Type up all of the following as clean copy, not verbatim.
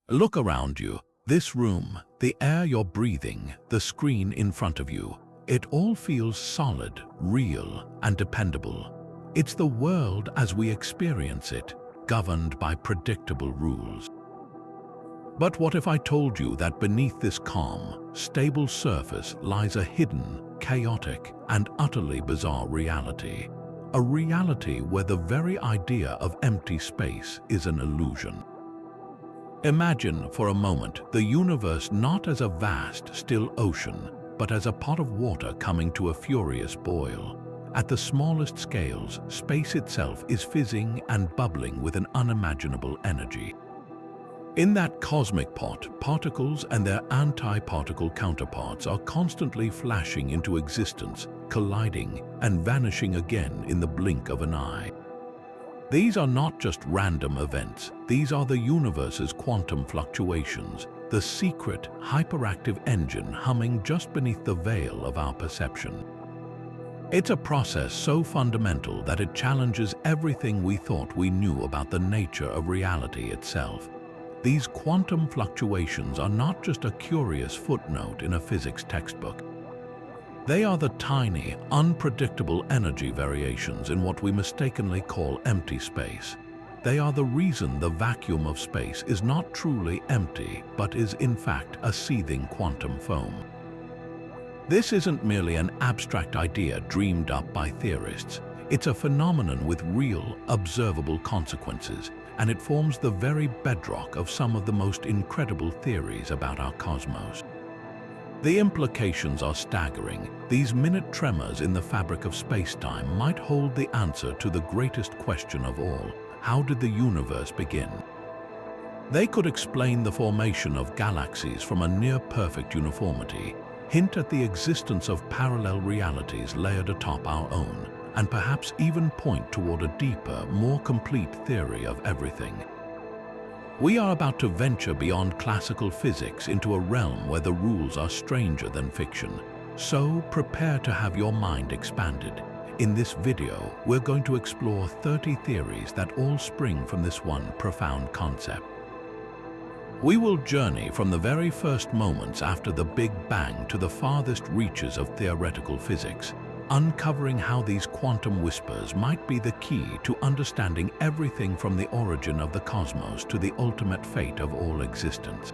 Look around you. This room, the air you're breathing, the screen in front of you. It all feels solid, real, and dependable. It's the world as we experience it, governed by predictable rules. But what if I told you that beneath this calm, stable surface lies a hidden, chaotic, and utterly bizarre reality? A reality where the very idea of empty space is an illusion. Imagine for a moment the universe not as a vast, still ocean, but as a pot of water coming to a furious boil. At the smallest scales, space itself is fizzing and bubbling with an unimaginable energy. In that cosmic pot, particles and their anti-particle counterparts are constantly flashing into existence, colliding and vanishing again in the blink of an eye. These are not just random events, these are the universe's quantum fluctuations, the secret, hyperactive engine humming just beneath the veil of our perception. It's a process so fundamental that it challenges everything we thought we knew about the nature of reality itself. These quantum fluctuations are not just a curious footnote in a physics textbook. They are the tiny, unpredictable energy variations in what we mistakenly call empty space. They are the reason the vacuum of space is not truly empty, but is in fact a seething quantum foam. This isn't merely an abstract idea dreamed up by theorists. It's a phenomenon with real, observable consequences, and it forms the very bedrock of some of the most incredible theories about our cosmos. The implications are staggering. These minute tremors in the fabric of spacetime might hold the answer to the greatest question of all: how did the universe begin? They could explain the formation of galaxies from a near-perfect uniformity, hint at the existence of parallel realities layered atop our own, and perhaps even point toward a deeper, more complete theory of everything. We are about to venture beyond classical physics into a realm where the rules are stranger than fiction. So prepare to have your mind expanded. In this video, we're going to explore 30 theories that all spring from this one profound concept. We will journey from the very first moments after the Big Bang to the farthest reaches of theoretical physics, uncovering how these quantum whispers might be the key to understanding everything from the origin of the cosmos to the ultimate fate of all existence.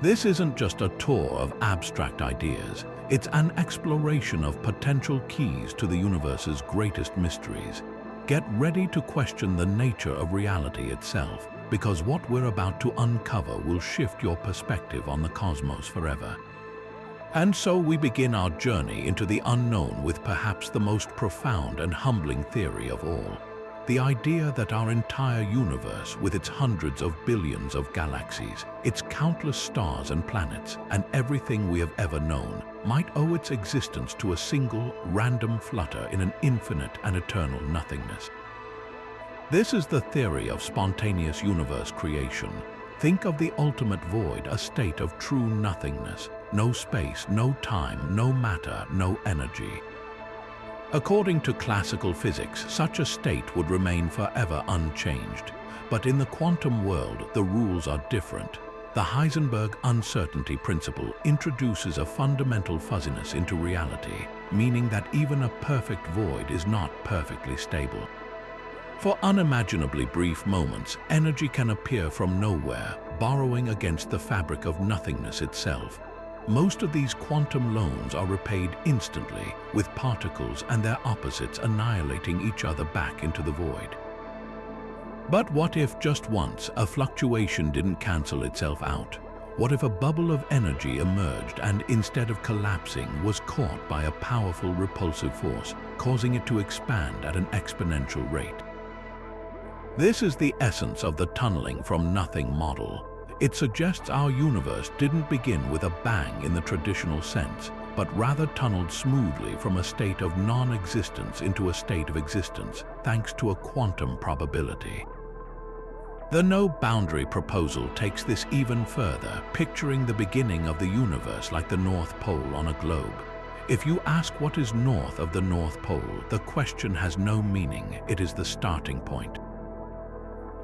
This isn't just a tour of abstract ideas, it's an exploration of potential keys to the universe's greatest mysteries. Get ready to question the nature of reality itself, because what we're about to uncover will shift your perspective on the cosmos forever. And so we begin our journey into the unknown with perhaps the most profound and humbling theory of all. The idea that our entire universe, with its hundreds of billions of galaxies, its countless stars and planets, and everything we have ever known, might owe its existence to a single, random flutter in an infinite and eternal nothingness. This is the theory of spontaneous universe creation. Think of the ultimate void, a state of true nothingness. No space, no time, no matter, no energy. According to classical physics, such a state would remain forever unchanged. But in the quantum world, the rules are different. The Heisenberg uncertainty principle introduces a fundamental fuzziness into reality, meaning that even a perfect void is not perfectly stable. For unimaginably brief moments, energy can appear from nowhere, borrowing against the fabric of nothingness itself. Most of these quantum loans are repaid instantly, with particles and their opposites annihilating each other back into the void. But what if just once a fluctuation didn't cancel itself out? What if a bubble of energy emerged and instead of collapsing was caught by a powerful repulsive force, causing it to expand at an exponential rate? This is the essence of the tunneling from nothing model. It suggests our universe didn't begin with a bang in the traditional sense, but rather tunneled smoothly from a state of non-existence into a state of existence, thanks to a quantum probability. The no-boundary proposal takes this even further, picturing the beginning of the universe like the North Pole on a globe. If you ask what is north of the North Pole, the question has no meaning, it is the starting point.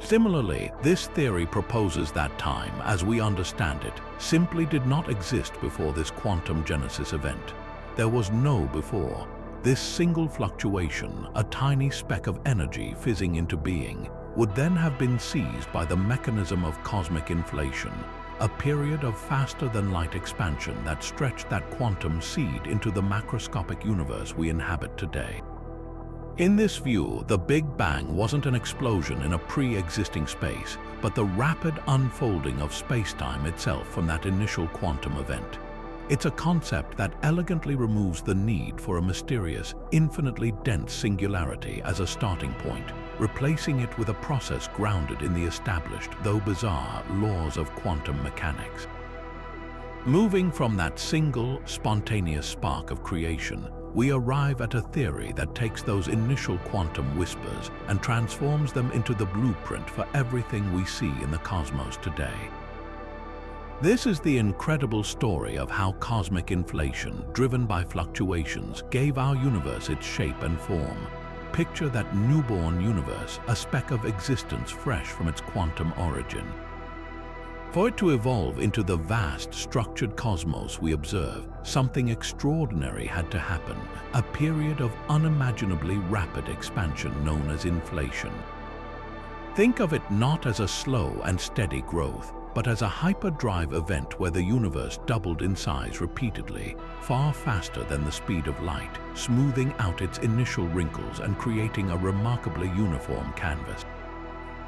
Similarly, this theory proposes that time, as we understand it, simply did not exist before this quantum genesis event. There was no before. This single fluctuation, a tiny speck of energy fizzing into being, would then have been seized by the mechanism of cosmic inflation, a period of faster-than-light expansion that stretched that quantum seed into the macroscopic universe we inhabit today. In this view, the Big Bang wasn't an explosion in a pre-existing space, but the rapid unfolding of spacetime itself from that initial quantum event. It's a concept that elegantly removes the need for a mysterious, infinitely dense singularity as a starting point, replacing it with a process grounded in the established, though bizarre, laws of quantum mechanics. Moving from that single, spontaneous spark of creation, we arrive at a theory that takes those initial quantum whispers and transforms them into the blueprint for everything we see in the cosmos today. This is the incredible story of how cosmic inflation, driven by fluctuations, gave our universe its shape and form. Picture that newborn universe, a speck of existence fresh from its quantum origin. For it to evolve into the vast, structured cosmos we observe, something extraordinary had to happen, a period of unimaginably rapid expansion known as inflation. Think of it not as a slow and steady growth, but as a hyperdrive event where the universe doubled in size repeatedly, far faster than the speed of light, smoothing out its initial wrinkles and creating a remarkably uniform canvas.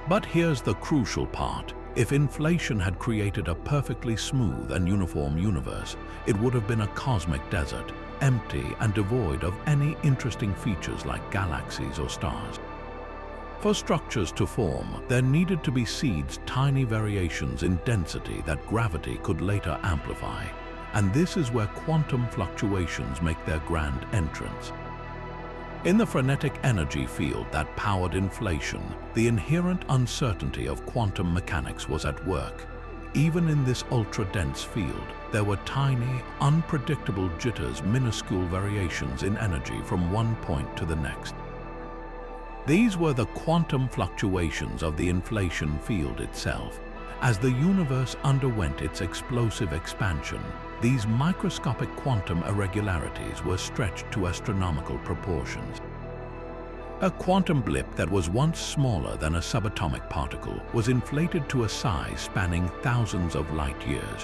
But here's the crucial part. If inflation had created a perfectly smooth and uniform universe, it would have been a cosmic desert, empty and devoid of any interesting features like galaxies or stars. For structures to form, there needed to be seeds, tiny variations in density that gravity could later amplify. And this is where quantum fluctuations make their grand entrance. In the frenetic energy field that powered inflation, the inherent uncertainty of quantum mechanics was at work. Even in this ultra-dense field, there were tiny, unpredictable jitters, minuscule variations in energy from one point to the next. These were the quantum fluctuations of the inflation field itself. As the universe underwent its explosive expansion, these microscopic quantum irregularities were stretched to astronomical proportions. A quantum blip that was once smaller than a subatomic particle was inflated to a size spanning thousands of light years.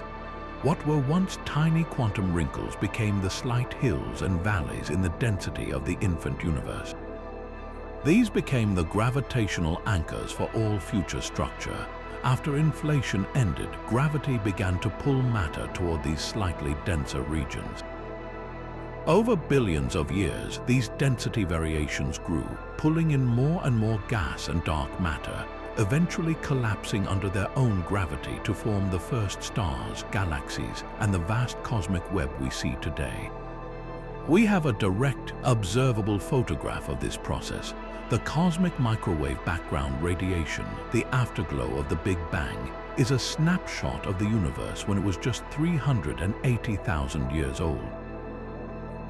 What were once tiny quantum wrinkles became the slight hills and valleys in the density of the infant universe. These became the gravitational anchors for all future structure. After inflation ended, gravity began to pull matter toward these slightly denser regions. Over billions of years, these density variations grew, pulling in more and more gas and dark matter, eventually collapsing under their own gravity to form the first stars, galaxies, and the vast cosmic web we see today. We have a direct, observable photograph of this process. The cosmic microwave background radiation, the afterglow of the Big Bang, is a snapshot of the universe when it was just 380,000 years old.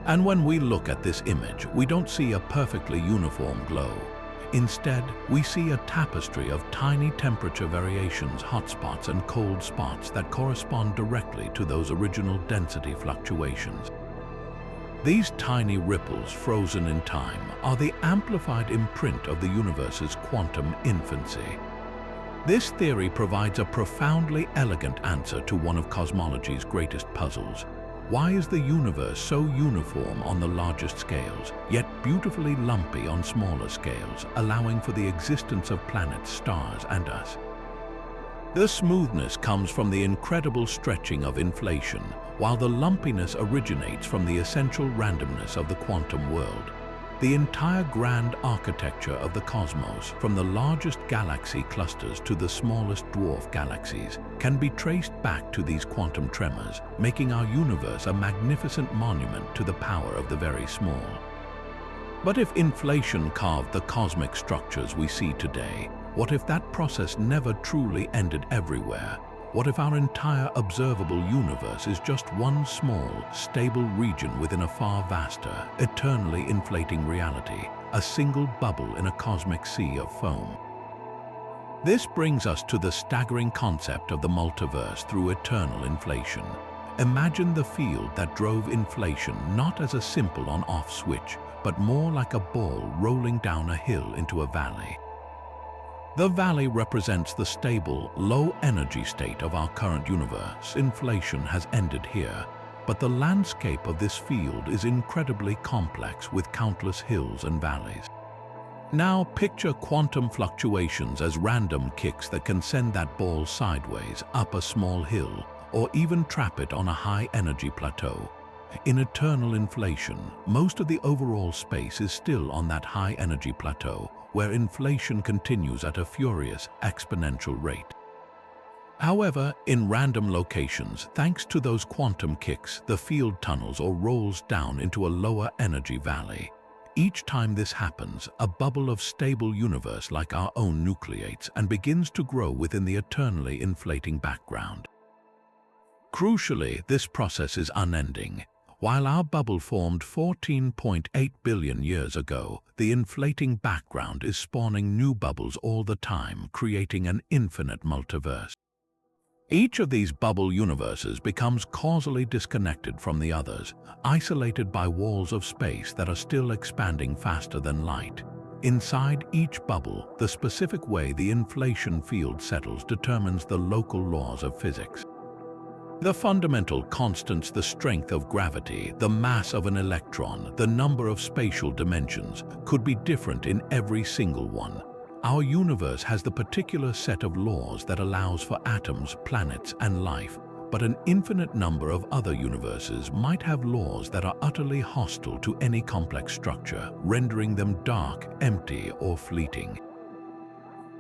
And when we look at this image, we don't see a perfectly uniform glow. Instead, we see a tapestry of tiny temperature variations, hotspots and cold spots that correspond directly to those original density fluctuations. These tiny ripples, frozen in time, are the amplified imprint of the universe's quantum infancy. This theory provides a profoundly elegant answer to one of cosmology's greatest puzzles. Why is the universe so uniform on the largest scales, yet beautifully lumpy on smaller scales, allowing for the existence of planets, stars, and us? The smoothness comes from the incredible stretching of inflation, while the lumpiness originates from the essential randomness of the quantum world. The entire grand architecture of the cosmos, from the largest galaxy clusters to the smallest dwarf galaxies, can be traced back to these quantum tremors, making our universe a magnificent monument to the power of the very small. But if inflation carved the cosmic structures we see today, what if that process never truly ended everywhere? What if our entire observable universe is just one small, stable region within a far vaster, eternally inflating reality, a single bubble in a cosmic sea of foam? This brings us to the staggering concept of the multiverse through eternal inflation. Imagine the field that drove inflation not as a simple on-off switch, but more like a ball rolling down a hill into a valley. The valley represents the stable, low-energy state of our current universe. Inflation has ended here, but the landscape of this field is incredibly complex with countless hills and valleys. Now picture quantum fluctuations as random kicks that can send that ball sideways up a small hill or even trap it on a high-energy plateau. In eternal inflation, most of the overall space is still on that high-energy plateau, where inflation continues at a furious, exponential rate. However, in random locations, thanks to those quantum kicks, the field tunnels or rolls down into a lower-energy valley. Each time this happens, a bubble of stable universe like our own nucleates and begins to grow within the eternally inflating background. Crucially, this process is unending. While our bubble formed 14.8 billion years ago, the inflating background is spawning new bubbles all the time, creating an infinite multiverse. Each of these bubble universes becomes causally disconnected from the others, isolated by walls of space that are still expanding faster than light. Inside each bubble, the specific way the inflation field settles determines the local laws of physics. The fundamental constants, the strength of gravity, the mass of an electron, the number of spatial dimensions, could be different in every single one. Our universe has the particular set of laws that allows for atoms, planets, and life, but an infinite number of other universes might have laws that are utterly hostile to any complex structure, rendering them dark, empty, or fleeting.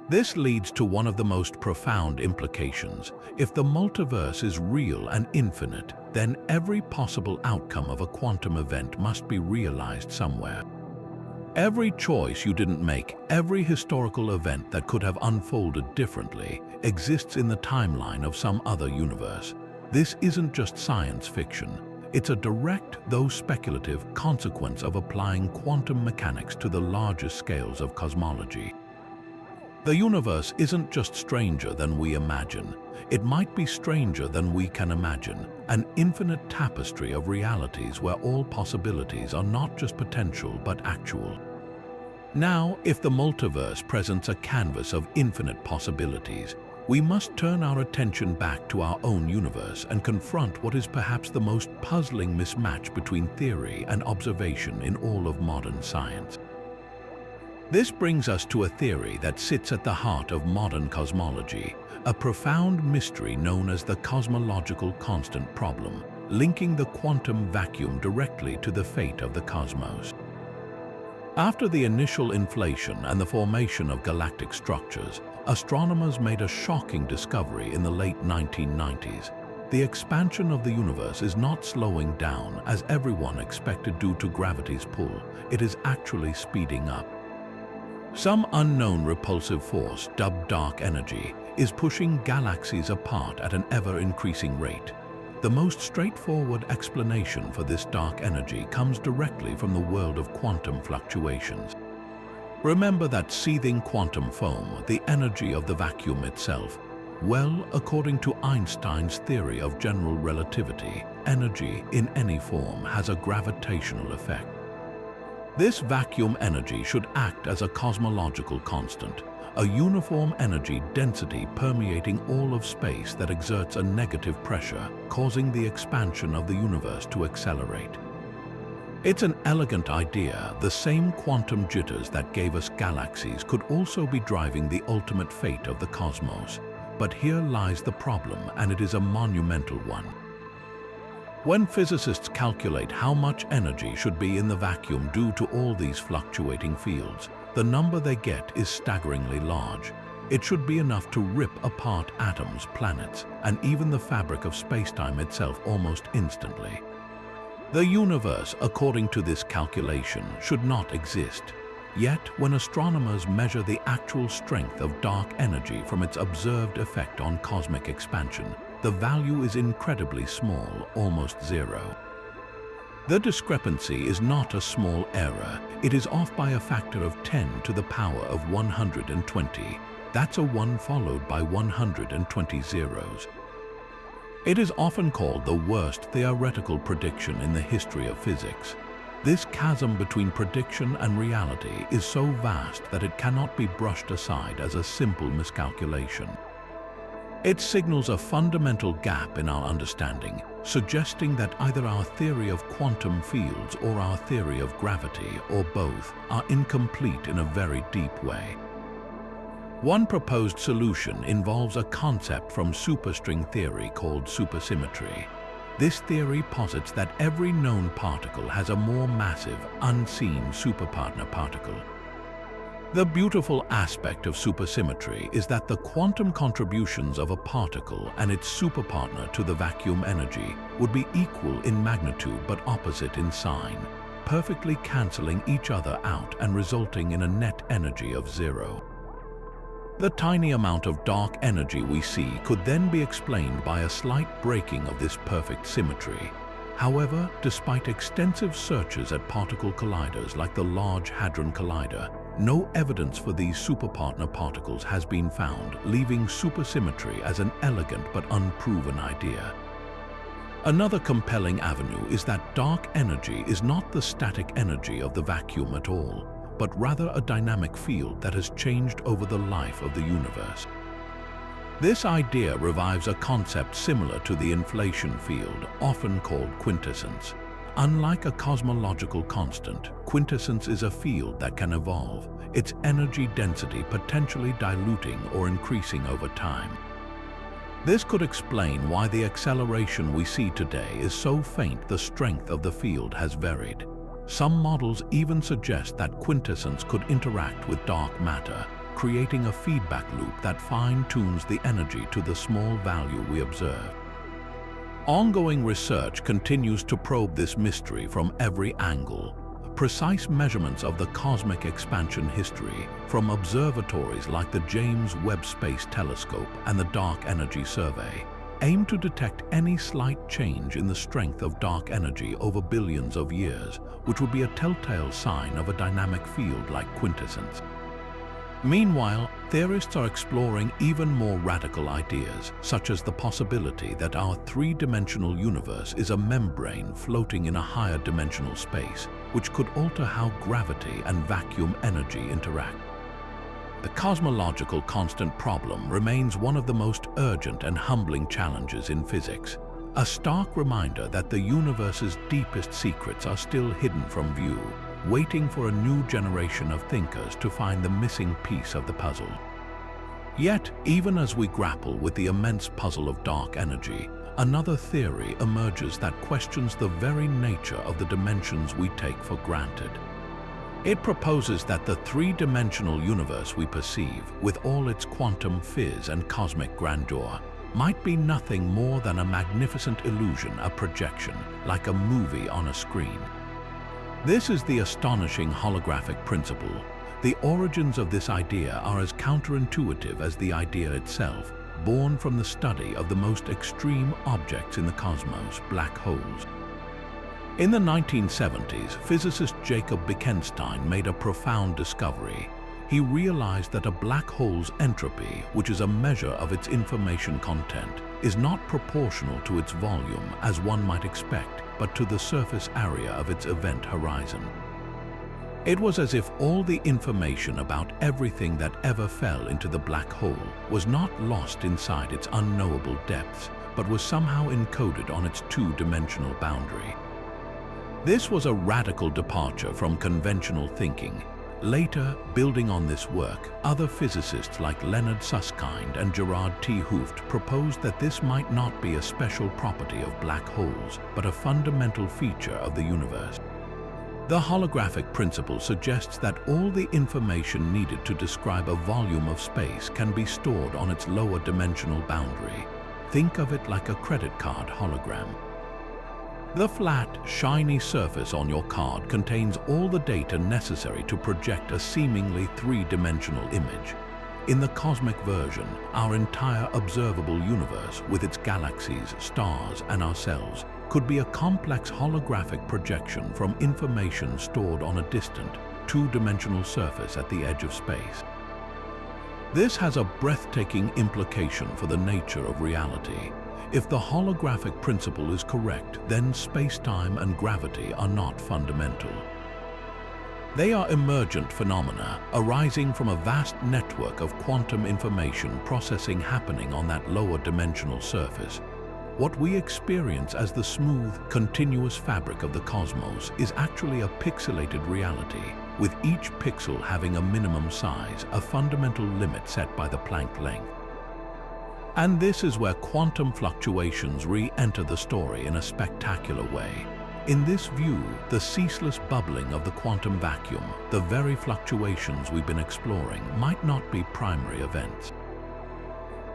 This leads to one of the most profound implications. If the multiverse is real and infinite, then every possible outcome of a quantum event must be realized somewhere. Every choice you didn't make, every historical event that could have unfolded differently, exists in the timeline of some other universe. This isn't just science fiction. It's a direct, though speculative, consequence of applying quantum mechanics to the largest scales of cosmology. The universe isn't just stranger than we imagine. It might be stranger than we can imagine, an infinite tapestry of realities where all possibilities are not just potential but actual. Now, if the multiverse presents a canvas of infinite possibilities, we must turn our attention back to our own universe and confront what is perhaps the most puzzling mismatch between theory and observation in all of modern science. This brings us to a theory that sits at the heart of modern cosmology, a profound mystery known as the cosmological constant problem, linking the quantum vacuum directly to the fate of the cosmos. After the initial inflation and the formation of galactic structures, astronomers made a shocking discovery in the late 1990s. The expansion of the universe is not slowing down as everyone expected due to gravity's pull. It is actually speeding up. Some unknown repulsive force, dubbed dark energy, is pushing galaxies apart at an ever-increasing rate. The most straightforward explanation for this dark energy comes directly from the world of quantum fluctuations. Remember that seething quantum foam, the energy of the vacuum itself? Well, according to Einstein's theory of general relativity, energy in any form has a gravitational effect. This vacuum energy should act as a cosmological constant, a uniform energy density permeating all of space that exerts a negative pressure, causing the expansion of the universe to accelerate. It's an elegant idea. The same quantum jitters that gave us galaxies could also be driving the ultimate fate of the cosmos. But here lies the problem, and it is a monumental one. When physicists calculate how much energy should be in the vacuum due to all these fluctuating fields, the number they get is staggeringly large. It should be enough to rip apart atoms, planets, and even the fabric of spacetime itself almost instantly. The universe, according to this calculation, should not exist. Yet, when astronomers measure the actual strength of dark energy from its observed effect on cosmic expansion, the value is incredibly small, almost zero. The discrepancy is not a small error. It is off by a factor of 10 to the power of 120. That's a 1 followed by 120 zeros. It is often called the worst theoretical prediction in the history of physics. This chasm between prediction and reality is so vast that it cannot be brushed aside as a simple miscalculation. It signals a fundamental gap in our understanding, suggesting that either our theory of quantum fields or our theory of gravity, or both, are incomplete in a very deep way. One proposed solution involves a concept from superstring theory called supersymmetry. This theory posits that every known particle has a more massive, unseen superpartner particle. The beautiful aspect of supersymmetry is that the quantum contributions of a particle and its superpartner to the vacuum energy would be equal in magnitude but opposite in sign, perfectly cancelling each other out and resulting in a net energy of zero. The tiny amount of dark energy we see could then be explained by a slight breaking of this perfect symmetry. However, despite extensive searches at particle colliders like the Large Hadron Collider, no evidence for these superpartner particles has been found, leaving supersymmetry as an elegant but unproven idea. Another compelling avenue is that dark energy is not the static energy of the vacuum at all, but rather a dynamic field that has changed over the life of the universe. This idea revives a concept similar to the inflation field, often called quintessence. Unlike a cosmological constant, quintessence is a field that can evolve, its energy density potentially diluting or increasing over time. This could explain why the acceleration we see today is so faint the strength of the field has varied. Some models even suggest that quintessence could interact with dark matter, creating a feedback loop that fine-tunes the energy to the small value we observe. Ongoing research continues to probe this mystery from every angle. Precise measurements of the cosmic expansion history from observatories like the James Webb Space Telescope and the Dark Energy Survey aim to detect any slight change in the strength of dark energy over billions of years, which would be a telltale sign of a dynamic field like quintessence. Meanwhile, theorists are exploring even more radical ideas, such as the possibility that our three-dimensional universe is a membrane floating in a higher dimensional space, which could alter how gravity and vacuum energy interact. The cosmological constant problem remains one of the most urgent and humbling challenges in physics, a stark reminder that the universe's deepest secrets are still hidden from view, waiting for a new generation of thinkers to find the missing piece of the puzzle. Yet, even as we grapple with the immense puzzle of dark energy, another theory emerges that questions the very nature of the dimensions we take for granted. It proposes that the three-dimensional universe we perceive, with all its quantum fizz and cosmic grandeur, might be nothing more than a magnificent illusion, a projection, like a movie on a screen. This is the astonishing holographic principle. The origins of this idea are as counterintuitive as the idea itself, born from the study of the most extreme objects in the cosmos, black holes. In the 1970s, physicist Jacob Bekenstein made a profound discovery. He realized that a black hole's entropy, which is a measure of its information content, is not proportional to its volume, as one might expect, but to the surface area of its event horizon. It was as if all the information about everything that ever fell into the black hole was not lost inside its unknowable depths, but was somehow encoded on its two-dimensional boundary. This was a radical departure from conventional thinking. Later, building on this work, other physicists like Leonard Susskind and Gerard T. Hooft proposed that this might not be a special property of black holes, but a fundamental feature of the universe. The holographic principle suggests that all the information needed to describe a volume of space can be stored on its lower dimensional boundary. Think of it like a credit card hologram. The flat, shiny surface on your card contains all the data necessary to project a seemingly three-dimensional image. In the cosmic version, our entire observable universe, with its galaxies, stars, and ourselves, could be a complex holographic projection from information stored on a distant, two-dimensional surface at the edge of space. This has a breathtaking implication for the nature of reality. If the holographic principle is correct, then space-time and gravity are not fundamental. They are emergent phenomena arising from a vast network of quantum information processing happening on that lower dimensional surface. What we experience as the smooth, continuous fabric of the cosmos is actually a pixelated reality, with each pixel having a minimum size, a fundamental limit set by the Planck length. And this is where quantum fluctuations re-enter the story in a spectacular way. In this view, the ceaseless bubbling of the quantum vacuum, the very fluctuations we've been exploring, might not be primary events.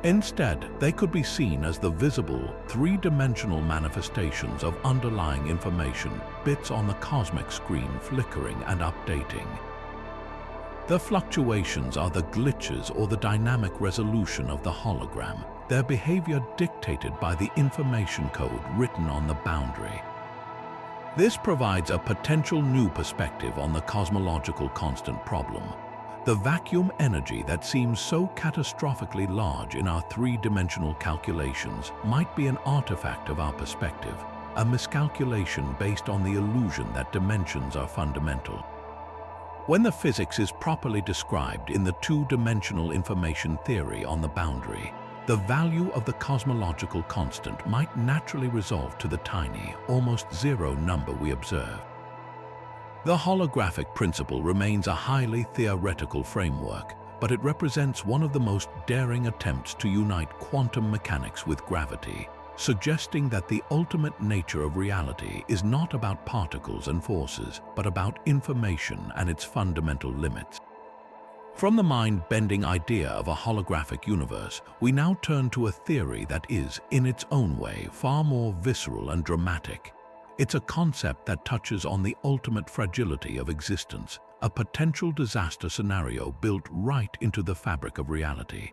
Instead, they could be seen as the visible, three-dimensional manifestations of underlying information, bits on the cosmic screen flickering and updating. The fluctuations are the glitches or the dynamic resolution of the hologram, their behavior dictated by the information code written on the boundary. This provides a potential new perspective on the cosmological constant problem. The vacuum energy that seems so catastrophically large in our three-dimensional calculations might be an artifact of our perspective, a miscalculation based on the illusion that dimensions are fundamental. When the physics is properly described in the two-dimensional information theory on the boundary, the value of the cosmological constant might naturally resolve to the tiny, almost zero number we observe. The holographic principle remains a highly theoretical framework, but it represents one of the most daring attempts to unite quantum mechanics with gravity, suggesting that the ultimate nature of reality is not about particles and forces, but about information and its fundamental limits. From the mind-bending idea of a holographic universe, we now turn to a theory that is, in its own way, far more visceral and dramatic. It's a concept that touches on the ultimate fragility of existence, a potential disaster scenario built right into the fabric of reality.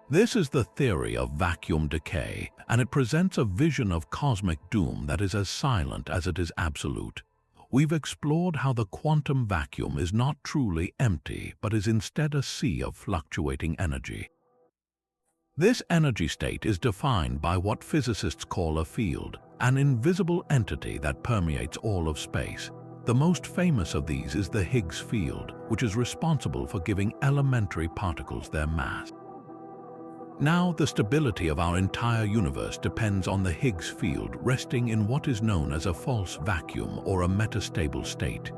This is the theory of vacuum decay, and it presents a vision of cosmic doom that is as silent as it is absolute. We've explored how the quantum vacuum is not truly empty, but is instead a sea of fluctuating energy. This energy state is defined by what physicists call a field, an invisible entity that permeates all of space. The most famous of these is the Higgs field, which is responsible for giving elementary particles their mass. Now, the stability of our entire universe depends on the Higgs field resting in what is known as a false vacuum or a metastable state.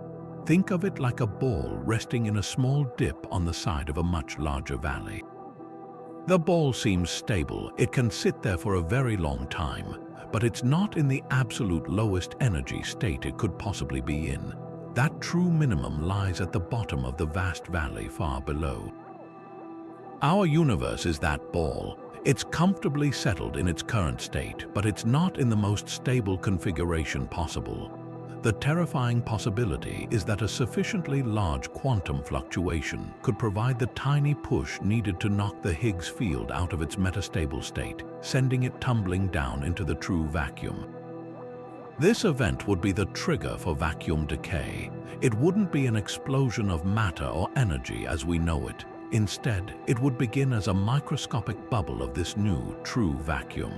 Think of it like a ball resting in a small dip on the side of a much larger valley. The ball seems stable, it can sit there for a very long time, but it's not in the absolute lowest energy state it could possibly be in. That true minimum lies at the bottom of the vast valley far below. Our universe is that ball. It's comfortably settled in its current state, but it's not in the most stable configuration possible. The terrifying possibility is that a sufficiently large quantum fluctuation could provide the tiny push needed to knock the Higgs field out of its metastable state, sending it tumbling down into the true vacuum. This event would be the trigger for vacuum decay. It wouldn't be an explosion of matter or energy as we know it. Instead, it would begin as a microscopic bubble of this new, true vacuum.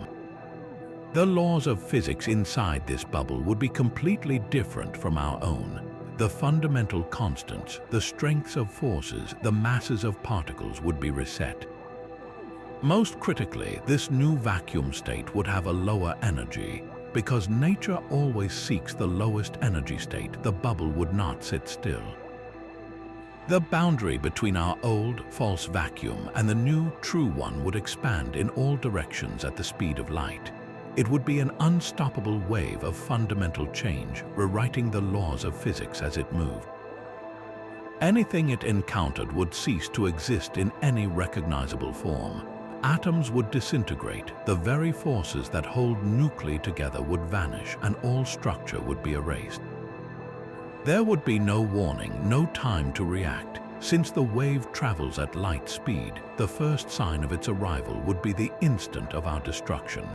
The laws of physics inside this bubble would be completely different from our own. The fundamental constants, the strengths of forces, the masses of particles would be reset. Most critically, this new vacuum state would have a lower energy. Because nature always seeks the lowest energy state, the bubble would not sit still. The boundary between our old, false vacuum and the new, true one would expand in all directions at the speed of light. It would be an unstoppable wave of fundamental change, rewriting the laws of physics as it moved. Anything it encountered would cease to exist in any recognizable form. Atoms would disintegrate, the very forces that hold nuclei together would vanish, and all structure would be erased. There would be no warning, no time to react. Since the wave travels at light speed, the first sign of its arrival would be the instant of our destruction.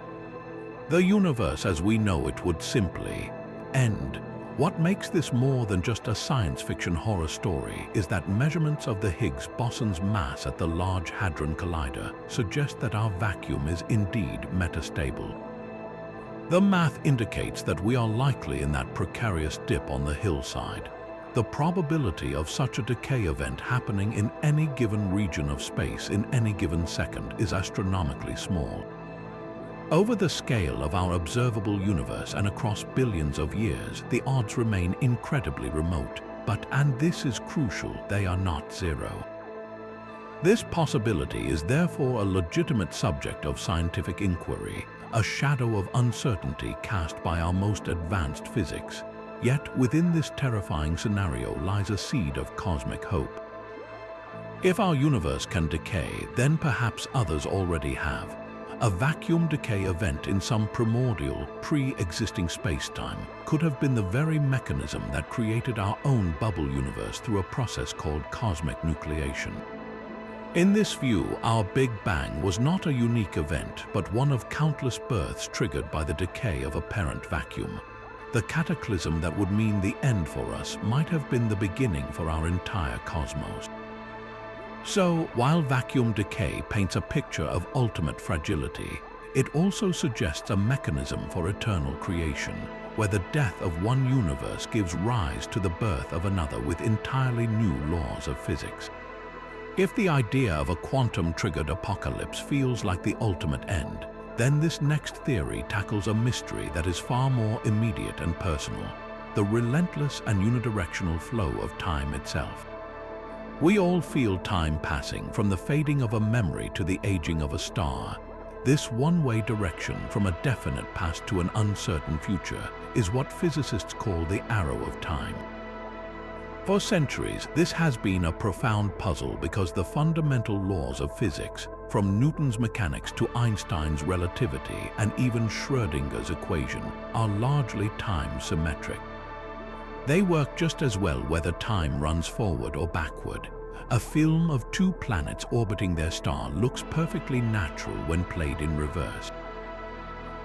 The universe as we know it would simply end. What makes this more than just a science fiction horror story is that measurements of the Higgs boson's mass at the Large Hadron Collider suggest that our vacuum is indeed metastable. The math indicates that we are likely in that precarious dip on the hillside. The probability of such a decay event happening in any given region of space in any given second is astronomically small. Over the scale of our observable universe and across billions of years, the odds remain incredibly remote, and this is crucial, they are not zero. This possibility is therefore a legitimate subject of scientific inquiry, a shadow of uncertainty cast by our most advanced physics. Yet within this terrifying scenario lies a seed of cosmic hope. If our universe can decay, then perhaps others already have. A vacuum decay event in some primordial, pre-existing spacetime could have been the very mechanism that created our own bubble universe through a process called cosmic nucleation. In this view, our Big Bang was not a unique event, but one of countless births triggered by the decay of a parent vacuum. The cataclysm that would mean the end for us might have been the beginning for our entire cosmos. So, while vacuum decay paints a picture of ultimate fragility, it also suggests a mechanism for eternal creation, where the death of one universe gives rise to the birth of another with entirely new laws of physics. If the idea of a quantum-triggered apocalypse feels like the ultimate end, then this next theory tackles a mystery that is far more immediate and personal: the relentless and unidirectional flow of time itself. We all feel time passing, from the fading of a memory to the aging of a star. This one-way direction from a definite past to an uncertain future is what physicists call the arrow of time. For centuries, this has been a profound puzzle because the fundamental laws of physics, from Newton's mechanics to Einstein's relativity and even Schrödinger's equation, are largely time-symmetric. They work just as well whether time runs forward or backward. A film of two planets orbiting their star looks perfectly natural when played in reverse.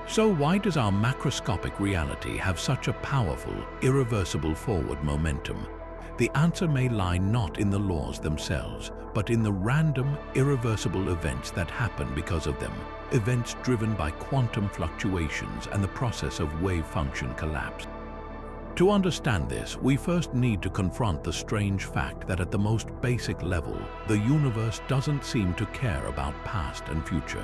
So why does our macroscopic reality have such a powerful, irreversible forward momentum? The answer may lie not in the laws themselves, but in the random, irreversible events that happen because of them, events driven by quantum fluctuations and the process of wave function collapse. To understand this, we first need to confront the strange fact that at the most basic level, the universe doesn't seem to care about past and future.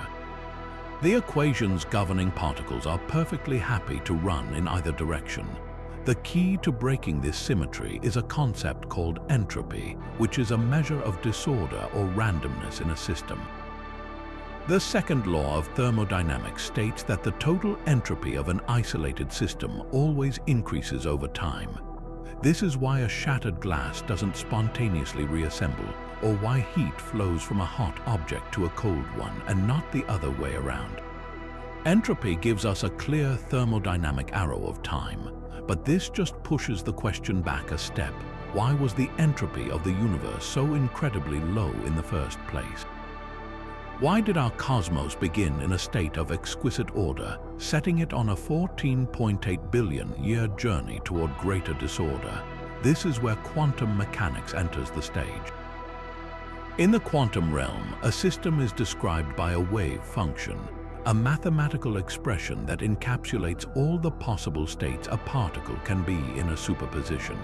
The equations governing particles are perfectly happy to run in either direction. The key to breaking this symmetry is a concept called entropy, which is a measure of disorder or randomness in a system. The second law of thermodynamics states that the total entropy of an isolated system always increases over time. This is why a shattered glass doesn't spontaneously reassemble, or why heat flows from a hot object to a cold one and not the other way around. Entropy gives us a clear thermodynamic arrow of time, but this just pushes the question back a step. Why was the entropy of the universe so incredibly low in the first place? Why did our cosmos begin in a state of exquisite order, setting it on a 14.8 billion-year journey toward greater disorder? This is where quantum mechanics enters the stage. In the quantum realm, a system is described by a wave function, a mathematical expression that encapsulates all the possible states a particle can be in a superposition.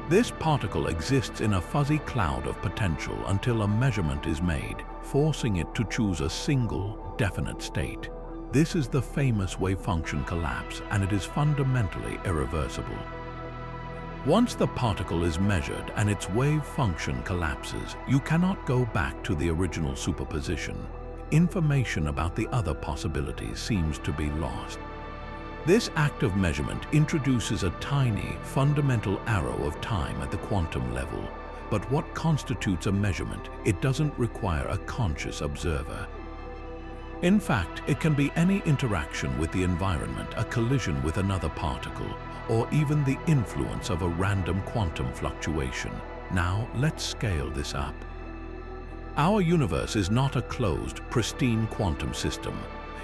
This particle exists in a fuzzy cloud of potential until a measurement is made, forcing it to choose a single, definite state. This is the famous wave function collapse, and it is fundamentally irreversible. Once the particle is measured and its wave function collapses, you cannot go back to the original superposition. Information about the other possibilities seems to be lost. This act of measurement introduces a tiny, fundamental arrow of time at the quantum level. But what constitutes a measurement? It doesn't require a conscious observer. In fact, it can be any interaction with the environment, a collision with another particle, or even the influence of a random quantum fluctuation. Now, let's scale this up. Our universe is not a closed, pristine quantum system.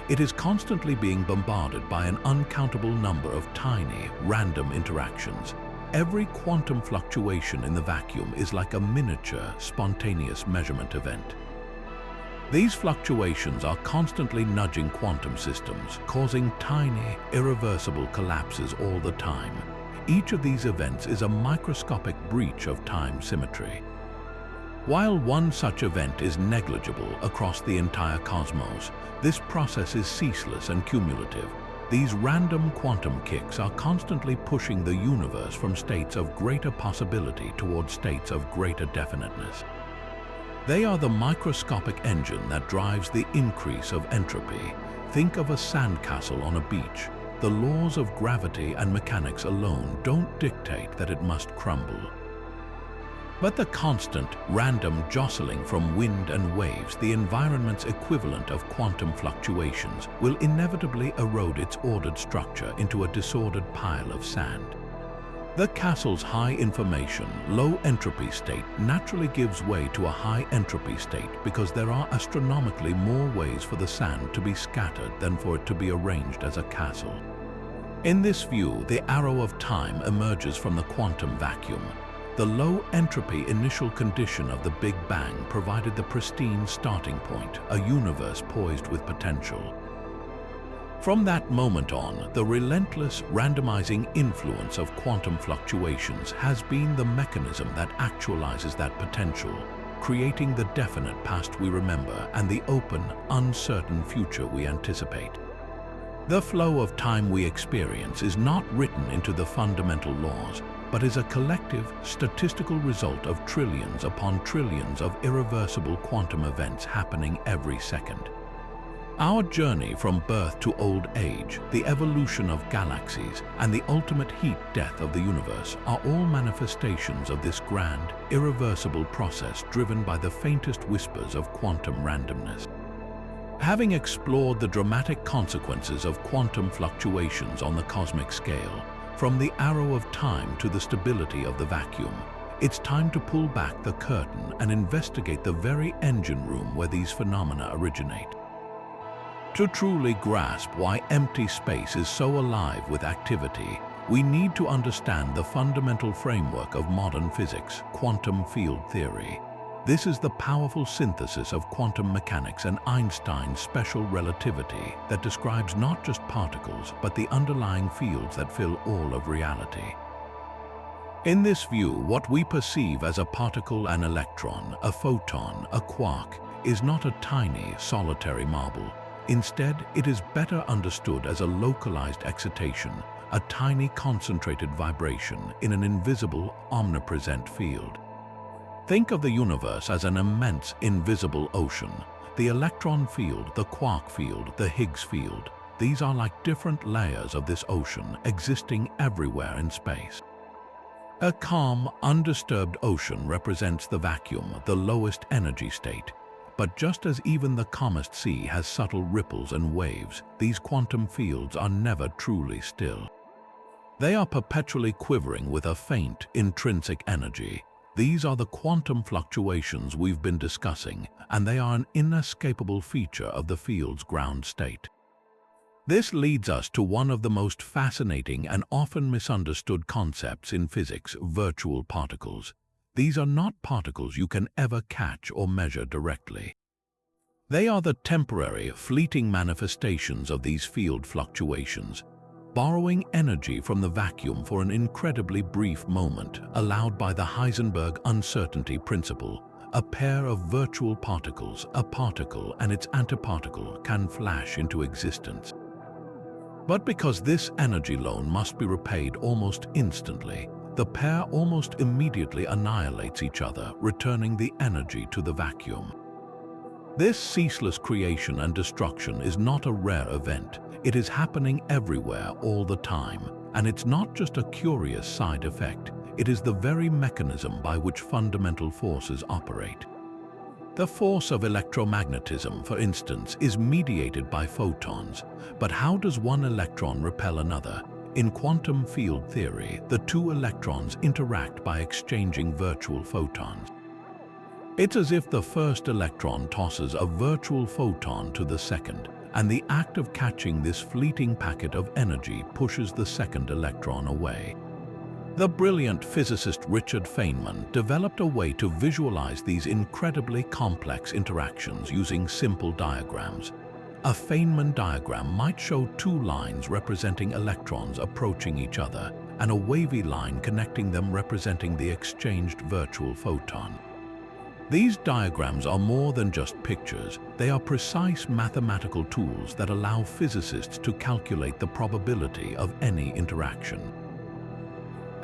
It is constantly being bombarded by an uncountable number of tiny, random interactions. Every quantum fluctuation in the vacuum is like a miniature, spontaneous measurement event. These fluctuations are constantly nudging quantum systems, causing tiny, irreversible collapses all the time. Each of these events is a microscopic breach of time symmetry. While one such event is negligible across the entire cosmos, this process is ceaseless and cumulative. These random quantum kicks are constantly pushing the universe from states of greater possibility toward states of greater definiteness. They are the microscopic engine that drives the increase of entropy. Think of a sandcastle on a beach. The laws of gravity and mechanics alone don't dictate that it must crumble. But the constant, random jostling from wind and waves, the environment's equivalent of quantum fluctuations, will inevitably erode its ordered structure into a disordered pile of sand. The castle's high information, low entropy state naturally gives way to a high entropy state because there are astronomically more ways for the sand to be scattered than for it to be arranged as a castle. In this view, the arrow of time emerges from the quantum vacuum. The low entropy initial condition of the Big Bang provided the pristine starting point, a universe poised with potential. From that moment on, the relentless, randomizing influence of quantum fluctuations has been the mechanism that actualizes that potential, creating the definite past we remember and the open, uncertain future we anticipate. The flow of time we experience is not written into the fundamental laws, but is a collective, statistical result of trillions upon trillions of irreversible quantum events happening every second. Our journey from birth to old age, the evolution of galaxies, and the ultimate heat-death of the universe are all manifestations of this grand, irreversible process driven by the faintest whispers of quantum randomness. Having explored the dramatic consequences of quantum fluctuations on the cosmic scale, from the arrow of time to the stability of the vacuum, it's time to pull back the curtain and investigate the very engine room where these phenomena originate. To truly grasp why empty space is so alive with activity, we need to understand the fundamental framework of modern physics, quantum field theory. This is the powerful synthesis of quantum mechanics and Einstein's special relativity that describes not just particles, but the underlying fields that fill all of reality. In this view, what we perceive as a particle, an electron, a photon, a quark, is not a tiny, solitary marble. Instead, it is better understood as a localized excitation, a tiny concentrated vibration in an invisible, omnipresent field. Think of the universe as an immense, invisible ocean. The electron field, the quark field, the Higgs field, these are like different layers of this ocean existing everywhere in space. A calm, undisturbed ocean represents the vacuum, the lowest energy state. But just as even the calmest sea has subtle ripples and waves, these quantum fields are never truly still. They are perpetually quivering with a faint, intrinsic energy. These are the quantum fluctuations we've been discussing, and they are an inescapable feature of the field's ground state. This leads us to one of the most fascinating and often misunderstood concepts in physics, virtual particles. These are not particles you can ever catch or measure directly. They are the temporary, fleeting manifestations of these field fluctuations, borrowing energy from the vacuum for an incredibly brief moment, allowed by the Heisenberg uncertainty principle. A pair of virtual particles, a particle and its antiparticle, can flash into existence. But because this energy loan must be repaid almost instantly, the pair almost immediately annihilates each other, returning the energy to the vacuum. This ceaseless creation and destruction is not a rare event. It is happening everywhere all the time, and it's not just a curious side effect. It is the very mechanism by which fundamental forces operate. The force of electromagnetism, for instance, is mediated by photons. But how does one electron repel another? In quantum field theory, the two electrons interact by exchanging virtual photons. It's as if the first electron tosses a virtual photon to the second, and the act of catching this fleeting packet of energy pushes the second electron away. The brilliant physicist Richard Feynman developed a way to visualize these incredibly complex interactions using simple diagrams. A Feynman diagram might show two lines representing electrons approaching each other, and a wavy line connecting them representing the exchanged virtual photon. These diagrams are more than just pictures. They are precise mathematical tools that allow physicists to calculate the probability of any interaction.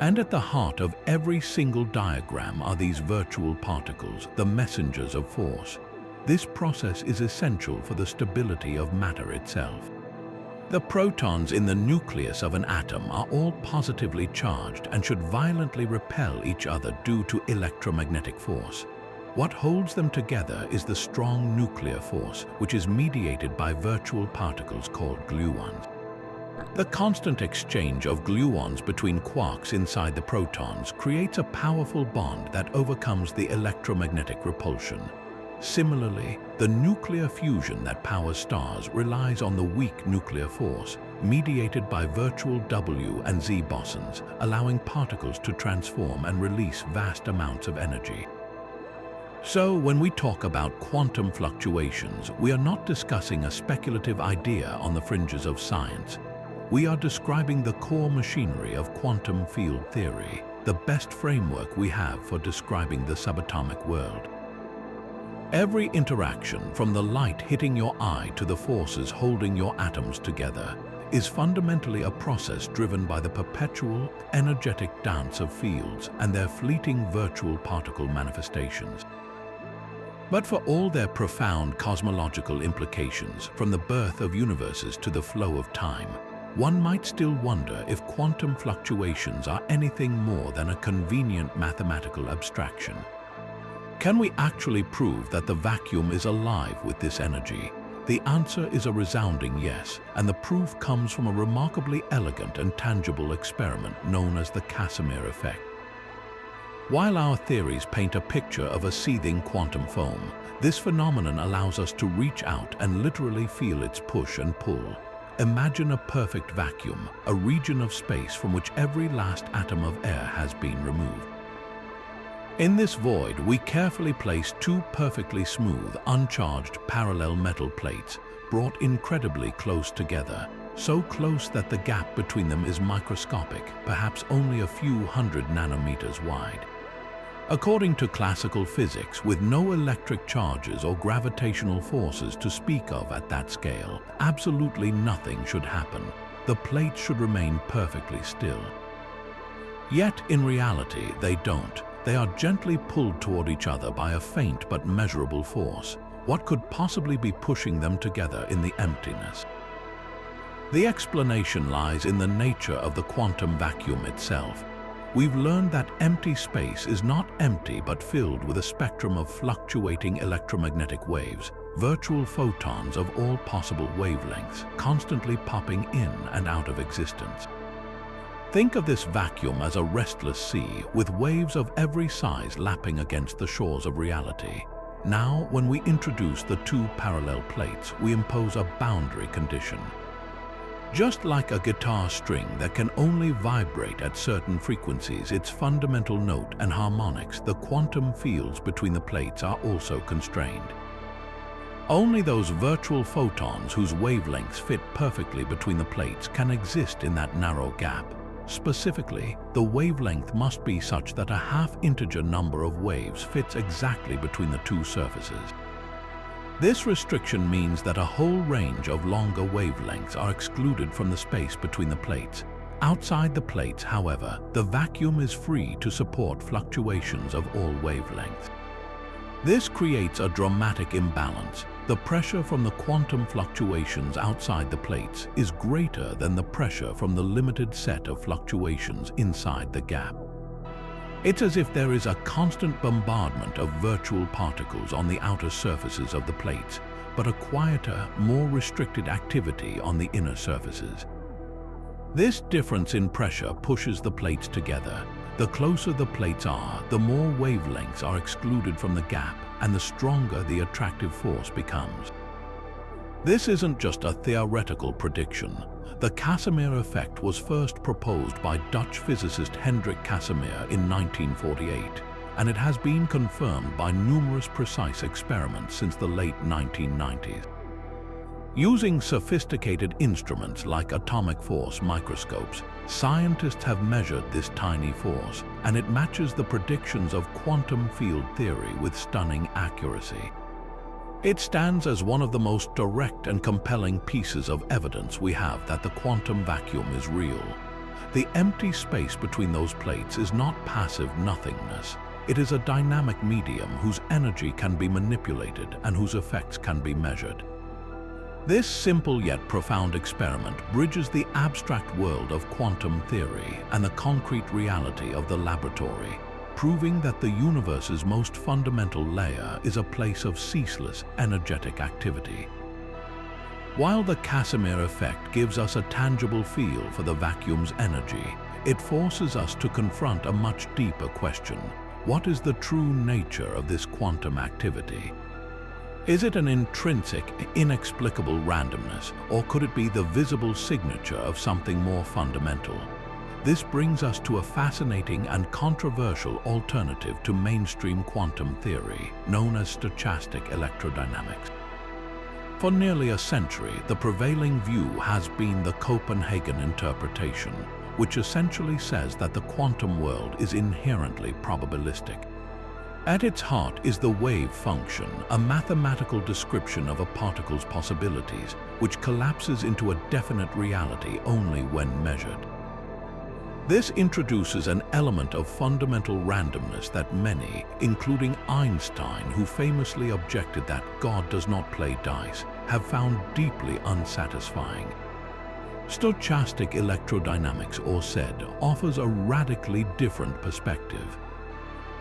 And at the heart of every single diagram are these virtual particles, the messengers of force. This process is essential for the stability of matter itself. The protons in the nucleus of an atom are all positively charged and should violently repel each other due to electromagnetic force. What holds them together is the strong nuclear force, which is mediated by virtual particles called gluons. The constant exchange of gluons between quarks inside the protons creates a powerful bond that overcomes the electromagnetic repulsion. Similarly, the nuclear fusion that powers stars relies on the weak nuclear force, mediated by virtual W and Z bosons, allowing particles to transform and release vast amounts of energy. So, when we talk about quantum fluctuations, we are not discussing a speculative idea on the fringes of science. We are describing the core machinery of quantum field theory, the best framework we have for describing the subatomic world. Every interaction, from the light hitting your eye to the forces holding your atoms together, is fundamentally a process driven by the perpetual, energetic dance of fields and their fleeting virtual particle manifestations. But for all their profound cosmological implications, from the birth of universes to the flow of time, one might still wonder if quantum fluctuations are anything more than a convenient mathematical abstraction. Can we actually prove that the vacuum is alive with this energy? The answer is a resounding yes, and the proof comes from a remarkably elegant and tangible experiment known as the Casimir effect. While our theories paint a picture of a seething quantum foam, this phenomenon allows us to reach out and literally feel its push and pull. Imagine a perfect vacuum, a region of space from which every last atom of air has been removed. In this void, we carefully place two perfectly smooth, uncharged parallel metal plates, brought incredibly close together, so close that the gap between them is microscopic, perhaps only a few hundred nanometers wide. According to classical physics, with no electric charges or gravitational forces to speak of at that scale, absolutely nothing should happen. The plates should remain perfectly still. Yet, in reality, they don't. They are gently pulled toward each other by a faint but measurable force. What could possibly be pushing them together in the emptiness? The explanation lies in the nature of the quantum vacuum itself. We've learned that empty space is not empty but filled with a spectrum of fluctuating electromagnetic waves, virtual photons of all possible wavelengths, constantly popping in and out of existence. Think of this vacuum as a restless sea with waves of every size lapping against the shores of reality. Now, when we introduce the two parallel plates, we impose a boundary condition. Just like a guitar string that can only vibrate at certain frequencies, its fundamental note and harmonics, the quantum fields between the plates are also constrained. Only those virtual photons whose wavelengths fit perfectly between the plates can exist in that narrow gap. Specifically, the wavelength must be such that a half-integer number of waves fits exactly between the two surfaces. This restriction means that a whole range of longer wavelengths are excluded from the space between the plates. Outside the plates, however, the vacuum is free to support fluctuations of all wavelengths. This creates a dramatic imbalance. The pressure from the quantum fluctuations outside the plates is greater than the pressure from the limited set of fluctuations inside the gap. It's as if there is a constant bombardment of virtual particles on the outer surfaces of the plates, but a quieter, more restricted activity on the inner surfaces. This difference in pressure pushes the plates together. The closer the plates are, the more wavelengths are excluded from the gap, and the stronger the attractive force becomes. This isn't just a theoretical prediction. The Casimir effect was first proposed by Dutch physicist Hendrik Casimir in 1948, and it has been confirmed by numerous precise experiments since the late 1990s. Using sophisticated instruments like atomic force microscopes, scientists have measured this tiny force, and it matches the predictions of quantum field theory with stunning accuracy. It stands as one of the most direct and compelling pieces of evidence we have that the quantum vacuum is real. The empty space between those plates is not passive nothingness. It is a dynamic medium whose energy can be manipulated and whose effects can be measured. This simple yet profound experiment bridges the abstract world of quantum theory and the concrete reality of the laboratory, proving that the universe's most fundamental layer is a place of ceaseless energetic activity. While the Casimir effect gives us a tangible feel for the vacuum's energy, it forces us to confront a much deeper question. What is the true nature of this quantum activity? Is it an intrinsic, inexplicable randomness, or could it be the visible signature of something more fundamental? This brings us to a fascinating and controversial alternative to mainstream quantum theory, known as stochastic electrodynamics. For nearly a century, the prevailing view has been the Copenhagen interpretation, which essentially says that the quantum world is inherently probabilistic. At its heart is the wave function, a mathematical description of a particle's possibilities, which collapses into a definite reality only when measured. This introduces an element of fundamental randomness that many, including Einstein, who famously objected that God does not play dice, have found deeply unsatisfying. Stochastic electrodynamics, or SED, offers a radically different perspective.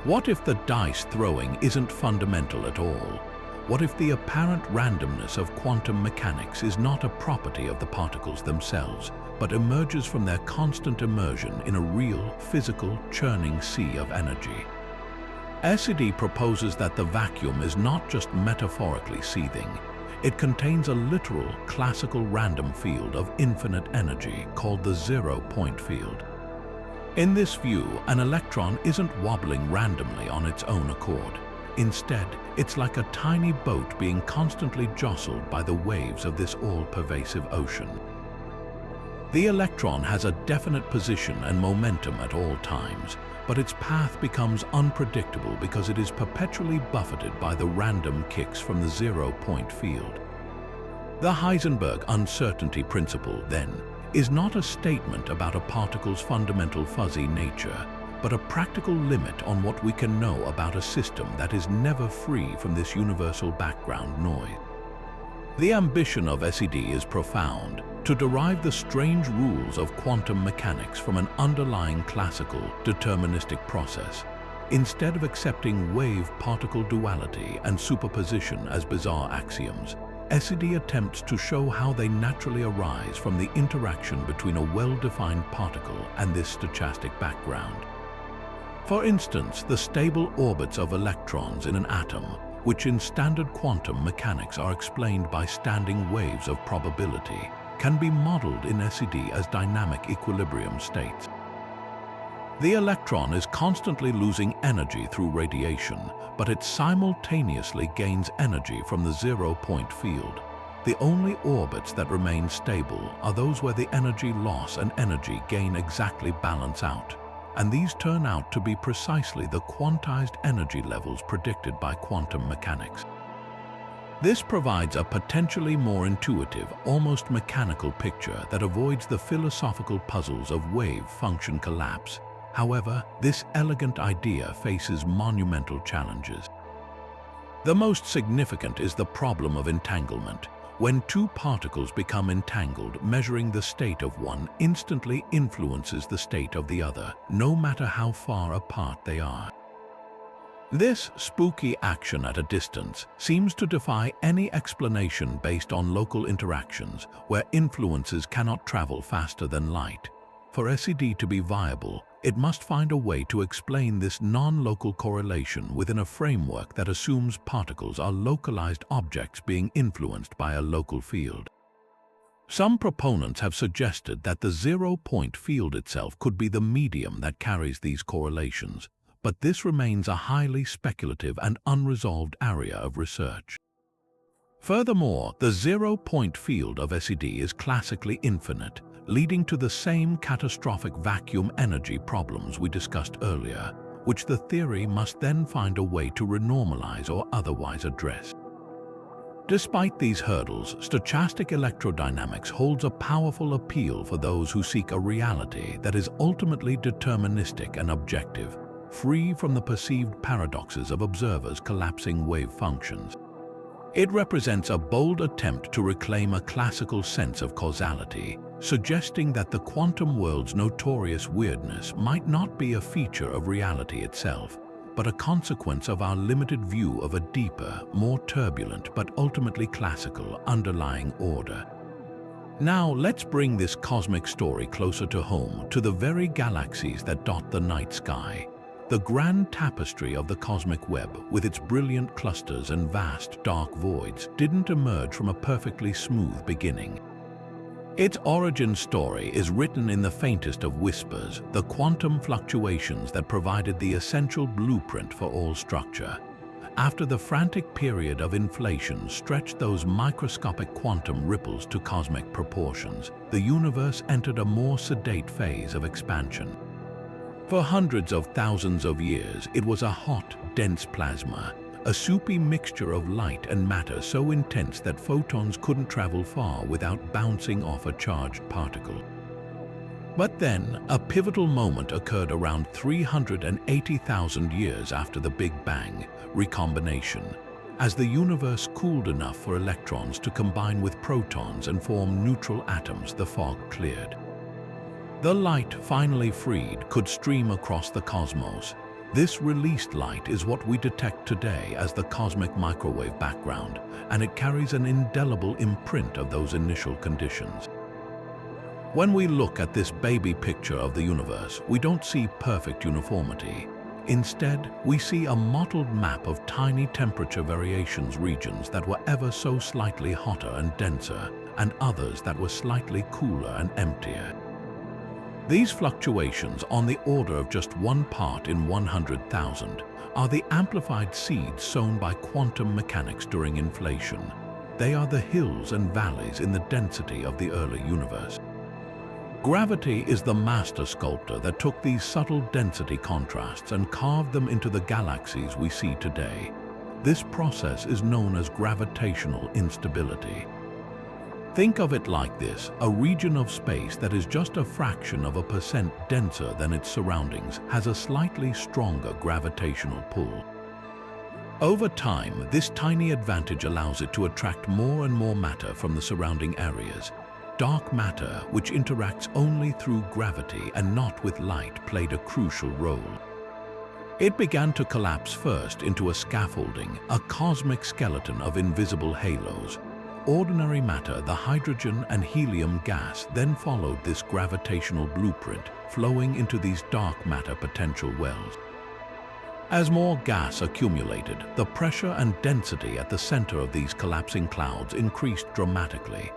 What if the dice throwing isn't fundamental at all? What if the apparent randomness of quantum mechanics is not a property of the particles themselves, but emerges from their constant immersion in a real, physical, churning sea of energy? SED proposes that the vacuum is not just metaphorically seething. It contains a literal, classical random field of infinite energy called the zero-point field. In this view, an electron isn't wobbling randomly on its own accord. Instead, it's like a tiny boat being constantly jostled by the waves of this all-pervasive ocean. The electron has a definite position and momentum at all times, but its path becomes unpredictable because it is perpetually buffeted by the random kicks from the zero-point field. The Heisenberg uncertainty principle, then, is not a statement about a particle's fundamental fuzzy nature, but a practical limit on what we can know about a system that is never free from this universal background noise. The ambition of SED is profound: to derive the strange rules of quantum mechanics from an underlying classical, deterministic process. Instead of accepting wave-particle duality and superposition as bizarre axioms, SED attempts to show how they naturally arise from the interaction between a well-defined particle and this stochastic background. For instance, the stable orbits of electrons in an atom, which in standard quantum mechanics are explained by standing waves of probability, can be modeled in SED as dynamic equilibrium states. The electron is constantly losing energy through radiation, but it simultaneously gains energy from the zero-point field. The only orbits that remain stable are those where the energy loss and energy gain exactly balance out, and these turn out to be precisely the quantized energy levels predicted by quantum mechanics. This provides a potentially more intuitive, almost mechanical picture that avoids the philosophical puzzles of wave-function collapse. However, this elegant idea faces monumental challenges. The most significant is the problem of entanglement. When two particles become entangled, measuring the state of one instantly influences the state of the other, no matter how far apart they are. This spooky action at a distance seems to defy any explanation based on local interactions where influences cannot travel faster than light. For SED to be viable, it must find a way to explain this non-local correlation within a framework that assumes particles are localized objects being influenced by a local field. Some proponents have suggested that the zero-point field itself could be the medium that carries these correlations, but this remains a highly speculative and unresolved area of research. Furthermore, the zero-point field of SED is classically infinite, leading to the same catastrophic vacuum energy problems we discussed earlier, which the theory must then find a way to renormalize or otherwise address. Despite these hurdles, stochastic electrodynamics holds a powerful appeal for those who seek a reality that is ultimately deterministic and objective, free from the perceived paradoxes of observers' collapsing wave functions. It represents a bold attempt to reclaim a classical sense of causality, suggesting that the quantum world's notorious weirdness might not be a feature of reality itself, but a consequence of our limited view of a deeper, more turbulent but ultimately classical underlying order. Now let's bring this cosmic story closer to home, to the very galaxies that dot the night sky. The grand tapestry of the cosmic web, with its brilliant clusters and vast dark voids, didn't emerge from a perfectly smooth beginning. Its origin story is written in the faintest of whispers, the quantum fluctuations that provided the essential blueprint for all structure. After the frantic period of inflation stretched those microscopic quantum ripples to cosmic proportions, the universe entered a more sedate phase of expansion. For hundreds of thousands of years, it was a hot, dense plasma, a soupy mixture of light and matter so intense that photons couldn't travel far without bouncing off a charged particle. But then, a pivotal moment occurred around 380,000 years after the Big Bang, recombination, as the universe cooled enough for electrons to combine with protons and form neutral atoms. The fog cleared. The light, finally freed, could stream across the cosmos. This released light is what we detect today as the cosmic microwave background, and it carries an indelible imprint of those initial conditions. When we look at this baby picture of the universe, we don't see perfect uniformity. Instead, we see a mottled map of tiny temperature variations, regions that were ever so slightly hotter and denser, and others that were slightly cooler and emptier. These fluctuations, on the order of just 1 part in 100,000, are the amplified seeds sown by quantum mechanics during inflation. They are the hills and valleys in the density of the early universe. Gravity is the master sculptor that took these subtle density contrasts and carved them into the galaxies we see today. This process is known as gravitational instability. Think of it like this: a region of space that is just a fraction of a percent denser than its surroundings has a slightly stronger gravitational pull. Over time, this tiny advantage allows it to attract more and more matter from the surrounding areas. Dark matter, which interacts only through gravity and not with light, played a crucial role. It began to collapse first into a scaffolding, a cosmic skeleton of invisible halos. Ordinary matter, the hydrogen and helium gas, then followed this gravitational blueprint, flowing into these dark matter potential wells. As more gas accumulated, the pressure and density at the center of these collapsing clouds increased dramatically.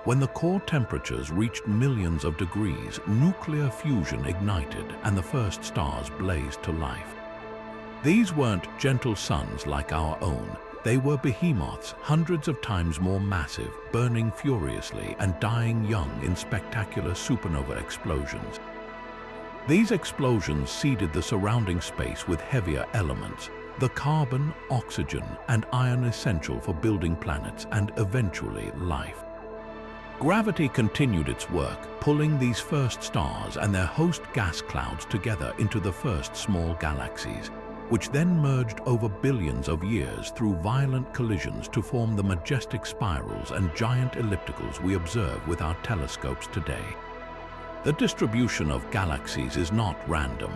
When the core temperatures reached millions of degrees, nuclear fusion ignited and the first stars blazed to life. These weren't gentle suns like our own. They were behemoths, hundreds of times more massive, burning furiously and dying young in spectacular supernova explosions. These explosions seeded the surrounding space with heavier elements, the carbon, oxygen, and iron essential for building planets and eventually life. Gravity continued its work, pulling these first stars and their host gas clouds together into the first small galaxies, which then merged over billions of years through violent collisions to form the majestic spirals and giant ellipticals we observe with our telescopes today. The distribution of galaxies is not random.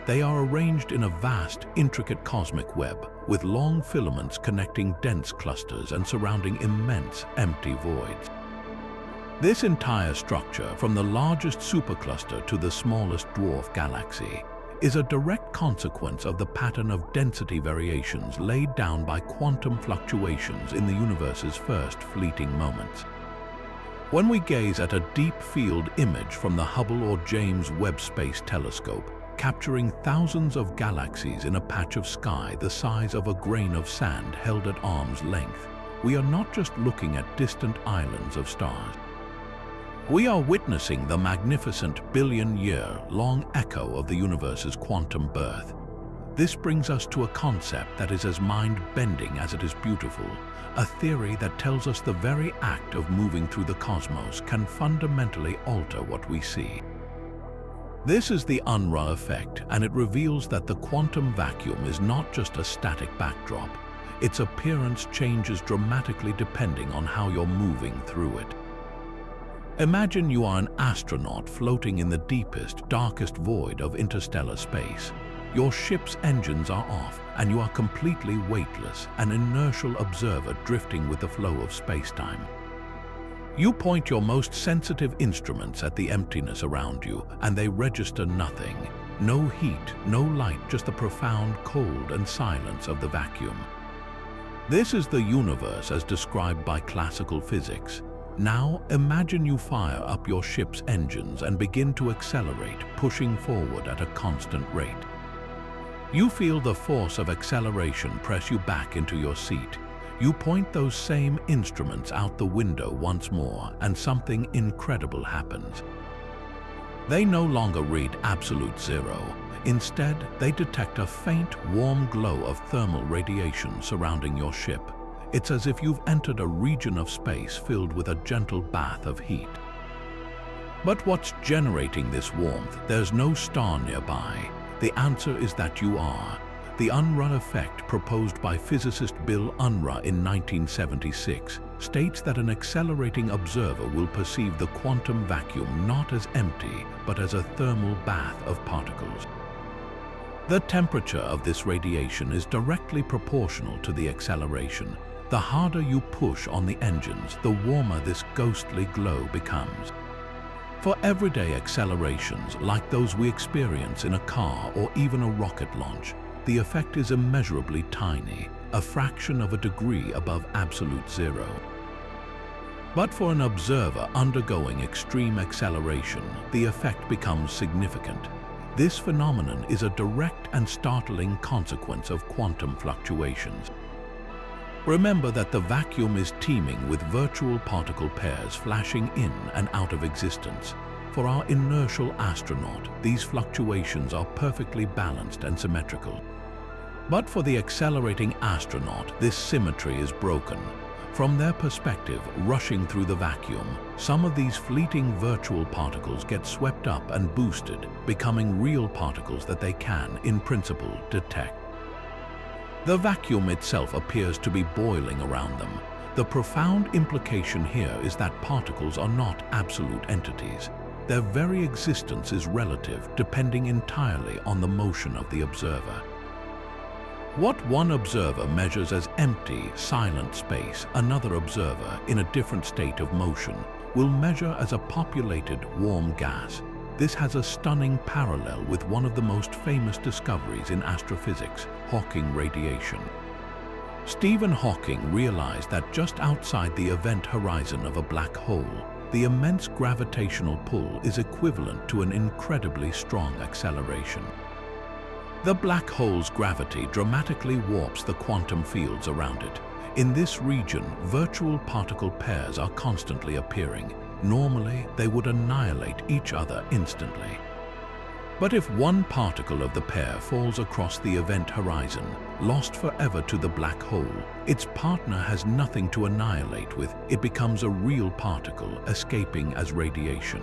They are arranged in a vast, intricate cosmic web, with long filaments connecting dense clusters and surrounding immense, empty voids. This entire structure, from the largest supercluster to the smallest dwarf galaxy, is a direct consequence of the pattern of density variations laid down by quantum fluctuations in the universe's first fleeting moments. When we gaze at a deep field image from the Hubble or James Webb Space Telescope, capturing thousands of galaxies in a patch of sky the size of a grain of sand held at arm's length, we are not just looking at distant islands of stars. We are witnessing the magnificent billion-year-long echo of the universe's quantum birth. This brings us to a concept that is as mind-bending as it is beautiful, a theory that tells us the very act of moving through the cosmos can fundamentally alter what we see. This is the Unruh effect, and it reveals that the quantum vacuum is not just a static backdrop. Its appearance changes dramatically depending on how you're moving through it. Imagine you are an astronaut floating in the deepest, darkest void of interstellar space. Your ship's engines are off, and you are completely weightless, an inertial observer drifting with the flow of spacetime. You point your most sensitive instruments at the emptiness around you, and they register nothing. No heat, no light, just the profound cold and silence of the vacuum. This is the universe as described by classical physics. Now, imagine you fire up your ship's engines and begin to accelerate, pushing forward at a constant rate. You feel the force of acceleration press you back into your seat. You point those same instruments out the window once more, and something incredible happens. They no longer read absolute zero. Instead, they detect a faint, warm glow of thermal radiation surrounding your ship. It's as if you've entered a region of space filled with a gentle bath of heat. But what's generating this warmth? There's no star nearby. The answer is that you are. The Unruh effect, proposed by physicist Bill Unruh in 1976, states that an accelerating observer will perceive the quantum vacuum not as empty, but as a thermal bath of particles. The temperature of this radiation is directly proportional to the acceleration. The harder you push on the engines, the warmer this ghostly glow becomes. For everyday accelerations, like those we experience in a car or even a rocket launch, the effect is immeasurably tiny, a fraction of a degree above absolute zero. But for an observer undergoing extreme acceleration, the effect becomes significant. This phenomenon is a direct and startling consequence of quantum fluctuations. Remember that the vacuum is teeming with virtual particle pairs flashing in and out of existence. For our inertial astronaut, these fluctuations are perfectly balanced and symmetrical. But for the accelerating astronaut, this symmetry is broken. From their perspective, rushing through the vacuum, some of these fleeting virtual particles get swept up and boosted, becoming real particles that they can, in principle, detect. The vacuum itself appears to be boiling around them. The profound implication here is that particles are not absolute entities. Their very existence is relative, depending entirely on the motion of the observer. What one observer measures as empty, silent space, another observer, in a different state of motion, will measure as a populated, warm gas. This has a stunning parallel with one of the most famous discoveries in astrophysics, Hawking radiation. Stephen Hawking realized that just outside the event horizon of a black hole, the immense gravitational pull is equivalent to an incredibly strong acceleration. The black hole's gravity dramatically warps the quantum fields around it. In this region, virtual particle pairs are constantly appearing. Normally, they would annihilate each other instantly. But if one particle of the pair falls across the event horizon, lost forever to the black hole, its partner has nothing to annihilate with. It becomes a real particle, escaping as radiation.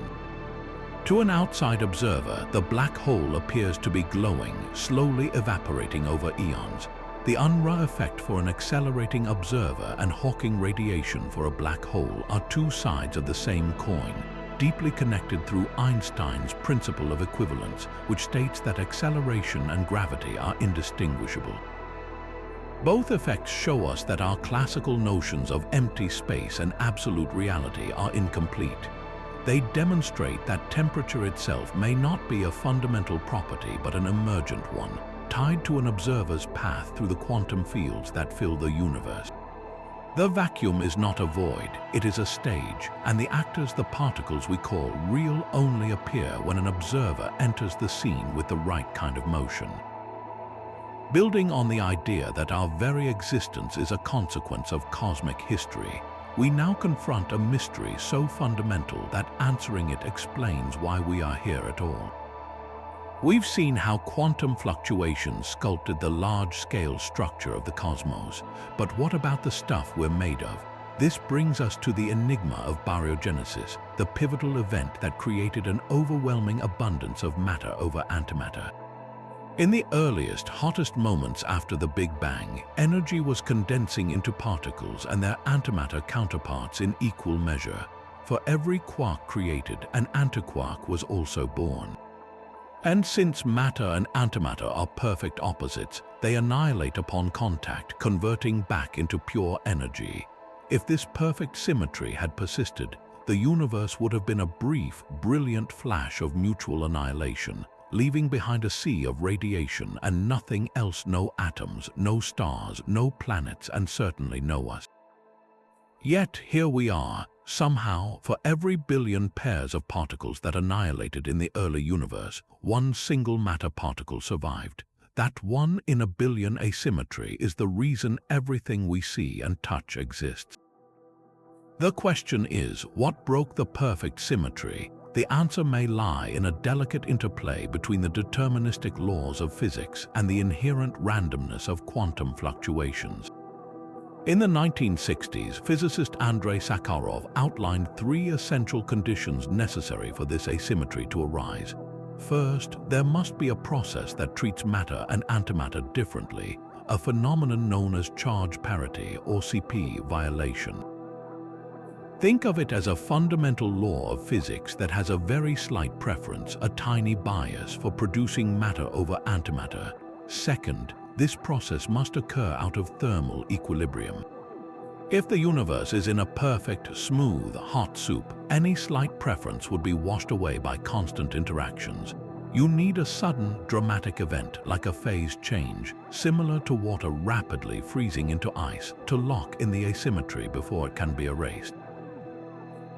To an outside observer, the black hole appears to be glowing, slowly evaporating over eons. The Unruh effect for an accelerating observer and Hawking radiation for a black hole are two sides of the same coin, deeply connected through Einstein's principle of equivalence, which states that acceleration and gravity are indistinguishable. Both effects show us that our classical notions of empty space and absolute reality are incomplete. They demonstrate that temperature itself may not be a fundamental property but an emergent one, tied to an observer's path through the quantum fields that fill the universe. The vacuum is not a void, it is a stage, and the actors, the particles we call real, only appear when an observer enters the scene with the right kind of motion. Building on the idea that our very existence is a consequence of cosmic history, we now confront a mystery so fundamental that answering it explains why we are here at all. We've seen how quantum fluctuations sculpted the large-scale structure of the cosmos, but what about the stuff we're made of? This brings us to the enigma of baryogenesis, the pivotal event that created an overwhelming abundance of matter over antimatter. In the earliest, hottest moments after the Big Bang, energy was condensing into particles and their antimatter counterparts in equal measure. For every quark created, an antiquark was also born. And since matter and antimatter are perfect opposites, they annihilate upon contact, converting back into pure energy. If this perfect symmetry had persisted, the universe would have been a brief, brilliant flash of mutual annihilation, leaving behind a sea of radiation and nothing else, no atoms, no stars, no planets, and certainly no us. Yet here we are. Somehow, for every billion pairs of particles that annihilated in the early universe, one single matter particle survived. That 1 in a billion asymmetry is the reason everything we see and touch exists. The question is, what broke the perfect symmetry? The answer may lie in a delicate interplay between the deterministic laws of physics and the inherent randomness of quantum fluctuations. In the 1960s, physicist Andrei Sakharov outlined 3 essential conditions necessary for this asymmetry to arise. First, there must be a process that treats matter and antimatter differently, a phenomenon known as charge parity or CP violation. Think of it as a fundamental law of physics that has a very slight preference, a tiny bias for producing matter over antimatter. Second, this process must occur out of thermal equilibrium. If the universe is in a perfect, smooth, hot soup, any slight preference would be washed away by constant interactions. You need a sudden, dramatic event like a phase change, similar to water rapidly freezing into ice, to lock in the asymmetry before it can be erased.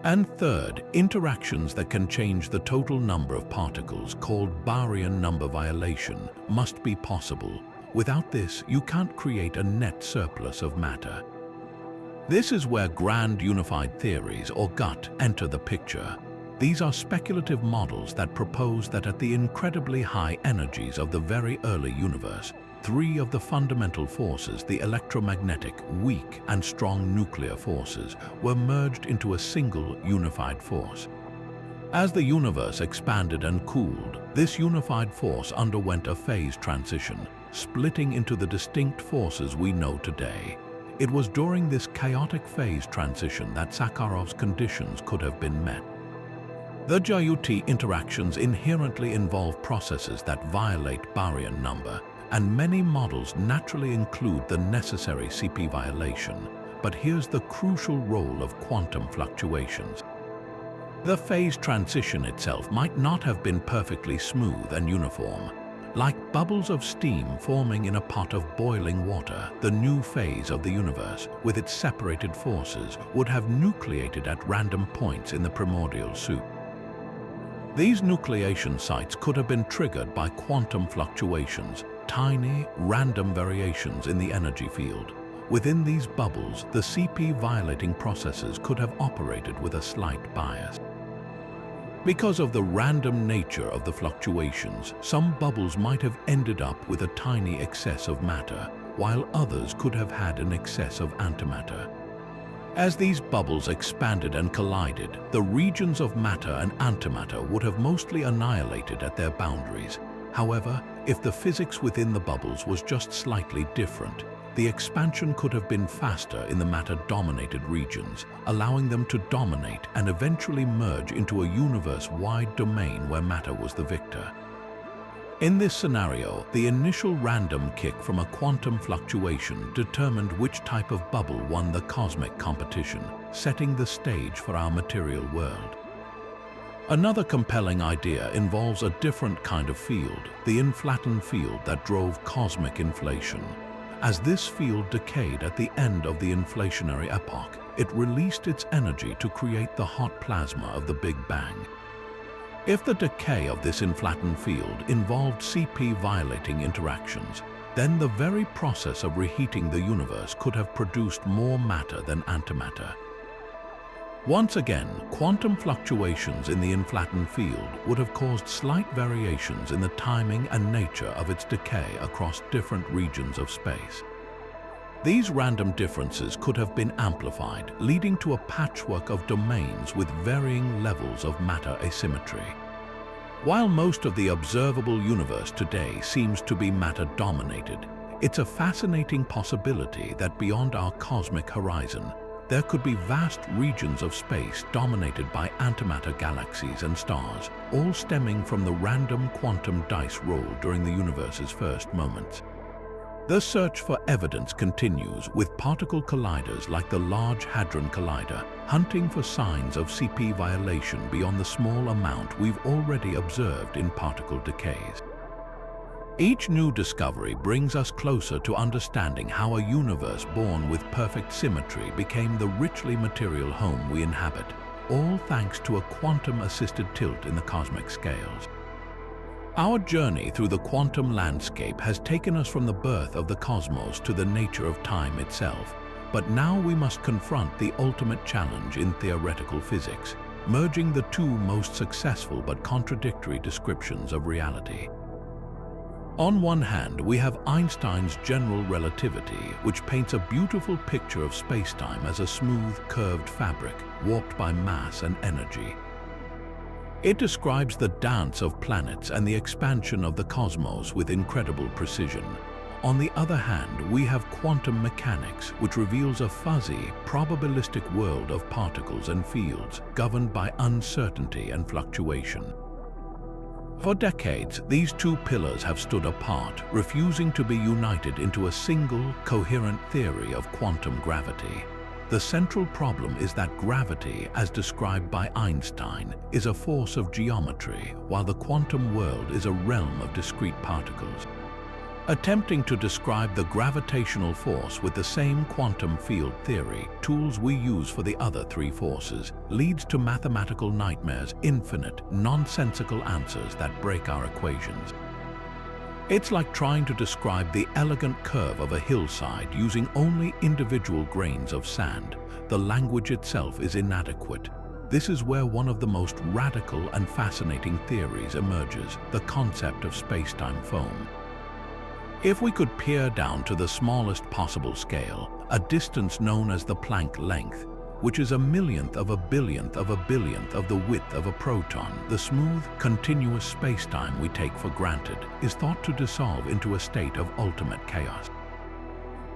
And third, interactions that can change the total number of particles, called baryon number violation, must be possible. Without this, you can't create a net surplus of matter. This is where grand unified theories, or GUT, enter the picture. These are speculative models that propose that at the incredibly high energies of the very early universe, 3 of the fundamental forces, the electromagnetic, weak, and strong nuclear forces, were merged into a single unified force. As the universe expanded and cooled, this unified force underwent a phase transition, splitting into the distinct forces we know today. It was during this chaotic phase transition that Sakharov's conditions could have been met. The GUT interactions inherently involve processes that violate baryon number, and many models naturally include the necessary CP violation. But here's the crucial role of quantum fluctuations. The phase transition itself might not have been perfectly smooth and uniform. Like bubbles of steam forming in a pot of boiling water, the new phase of the universe, with its separated forces, would have nucleated at random points in the primordial soup. These nucleation sites could have been triggered by quantum fluctuations, tiny, random variations in the energy field. Within these bubbles, the CP violating processes could have operated with a slight bias. Because of the random nature of the fluctuations, some bubbles might have ended up with a tiny excess of matter, while others could have had an excess of antimatter. As these bubbles expanded and collided, the regions of matter and antimatter would have mostly annihilated at their boundaries. However, if the physics within the bubbles was just slightly different, the expansion could have been faster in the matter-dominated regions, allowing them to dominate and eventually merge into a universe-wide domain where matter was the victor. In this scenario, the initial random kick from a quantum fluctuation determined which type of bubble won the cosmic competition, setting the stage for our material world. Another compelling idea involves a different kind of field, the inflattened field that drove cosmic inflation. As this field decayed at the end of the inflationary epoch, it released its energy to create the hot plasma of the Big Bang. If the decay of this inflattened field involved CP-violating interactions, then the very process of reheating the universe could have produced more matter than antimatter. Once again, quantum fluctuations in the inflattened field would have caused slight variations in the timing and nature of its decay across different regions of space. These random differences could have been amplified, leading to a patchwork of domains with varying levels of matter asymmetry. While most of the observable universe today seems to be matter-dominated, it's a fascinating possibility that beyond our cosmic horizon, there could be vast regions of space dominated by antimatter galaxies and stars, all stemming from the random quantum dice roll during the universe's first moments. The search for evidence continues, with particle colliders like the Large Hadron Collider hunting for signs of CP violation beyond the small amount we've already observed in particle decays. Each new discovery brings us closer to understanding how a universe born with perfect symmetry became the richly material home we inhabit, all thanks to a quantum-assisted tilt in the cosmic scales. Our journey through the quantum landscape has taken us from the birth of the cosmos to the nature of time itself, but now we must confront the ultimate challenge in theoretical physics, merging the two most successful but contradictory descriptions of reality. On one hand, we have Einstein's general relativity, which paints a beautiful picture of spacetime as a smooth, curved fabric, warped by mass and energy. It describes the dance of planets and the expansion of the cosmos with incredible precision. On the other hand, we have quantum mechanics, which reveals a fuzzy, probabilistic world of particles and fields governed by uncertainty and fluctuation. For decades, these two pillars have stood apart, refusing to be united into a single, coherent theory of quantum gravity. The central problem is that gravity, as described by Einstein, is a force of geometry, while the quantum world is a realm of discrete particles. Attempting to describe the gravitational force with the same quantum field theory, tools we use for the other three forces, leads to mathematical nightmares, infinite, nonsensical answers that break our equations. It's like trying to describe the elegant curve of a hillside using only individual grains of sand. The language itself is inadequate. This is where one of the most radical and fascinating theories emerges, the concept of spacetime foam. If we could peer down to the smallest possible scale, a distance known as the Planck length, which is a millionth of a billionth of a billionth of the width of a proton, the smooth, continuous spacetime we take for granted is thought to dissolve into a state of ultimate chaos.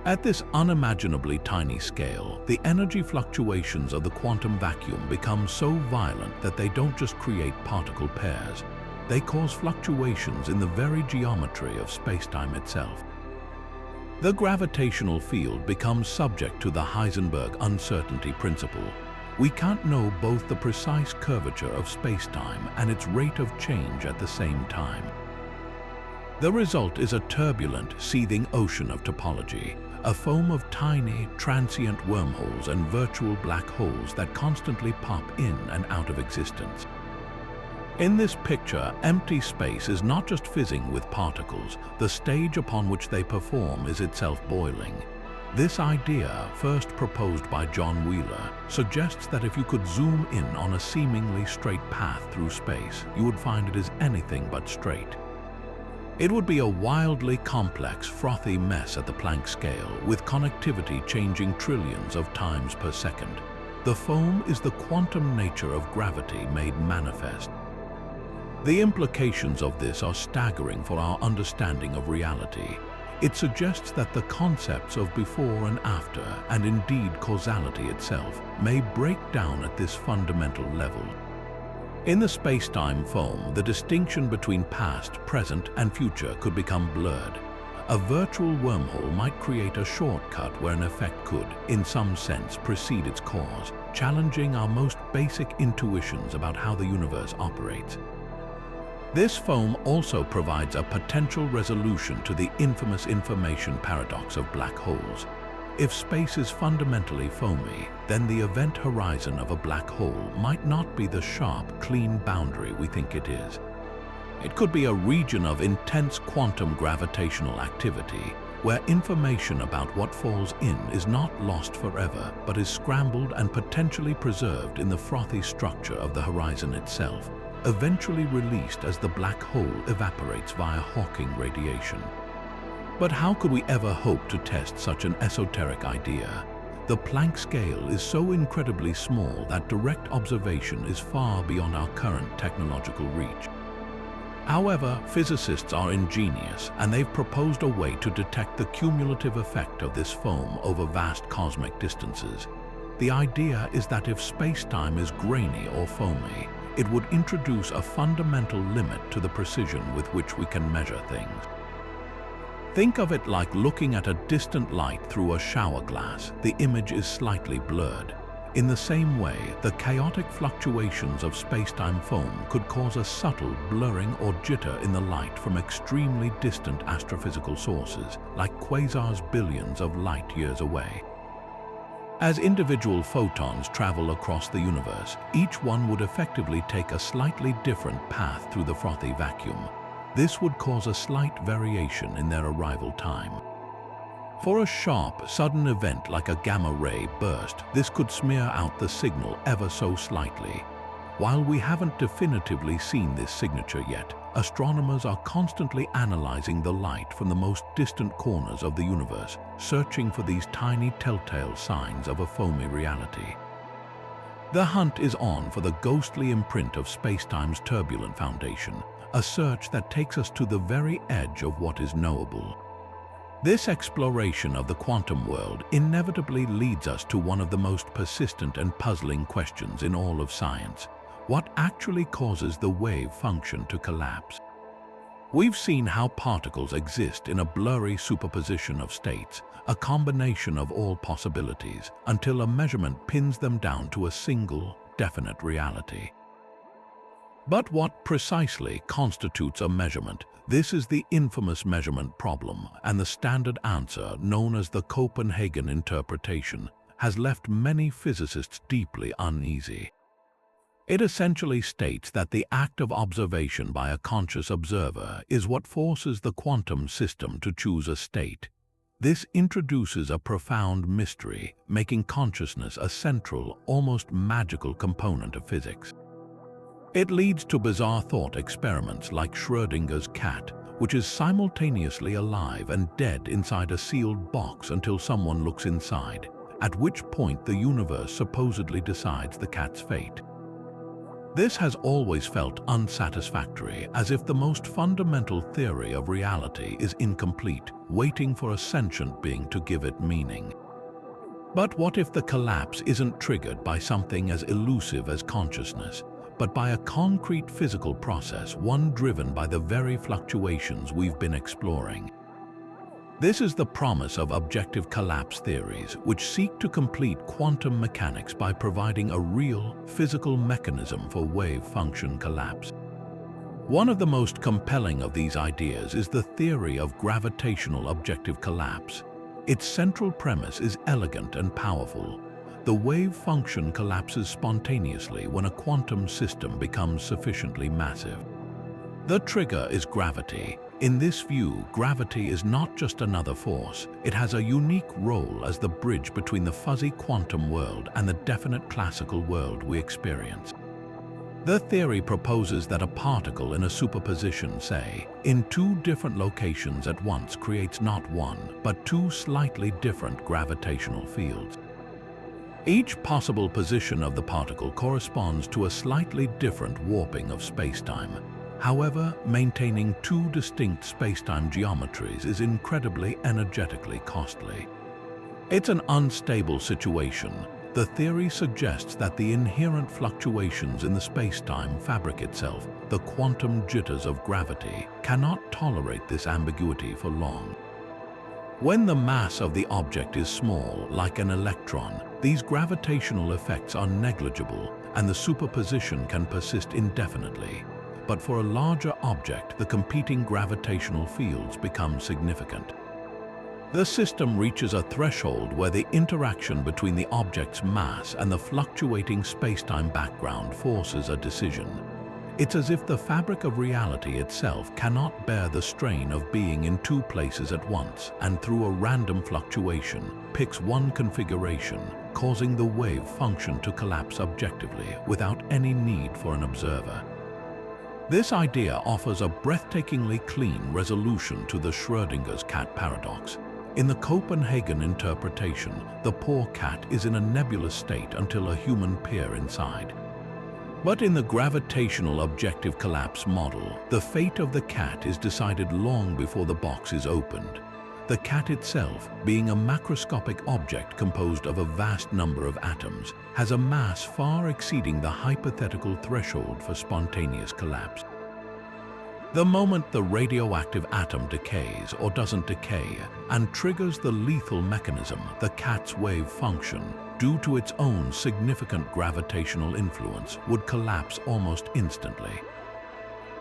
At this unimaginably tiny scale, the energy fluctuations of the quantum vacuum become so violent that they don't just create particle pairs. They cause fluctuations in the very geometry of spacetime itself. The gravitational field becomes subject to the Heisenberg uncertainty principle. We can't know both the precise curvature of spacetime and its rate of change at the same time. The result is a turbulent, seething ocean of topology, a foam of tiny, transient wormholes and virtual black holes that constantly pop in and out of existence. In this picture, empty space is not just fizzing with particles, the stage upon which they perform is itself boiling. This idea, first proposed by John Wheeler, suggests that if you could zoom in on a seemingly straight path through space, you would find it is anything but straight. It would be a wildly complex, frothy mess at the Planck scale, with connectivity changing trillions of times per second. The foam is the quantum nature of gravity made manifest. The implications of this are staggering for our understanding of reality. It suggests that the concepts of before and after, and indeed causality itself, may break down at this fundamental level. In the spacetime foam, the distinction between past, present, and future could become blurred. A virtual wormhole might create a shortcut where an effect could, in some sense, precede its cause, challenging our most basic intuitions about how the universe operates. This foam also provides a potential resolution to the infamous information paradox of black holes. If space is fundamentally foamy, then the event horizon of a black hole might not be the sharp, clean boundary we think it is. It could be a region of intense quantum gravitational activity, where information about what falls in is not lost forever, but is scrambled and potentially preserved in the frothy structure of the horizon itself, eventually released as the black hole evaporates via Hawking radiation. But how could we ever hope to test such an esoteric idea? The Planck scale is so incredibly small that direct observation is far beyond our current technological reach. However, physicists are ingenious, and they've proposed a way to detect the cumulative effect of this foam over vast cosmic distances. The idea is that if space-time is grainy or foamy, it would introduce a fundamental limit to the precision with which we can measure things. Think of it like looking at a distant light through a shower glass. The image is slightly blurred. In the same way, the chaotic fluctuations of spacetime foam could cause a subtle blurring or jitter in the light from extremely distant astrophysical sources, like quasars billions of light years away. As individual photons travel across the universe, each one would effectively take a slightly different path through the frothy vacuum. This would cause a slight variation in their arrival time. For a sharp, sudden event like a gamma-ray burst, this could smear out the signal ever so slightly. While we haven't definitively seen this signature yet, astronomers are constantly analyzing the light from the most distant corners of the universe, searching for these tiny telltale signs of a foamy reality. The hunt is on for the ghostly imprint of spacetime's turbulent foundation, a search that takes us to the very edge of what is knowable. This exploration of the quantum world inevitably leads us to one of the most persistent and puzzling questions in all of science. What actually causes the wave function to collapse? We've seen how particles exist in a blurry superposition of states, a combination of all possibilities, until a measurement pins them down to a single, definite reality. But what precisely constitutes a measurement? This is the infamous measurement problem, and the standard answer, known as the Copenhagen interpretation, has left many physicists deeply uneasy. It essentially states that the act of observation by a conscious observer is what forces the quantum system to choose a state. This introduces a profound mystery, making consciousness a central, almost magical component of physics. It leads to bizarre thought experiments like Schrödinger's cat, which is simultaneously alive and dead inside a sealed box until someone looks inside, at which point the universe supposedly decides the cat's fate. This has always felt unsatisfactory, as if the most fundamental theory of reality is incomplete, waiting for a sentient being to give it meaning. But what if the collapse isn't triggered by something as elusive as consciousness, but by a concrete physical process, one driven by the very fluctuations we've been exploring? This is the promise of objective collapse theories, which seek to complete quantum mechanics by providing a real, physical mechanism for wave function collapse. One of the most compelling of these ideas is the theory of gravitational objective collapse. Its central premise is elegant and powerful. The wave function collapses spontaneously when a quantum system becomes sufficiently massive. The trigger is gravity. In this view, gravity is not just another force. It has a unique role as the bridge between the fuzzy quantum world and the definite classical world we experience. The theory proposes that a particle in a superposition, say, in two different locations at once creates not one, but two slightly different gravitational fields. Each possible position of the particle corresponds to a slightly different warping of spacetime. However, maintaining two distinct spacetime geometries is incredibly energetically costly. It's an unstable situation, The theory suggests that the inherent fluctuations in the space-time fabric itself, the quantum jitters of gravity, cannot tolerate this ambiguity for long. When the mass of the object is small, like an electron, these gravitational effects are negligible and the superposition can persist indefinitely. But for a larger object, the competing gravitational fields become significant. The system reaches a threshold where the interaction between the object's mass and the fluctuating space-time background forces a decision. It's as if the fabric of reality itself cannot bear the strain of being in two places at once, and through a random fluctuation, picks one configuration, causing the wave function to collapse objectively without any need for an observer. This idea offers a breathtakingly clean resolution to the Schrödinger's cat paradox. In the Copenhagen interpretation, the poor cat is in a nebulous state until a human peer inside. But in the gravitational objective collapse model, the fate of the cat is decided long before the box is opened. The cat itself, being a macroscopic object composed of a vast number of atoms, has a mass far exceeding the hypothetical threshold for spontaneous collapse. The moment the radioactive atom decays or doesn't decay and triggers the lethal mechanism, the cat's wave function, due to its own significant gravitational influence, would collapse almost instantly.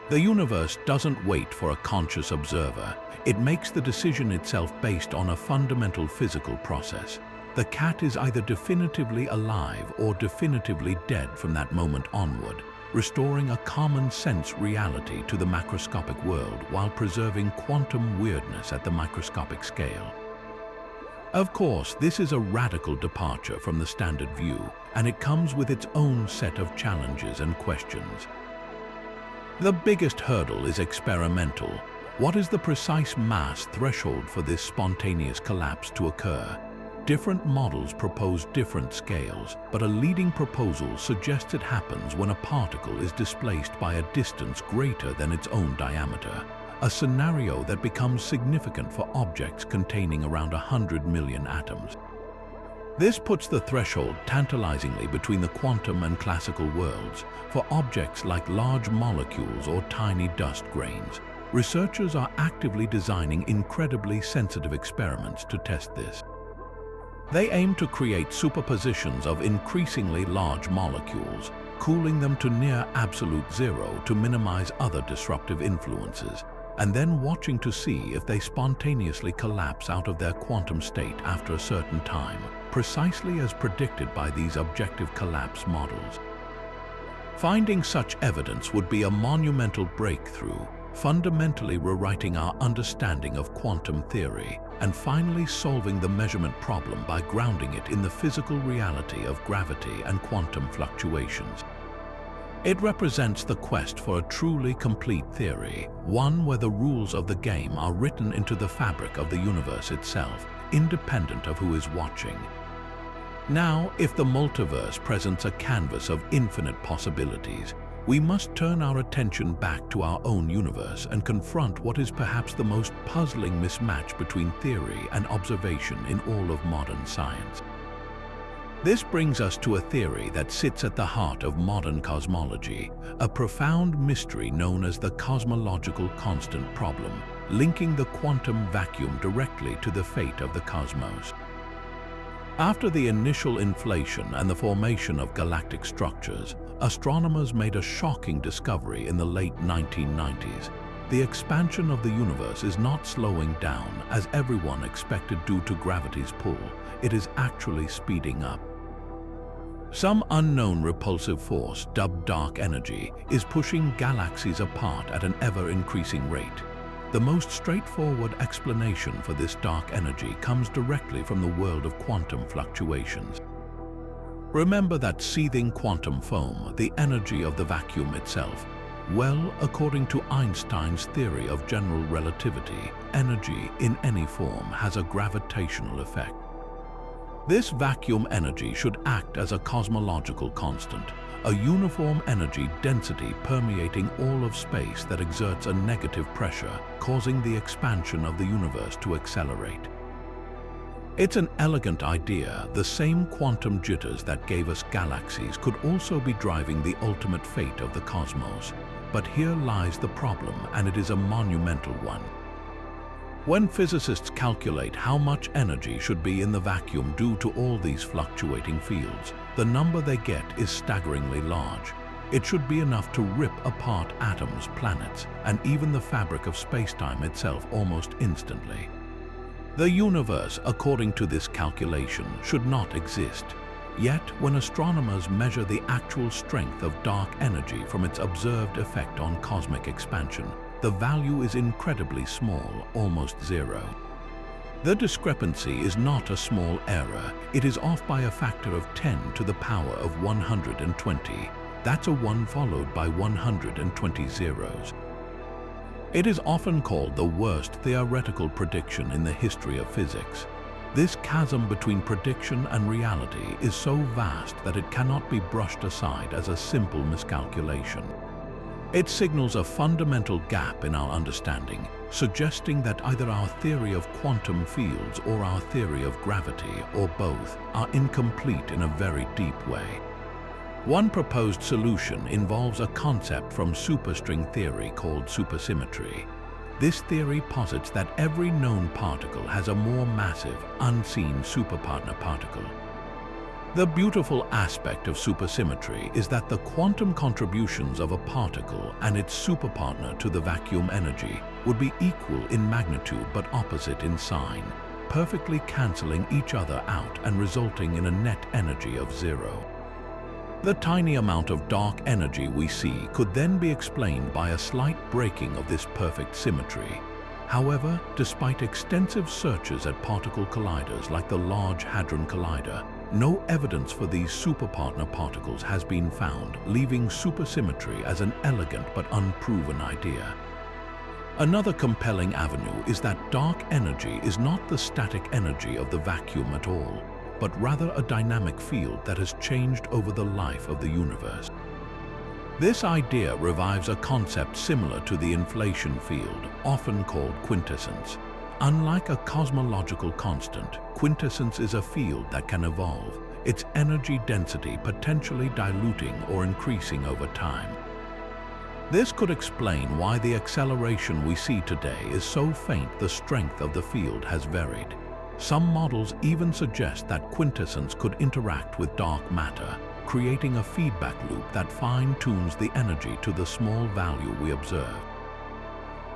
The universe doesn't wait for a conscious observer. It makes the decision itself based on a fundamental physical process. The cat is either definitively alive or definitively dead from that moment onward, restoring a common-sense reality to the macroscopic world while preserving quantum weirdness at the microscopic scale. Of course, this is a radical departure from the standard view, and it comes with its own set of challenges and questions. The biggest hurdle is experimental. What is the precise mass threshold for this spontaneous collapse to occur? Different models propose different scales, but a leading proposal suggests it happens when a particle is displaced by a distance greater than its own diameter, a scenario that becomes significant for objects containing around 100 million atoms. This puts the threshold tantalizingly between the quantum and classical worlds. For objects like large molecules or tiny dust grains, researchers are actively designing incredibly sensitive experiments to test this. They aim to create superpositions of increasingly large molecules, cooling them to near absolute zero to minimize other disruptive influences, and then watching to see if they spontaneously collapse out of their quantum state after a certain time, precisely as predicted by these objective collapse models. Finding such evidence would be a monumental breakthrough, fundamentally rewriting our understanding of quantum theory and finally solving the measurement problem by grounding it in the physical reality of gravity and quantum fluctuations. It represents the quest for a truly complete theory, one where the rules of the game are written into the fabric of the universe itself, independent of who is watching. Now, if the multiverse presents a canvas of infinite possibilities, we must turn our attention back to our own universe and confront what is perhaps the most puzzling mismatch between theory and observation in all of modern science. This brings us to a theory that sits at the heart of modern cosmology, a profound mystery known as the cosmological constant problem, linking the quantum vacuum directly to the fate of the cosmos. After the initial inflation and the formation of galactic structures, astronomers made a shocking discovery in the late 1990s. The expansion of the universe is not slowing down, as everyone expected due to gravity's pull. It is actually speeding up. Some unknown repulsive force, dubbed dark energy, is pushing galaxies apart at an ever-increasing rate. The most straightforward explanation for this dark energy comes directly from the world of quantum fluctuations. Remember that seething quantum foam, the energy of the vacuum itself? Well, according to Einstein's theory of general relativity, energy in any form has a gravitational effect. This vacuum energy should act as a cosmological constant, a uniform energy density permeating all of space that exerts a negative pressure, causing the expansion of the universe to accelerate. It's an elegant idea. The same quantum jitters that gave us galaxies could also be driving the ultimate fate of the cosmos. But here lies the problem, and it is a monumental one. When physicists calculate how much energy should be in the vacuum due to all these fluctuating fields, the number they get is staggeringly large. It should be enough to rip apart atoms, planets, and even the fabric of spacetime itself almost instantly. The universe, according to this calculation, should not exist. Yet, when astronomers measure the actual strength of dark energy from its observed effect on cosmic expansion, the value is incredibly small, almost zero. The discrepancy is not a small error. It is off by a factor of 10 to the power of 120. That's a 1 followed by 120 zeros. It is often called the worst theoretical prediction in the history of physics. This chasm between prediction and reality is so vast that it cannot be brushed aside as a simple miscalculation. It signals a fundamental gap in our understanding, suggesting that either our theory of quantum fields or our theory of gravity, or both, are incomplete in a very deep way. One proposed solution involves a concept from superstring theory called supersymmetry. This theory posits that every known particle has a more massive, unseen superpartner particle. The beautiful aspect of supersymmetry is that the quantum contributions of a particle and its superpartner to the vacuum energy would be equal in magnitude but opposite in sign, perfectly cancelling each other out and resulting in a net energy of zero. The tiny amount of dark energy we see could then be explained by a slight breaking of this perfect symmetry. However, despite extensive searches at particle colliders like the Large Hadron Collider, no evidence for these superpartner particles has been found, leaving supersymmetry as an elegant but unproven idea. Another compelling avenue is that dark energy is not the static energy of the vacuum at all, but rather a dynamic field that has changed over the life of the universe. This idea revives a concept similar to the inflation field, often called quintessence. Unlike a cosmological constant, quintessence is a field that can evolve, its energy density potentially diluting or increasing over time. This could explain why the acceleration we see today is so faint. The strength of the field has varied. Some models even suggest that quintessence could interact with dark matter, creating a feedback loop that fine-tunes the energy to the small value we observe.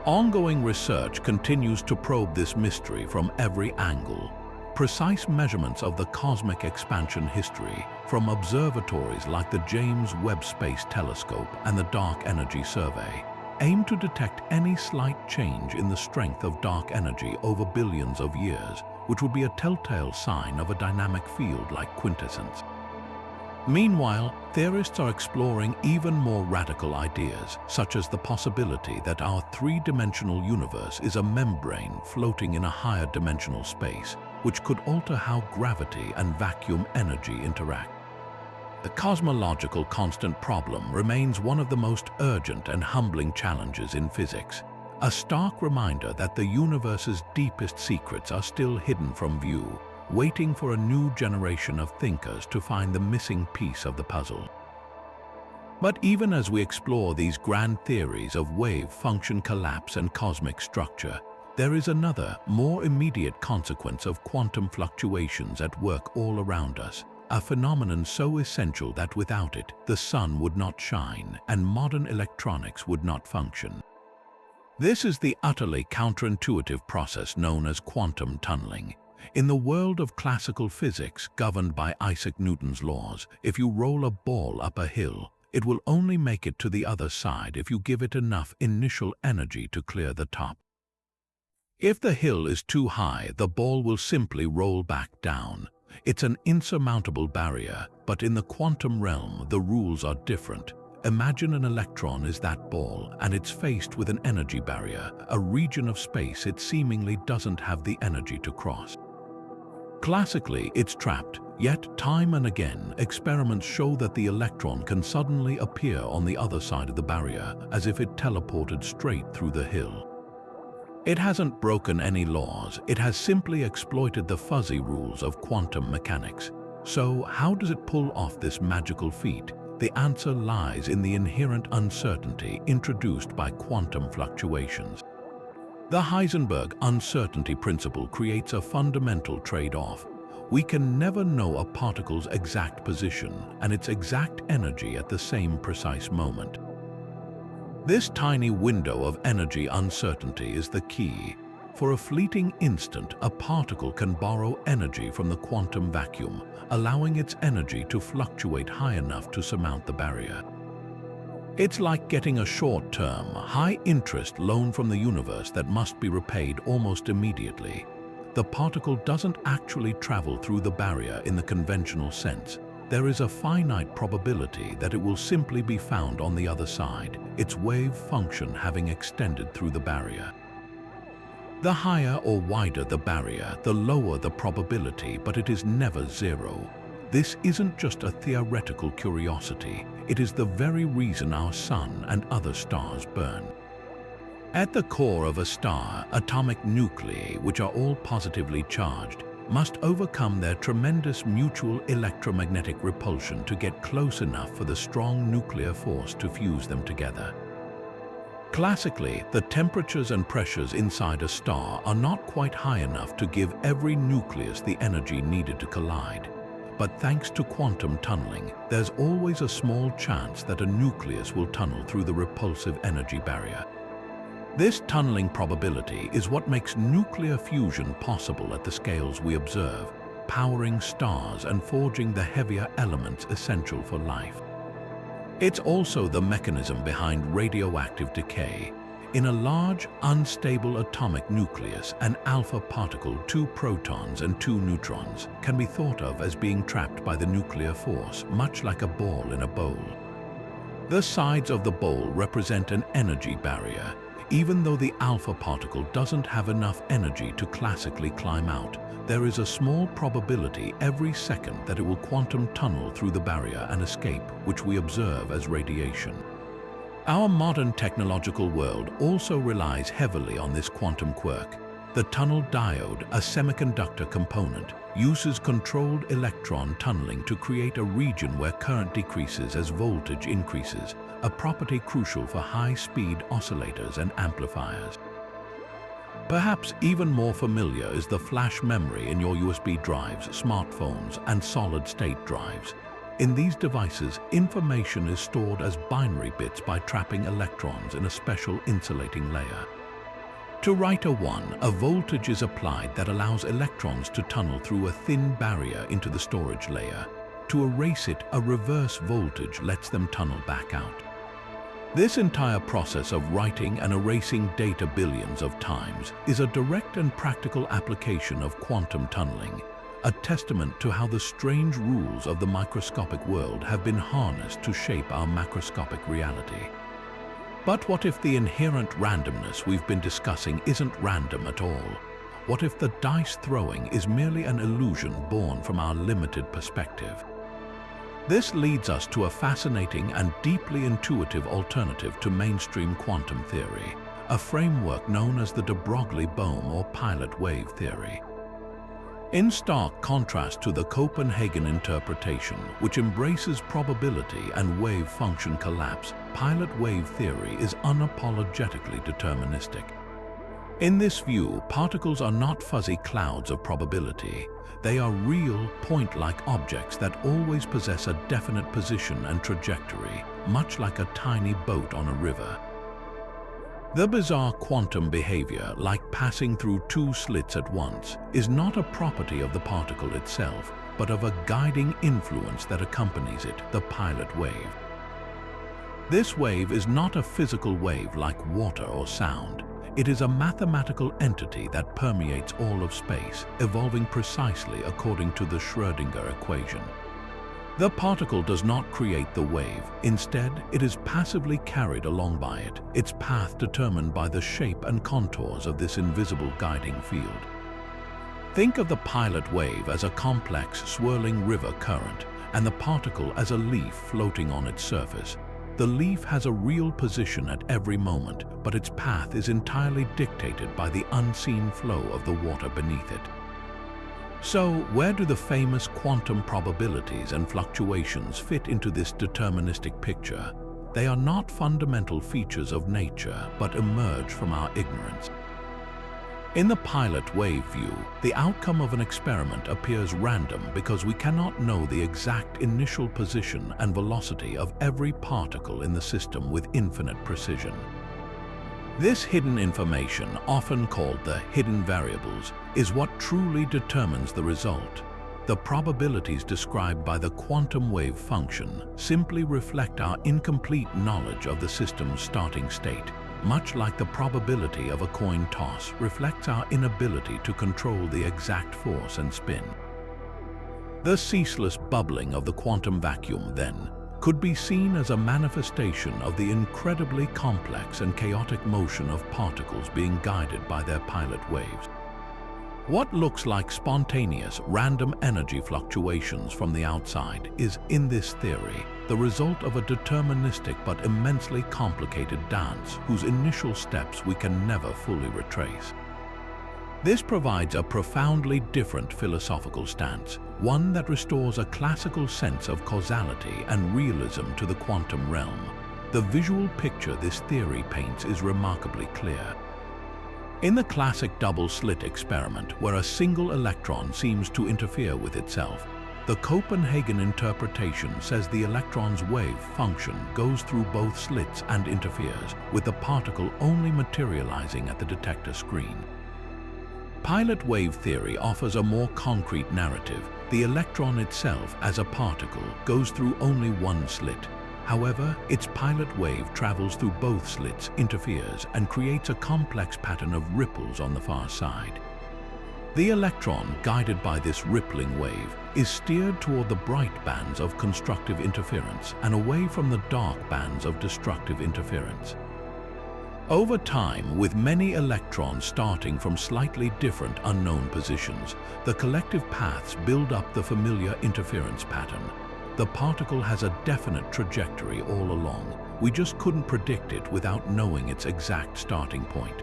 Ongoing research continues to probe this mystery from every angle. Precise measurements of the cosmic expansion history from observatories like the James Webb Space Telescope and the Dark Energy Survey aim to detect any slight change in the strength of dark energy over billions of years, which would be a telltale sign of a dynamic field like quintessence. Meanwhile, theorists are exploring even more radical ideas, such as the possibility that our three-dimensional universe is a membrane floating in a higher dimensional space, which could alter how gravity and vacuum energy interact. The cosmological constant problem remains one of the most urgent and humbling challenges in physics, a stark reminder that the universe's deepest secrets are still hidden from view, waiting for a new generation of thinkers to find the missing piece of the puzzle. But even as we explore these grand theories of wave-function collapse and cosmic structure, there is another, more immediate consequence of quantum fluctuations at work all around us, a phenomenon so essential that without it, the sun would not shine and modern electronics would not function. This is the utterly counterintuitive process known as quantum tunneling. In the world of classical physics governed by Isaac Newton's laws, if you roll a ball up a hill, it will only make it to the other side if you give it enough initial energy to clear the top. If the hill is too high, the ball will simply roll back down. It's an insurmountable barrier, but in the quantum realm, the rules are different. Imagine an electron is that ball, and it's faced with an energy barrier, a region of space it seemingly doesn't have the energy to cross. Classically, it's trapped, yet time and again, experiments show that the electron can suddenly appear on the other side of the barrier, as if it teleported straight through the hill. It hasn't broken any laws, it has simply exploited the fuzzy rules of quantum mechanics. So, how does it pull off this magical feat? The answer lies in the inherent uncertainty introduced by quantum fluctuations. The Heisenberg uncertainty principle creates a fundamental trade-off. We can never know a particle's exact position and its exact energy at the same precise moment. This tiny window of energy uncertainty is the key. For a fleeting instant, a particle can borrow energy from the quantum vacuum, allowing its energy to fluctuate high enough to surmount the barrier. It's like getting a short-term, high-interest loan from the universe that must be repaid almost immediately. The particle doesn't actually travel through the barrier in the conventional sense. There is a finite probability that it will simply be found on the other side, its wave function having extended through the barrier. The higher or wider the barrier, the lower the probability, but it is never zero. This isn't just a theoretical curiosity, it is the very reason our sun and other stars burn. At the core of a star, atomic nuclei, which are all positively charged, must overcome their tremendous mutual electromagnetic repulsion to get close enough for the strong nuclear force to fuse them together. Classically, the temperatures and pressures inside a star are not quite high enough to give every nucleus the energy needed to collide. But thanks to quantum tunneling, there's always a small chance that a nucleus will tunnel through the repulsive energy barrier. This tunneling probability is what makes nuclear fusion possible at the scales we observe, powering stars and forging the heavier elements essential for life. It's also the mechanism behind radioactive decay. In a large, unstable atomic nucleus, an alpha particle, 2 protons and 2 neutrons, can be thought of as being trapped by the nuclear force, much like a ball in a bowl. The sides of the bowl represent an energy barrier. Even though the alpha particle doesn't have enough energy to classically climb out, there is a small probability every second that it will quantum tunnel through the barrier and escape, which we observe as radiation. Our modern technological world also relies heavily on this quantum quirk. The tunnel diode, a semiconductor component, uses controlled electron tunneling to create a region where current decreases as voltage increases, a property crucial for high-speed oscillators and amplifiers. Perhaps even more familiar is the flash memory in your USB drives, smartphones, and solid-state drives. In these devices, information is stored as binary bits by trapping electrons in a special insulating layer. To write a 1, a voltage is applied that allows electrons to tunnel through a thin barrier into the storage layer. To erase it, a reverse voltage lets them tunnel back out. This entire process of writing and erasing data billions of times is a direct and practical application of quantum tunneling, a testament to how the strange rules of the microscopic world have been harnessed to shape our macroscopic reality. But what if the inherent randomness we've been discussing isn't random at all? What if the dice throwing is merely an illusion born from our limited perspective? This leads us to a fascinating and deeply intuitive alternative to mainstream quantum theory, a framework known as the de Broglie-Bohm or pilot wave theory. In stark contrast to the Copenhagen interpretation, which embraces probability and wave function collapse, pilot wave theory is unapologetically deterministic. In this view, particles are not fuzzy clouds of probability. They are real, point-like objects that always possess a definite position and trajectory, much like a tiny boat on a river. The bizarre quantum behavior, like passing through 2 slits at once, is not a property of the particle itself, but of a guiding influence that accompanies it, the pilot wave. This wave is not a physical wave like water or sound. It is a mathematical entity that permeates all of space, evolving precisely according to the Schrödinger equation. The particle does not create the wave. Instead, it is passively carried along by it, its path determined by the shape and contours of this invisible guiding field. Think of the pilot wave as a complex, swirling river current, and the particle as a leaf floating on its surface. The leaf has a real position at every moment, but its path is entirely dictated by the unseen flow of the water beneath it. So, where do the famous quantum probabilities and fluctuations fit into this deterministic picture? They are not fundamental features of nature, but emerge from our ignorance. In the pilot wave view, the outcome of an experiment appears random because we cannot know the exact initial position and velocity of every particle in the system with infinite precision. This hidden information, often called the hidden variables, is what truly determines the result. The probabilities described by the quantum wave function simply reflect our incomplete knowledge of the system's starting state, much like the probability of a coin toss reflects our inability to control the exact force and spin. The ceaseless bubbling of the quantum vacuum, then, could be seen as a manifestation of the incredibly complex and chaotic motion of particles being guided by their pilot waves. What looks like spontaneous, random energy fluctuations from the outside is, in this theory, the result of a deterministic but immensely complicated dance whose initial steps we can never fully retrace. This provides a profoundly different philosophical stance, one that restores a classical sense of causality and realism to the quantum realm. The visual picture this theory paints is remarkably clear. In the classic double-slit experiment, where a single electron seems to interfere with itself, the Copenhagen interpretation says the electron's wave function goes through both slits and interferes, with the particle only materializing at the detector screen. Pilot wave theory offers a more concrete narrative. The electron itself, as a particle, goes through only one slit. However, its pilot wave travels through both slits, interferes, and creates a complex pattern of ripples on the far side. The electron, guided by this rippling wave, is steered toward the bright bands of constructive interference and away from the dark bands of destructive interference. Over time, with many electrons starting from slightly different unknown positions, the collective paths build up the familiar interference pattern. The particle has a definite trajectory all along. We just couldn't predict it without knowing its exact starting point.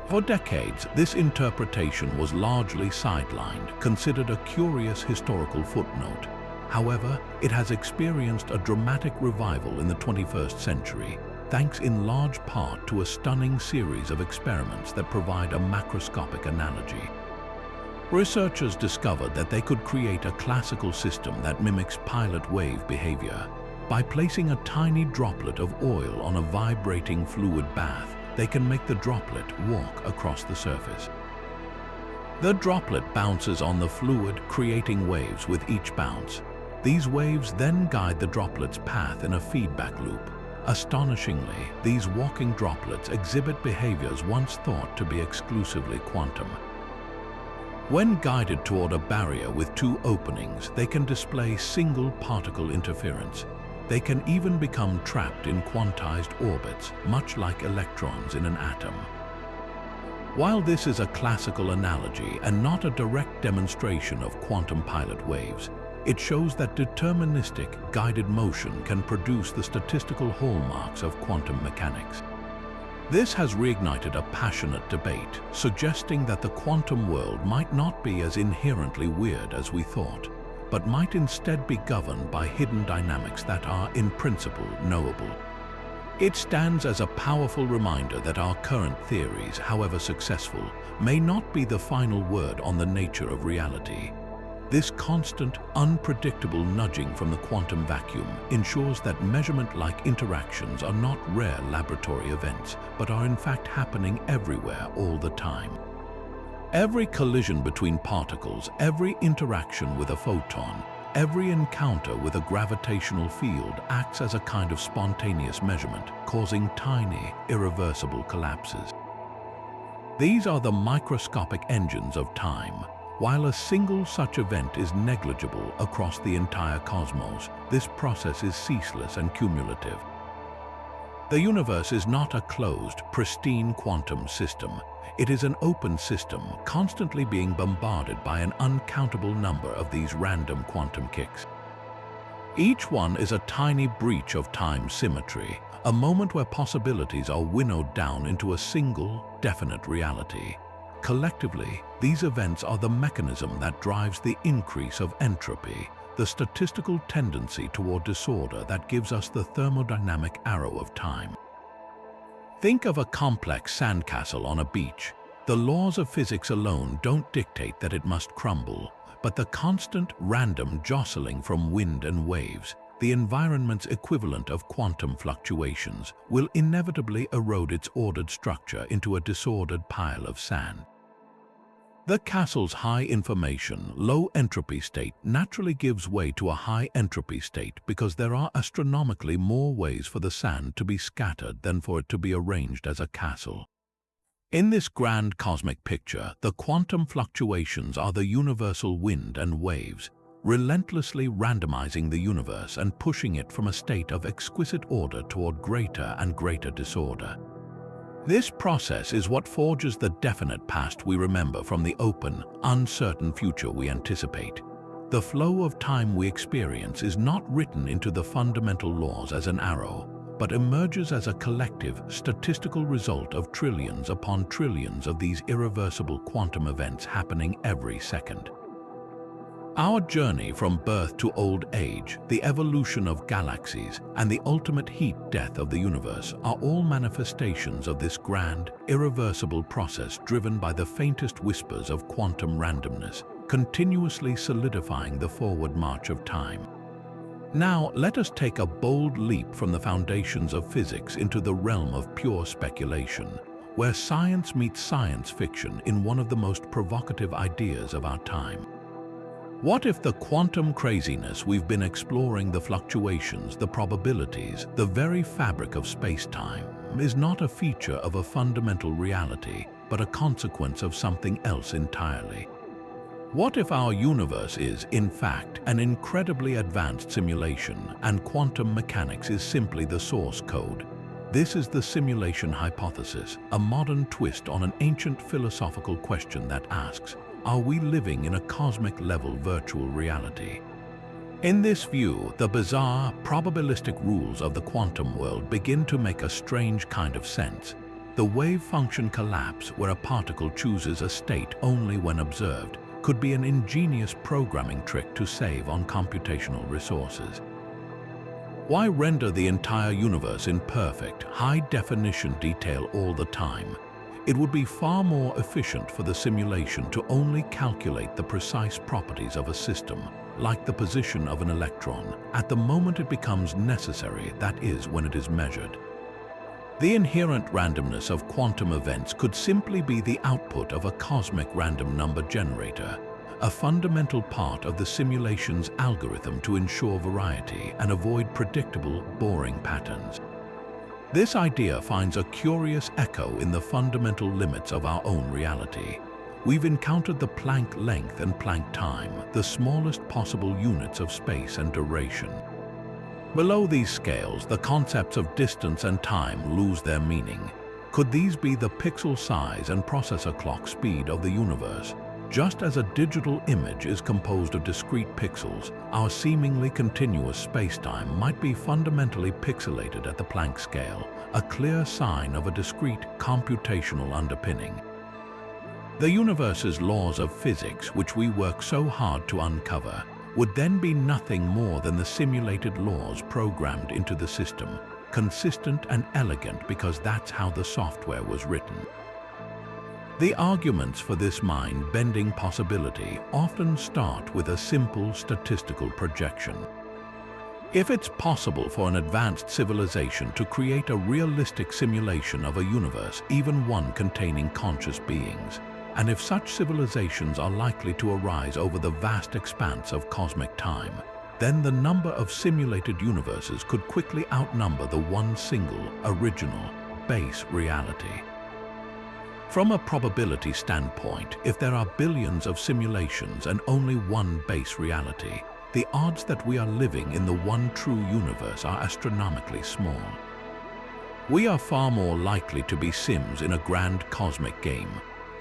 For decades, this interpretation was largely sidelined, considered a curious historical footnote. However, it has experienced a dramatic revival in the 21st century, thanks in large part to a stunning series of experiments that provide a macroscopic analogy. Researchers discovered that they could create a classical system that mimics pilot wave behavior. By placing a tiny droplet of oil on a vibrating fluid bath, they can make the droplet walk across the surface. The droplet bounces on the fluid, creating waves with each bounce. These waves then guide the droplet's path in a feedback loop. Astonishingly, these walking droplets exhibit behaviors once thought to be exclusively quantum. When guided toward a barrier with two openings, they can display single particle interference. They can even become trapped in quantized orbits, much like electrons in an atom. While this is a classical analogy and not a direct demonstration of quantum pilot waves, it shows that deterministic, guided motion can produce the statistical hallmarks of quantum mechanics. This has reignited a passionate debate, suggesting that the quantum world might not be as inherently weird as we thought, but might instead be governed by hidden dynamics that are, in principle, knowable. It stands as a powerful reminder that our current theories, however successful, may not be the final word on the nature of reality. This constant, unpredictable nudging from the quantum vacuum ensures that measurement-like interactions are not rare laboratory events, but are in fact happening everywhere all the time. Every collision between particles, every interaction with a photon, every encounter with a gravitational field acts as a kind of spontaneous measurement, causing tiny, irreversible collapses. These are the microscopic engines of time. While a single such event is negligible across the entire cosmos, this process is ceaseless and cumulative. The universe is not a closed, pristine quantum system. It is an open system, constantly being bombarded by an uncountable number of these random quantum kicks. Each one is a tiny breach of time symmetry, a moment where possibilities are winnowed down into a single, definite reality. Collectively, these events are the mechanism that drives the increase of entropy, the statistical tendency toward disorder that gives us the thermodynamic arrow of time. Think of a complex sandcastle on a beach. The laws of physics alone don't dictate that it must crumble, but the constant, random jostling from wind and waves, the environment's equivalent of quantum fluctuations, will inevitably erode its ordered structure into a disordered pile of sand. The castle's high information, low entropy state naturally gives way to a high entropy state because there are astronomically more ways for the sand to be scattered than for it to be arranged as a castle. In this grand cosmic picture, the quantum fluctuations are the universal wind and waves, relentlessly randomizing the universe and pushing it from a state of exquisite order toward greater and greater disorder. This process is what forges the definite past we remember from the open, uncertain future we anticipate. The flow of time we experience is not written into the fundamental laws as an arrow, but emerges as a collective, statistical result of trillions upon trillions of these irreversible quantum events happening every second. Our journey from birth to old age, the evolution of galaxies, and the ultimate heat-death of the universe are all manifestations of this grand, irreversible process driven by the faintest whispers of quantum randomness, continuously solidifying the forward march of time. Now, let us take a bold leap from the foundations of physics into the realm of pure speculation, where science meets science fiction in one of the most provocative ideas of our time. What if the quantum craziness we've been exploring, the fluctuations, the probabilities, the very fabric of space-time, is not a feature of a fundamental reality, but a consequence of something else entirely? What if our universe is, in fact, an incredibly advanced simulation and quantum mechanics is simply the source code? This is the simulation hypothesis, a modern twist on an ancient philosophical question that asks, are we living in a cosmic-level virtual reality? In this view, the bizarre, probabilistic rules of the quantum world begin to make a strange kind of sense. The wave function collapse, where a particle chooses a state only when observed, could be an ingenious programming trick to save on computational resources. Why render the entire universe in perfect, high-definition detail all the time? It would be far more efficient for the simulation to only calculate the precise properties of a system, like the position of an electron, at the moment it becomes necessary, that is, when it is measured. The inherent randomness of quantum events could simply be the output of a cosmic random number generator, a fundamental part of the simulation's algorithm to ensure variety and avoid predictable, boring patterns. This idea finds a curious echo in the fundamental limits of our own reality. We've encountered the Planck length and Planck time, the smallest possible units of space and duration. Below these scales, the concepts of distance and time lose their meaning. Could these be the pixel size and processor clock speed of the universe? Just as a digital image is composed of discrete pixels, our seemingly continuous spacetime might be fundamentally pixelated at the Planck scale, a clear sign of a discrete computational underpinning. The universe's laws of physics, which we work so hard to uncover, would then be nothing more than the simulated laws programmed into the system, consistent and elegant because that's how the software was written. The arguments for this mind-bending possibility often start with a simple statistical projection. If it's possible for an advanced civilization to create a realistic simulation of a universe, even one containing conscious beings, and if such civilizations are likely to arise over the vast expanse of cosmic time, then the number of simulated universes could quickly outnumber the one single, original, base reality. From a probability standpoint, if there are billions of simulations and only one base reality, the odds that we are living in the one true universe are astronomically small. We are far more likely to be Sims in a grand cosmic game.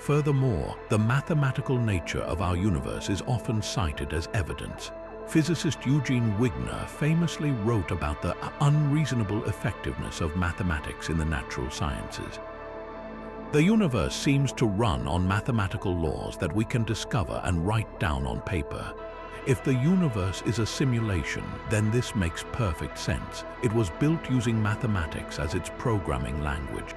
Furthermore, the mathematical nature of our universe is often cited as evidence. Physicist Eugene Wigner famously wrote about the unreasonable effectiveness of mathematics in the natural sciences. The universe seems to run on mathematical laws that we can discover and write down on paper. If the universe is a simulation, then this makes perfect sense. It was built using mathematics as its programming language.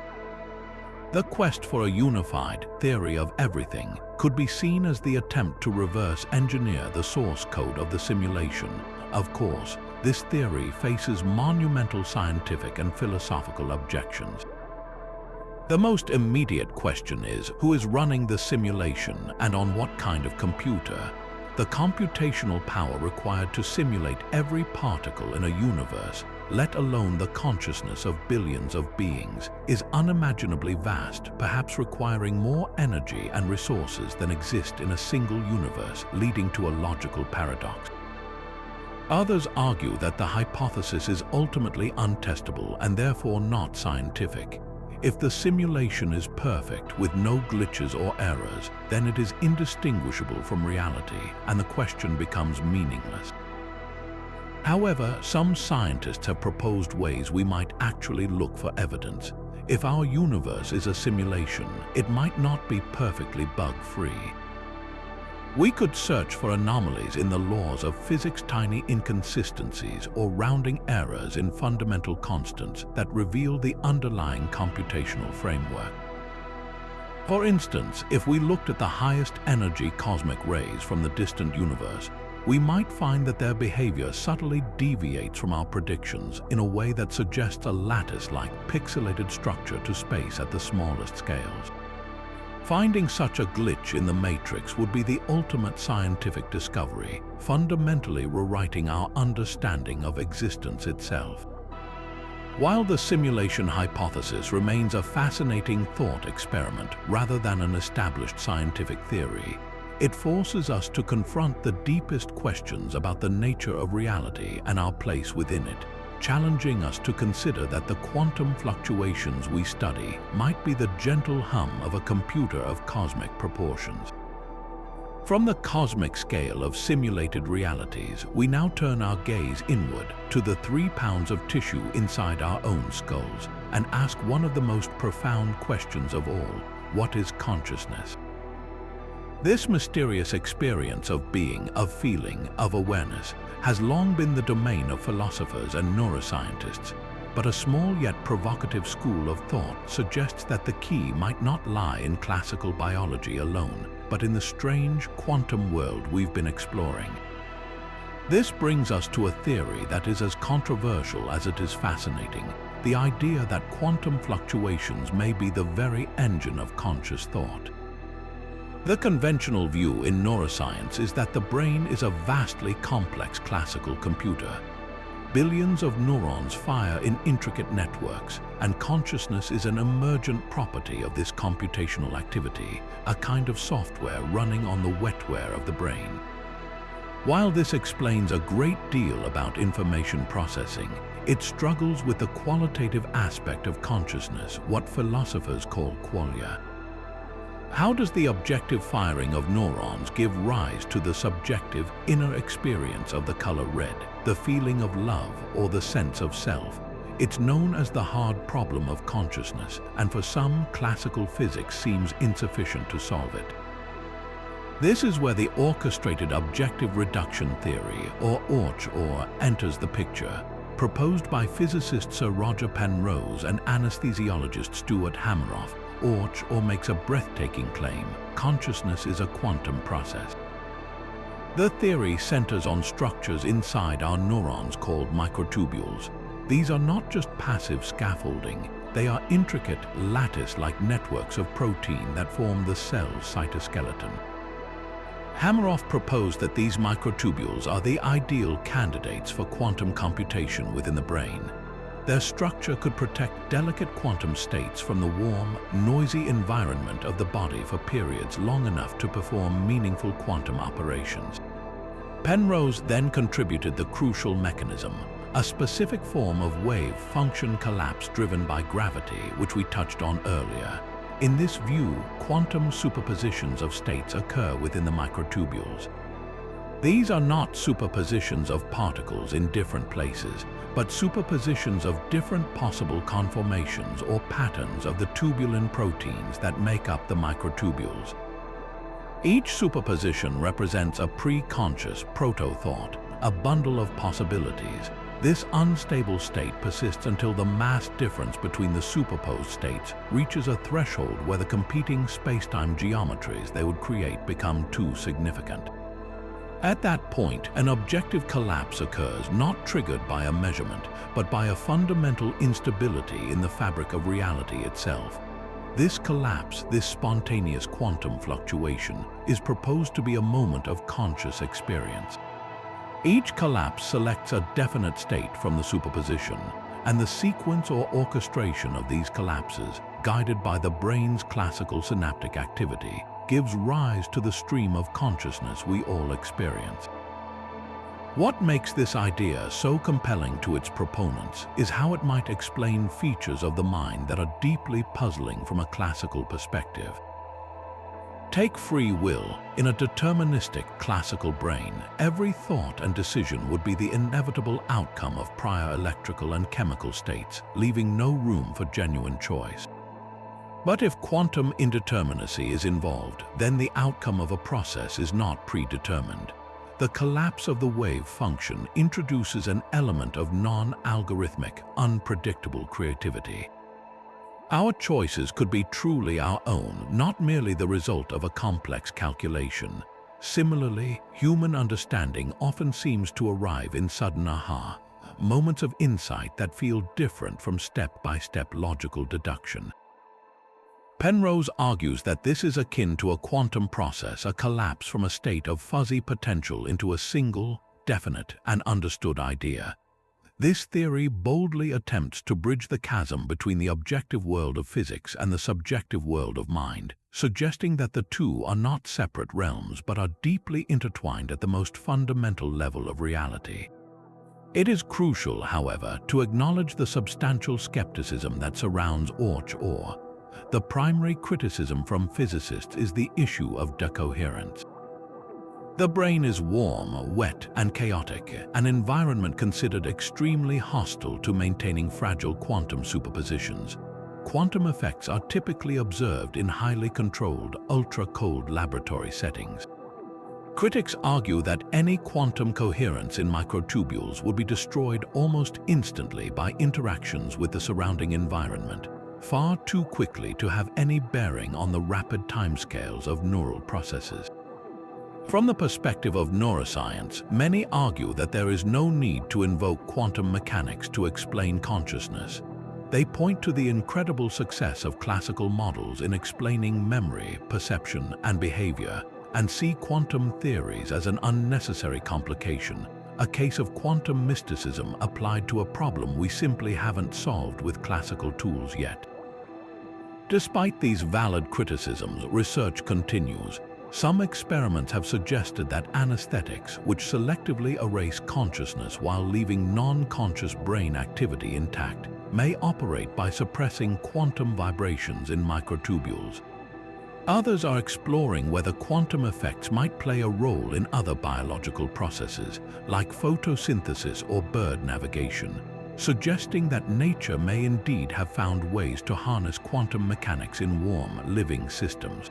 The quest for a unified theory of everything could be seen as the attempt to reverse engineer the source code of the simulation. Of course, this theory faces monumental scientific and philosophical objections. The most immediate question is, who is running the simulation and on what kind of computer? The computational power required to simulate every particle in a universe, let alone the consciousness of billions of beings, is unimaginably vast, perhaps requiring more energy and resources than exist in a single universe, leading to a logical paradox. Others argue that the hypothesis is ultimately untestable and therefore not scientific. If the simulation is perfect with no glitches or errors, then it is indistinguishable from reality and the question becomes meaningless. However, some scientists have proposed ways we might actually look for evidence. If our universe is a simulation, it might not be perfectly bug-free. We could search for anomalies in the laws of physics, tiny inconsistencies or rounding errors in fundamental constants that reveal the underlying computational framework. For instance, if we looked at the highest energy cosmic rays from the distant universe, we might find that their behavior subtly deviates from our predictions in a way that suggests a lattice-like pixelated structure to space at the smallest scales. Finding such a glitch in the matrix would be the ultimate scientific discovery, fundamentally rewriting our understanding of existence itself. While the simulation hypothesis remains a fascinating thought experiment rather than an established scientific theory, it forces us to confront the deepest questions about the nature of reality and our place within it, challenging us to consider that the quantum fluctuations we study might be the gentle hum of a computer of cosmic proportions. From the cosmic scale of simulated realities, we now turn our gaze inward to the 3 pounds of tissue inside our own skulls and ask one of the most profound questions of all: what is consciousness? This mysterious experience of being, of feeling, of awareness has long been the domain of philosophers and neuroscientists, but a small yet provocative school of thought suggests that the key might not lie in classical biology alone, but in the strange quantum world we've been exploring. This brings us to a theory that is as controversial as it is fascinating: the idea that quantum fluctuations may be the very engine of conscious thought. The conventional view in neuroscience is that the brain is a vastly complex classical computer. Billions of neurons fire in intricate networks, and consciousness is an emergent property of this computational activity, a kind of software running on the wetware of the brain. While this explains a great deal about information processing, it struggles with the qualitative aspect of consciousness, what philosophers call qualia. How does the objective firing of neurons give rise to the subjective inner experience of the color red, the feeling of love, or the sense of self? It's known as the hard problem of consciousness, and for some, classical physics seems insufficient to solve it. This is where the orchestrated objective reduction theory, or ORCH, enters the picture, proposed by physicist Sir Roger Penrose and anesthesiologist Stuart Hameroff. ORCH makes a breathtaking claim: consciousness is a quantum process. The theory centers on structures inside our neurons called microtubules. These are not just passive scaffolding, they are intricate, lattice-like networks of protein that form the cell's cytoskeleton. Hameroff proposed that these microtubules are the ideal candidates for quantum computation within the brain. Their structure could protect delicate quantum states from the warm, noisy environment of the body for periods long enough to perform meaningful quantum operations. Penrose then contributed the crucial mechanism, a specific form of wave function collapse driven by gravity, which we touched on earlier. In this view, quantum superpositions of states occur within the microtubules. These are not superpositions of particles in different places, but superpositions of different possible conformations or patterns of the tubulin proteins that make up the microtubules. Each superposition represents a pre-conscious proto-thought, a bundle of possibilities. This unstable state persists until the mass difference between the superposed states reaches a threshold where the competing spacetime geometries they would create become too significant. At that point, an objective collapse occurs, not triggered by a measurement, but by a fundamental instability in the fabric of reality itself. This collapse, this spontaneous quantum fluctuation, is proposed to be a moment of conscious experience. Each collapse selects a definite state from the superposition, and the sequence or orchestration of these collapses, guided by the brain's classical synaptic activity, gives rise to the stream of consciousness we all experience. What makes this idea so compelling to its proponents is how it might explain features of the mind that are deeply puzzling from a classical perspective. Take free will. In a deterministic classical brain, every thought and decision would be the inevitable outcome of prior electrical and chemical states, leaving no room for genuine choice. But if quantum indeterminacy is involved, then the outcome of a process is not predetermined. The collapse of the wave function introduces an element of non-algorithmic, unpredictable creativity. Our choices could be truly our own, not merely the result of a complex calculation. Similarly, human understanding often seems to arrive in sudden aha, moments of insight that feel different from step-by-step logical deduction. Penrose argues that this is akin to a quantum process, a collapse from a state of fuzzy potential into a single, definite, and understood idea. This theory boldly attempts to bridge the chasm between the objective world of physics and the subjective world of mind, suggesting that the two are not separate realms but are deeply intertwined at the most fundamental level of reality. It is crucial, however, to acknowledge the substantial skepticism that surrounds or. The primary criticism from physicists is the issue of decoherence. The brain is warm, wet, and chaotic, an environment considered extremely hostile to maintaining fragile quantum superpositions. Quantum effects are typically observed in highly controlled, ultra-cold laboratory settings. Critics argue that any quantum coherence in microtubules would be destroyed almost instantly by interactions with the surrounding environment, far too quickly to have any bearing on the rapid timescales of neural processes. From the perspective of neuroscience, many argue that there is no need to invoke quantum mechanics to explain consciousness. They point to the incredible success of classical models in explaining memory, perception, and behavior, and see quantum theories as an unnecessary complication, a case of quantum mysticism applied to a problem we simply haven't solved with classical tools yet. Despite these valid criticisms, research continues. Some experiments have suggested that anesthetics, which selectively erase consciousness while leaving non-conscious brain activity intact, may operate by suppressing quantum vibrations in microtubules. Others are exploring whether quantum effects might play a role in other biological processes, like photosynthesis or bird navigation, suggesting that nature may indeed have found ways to harness quantum mechanics in warm, living systems.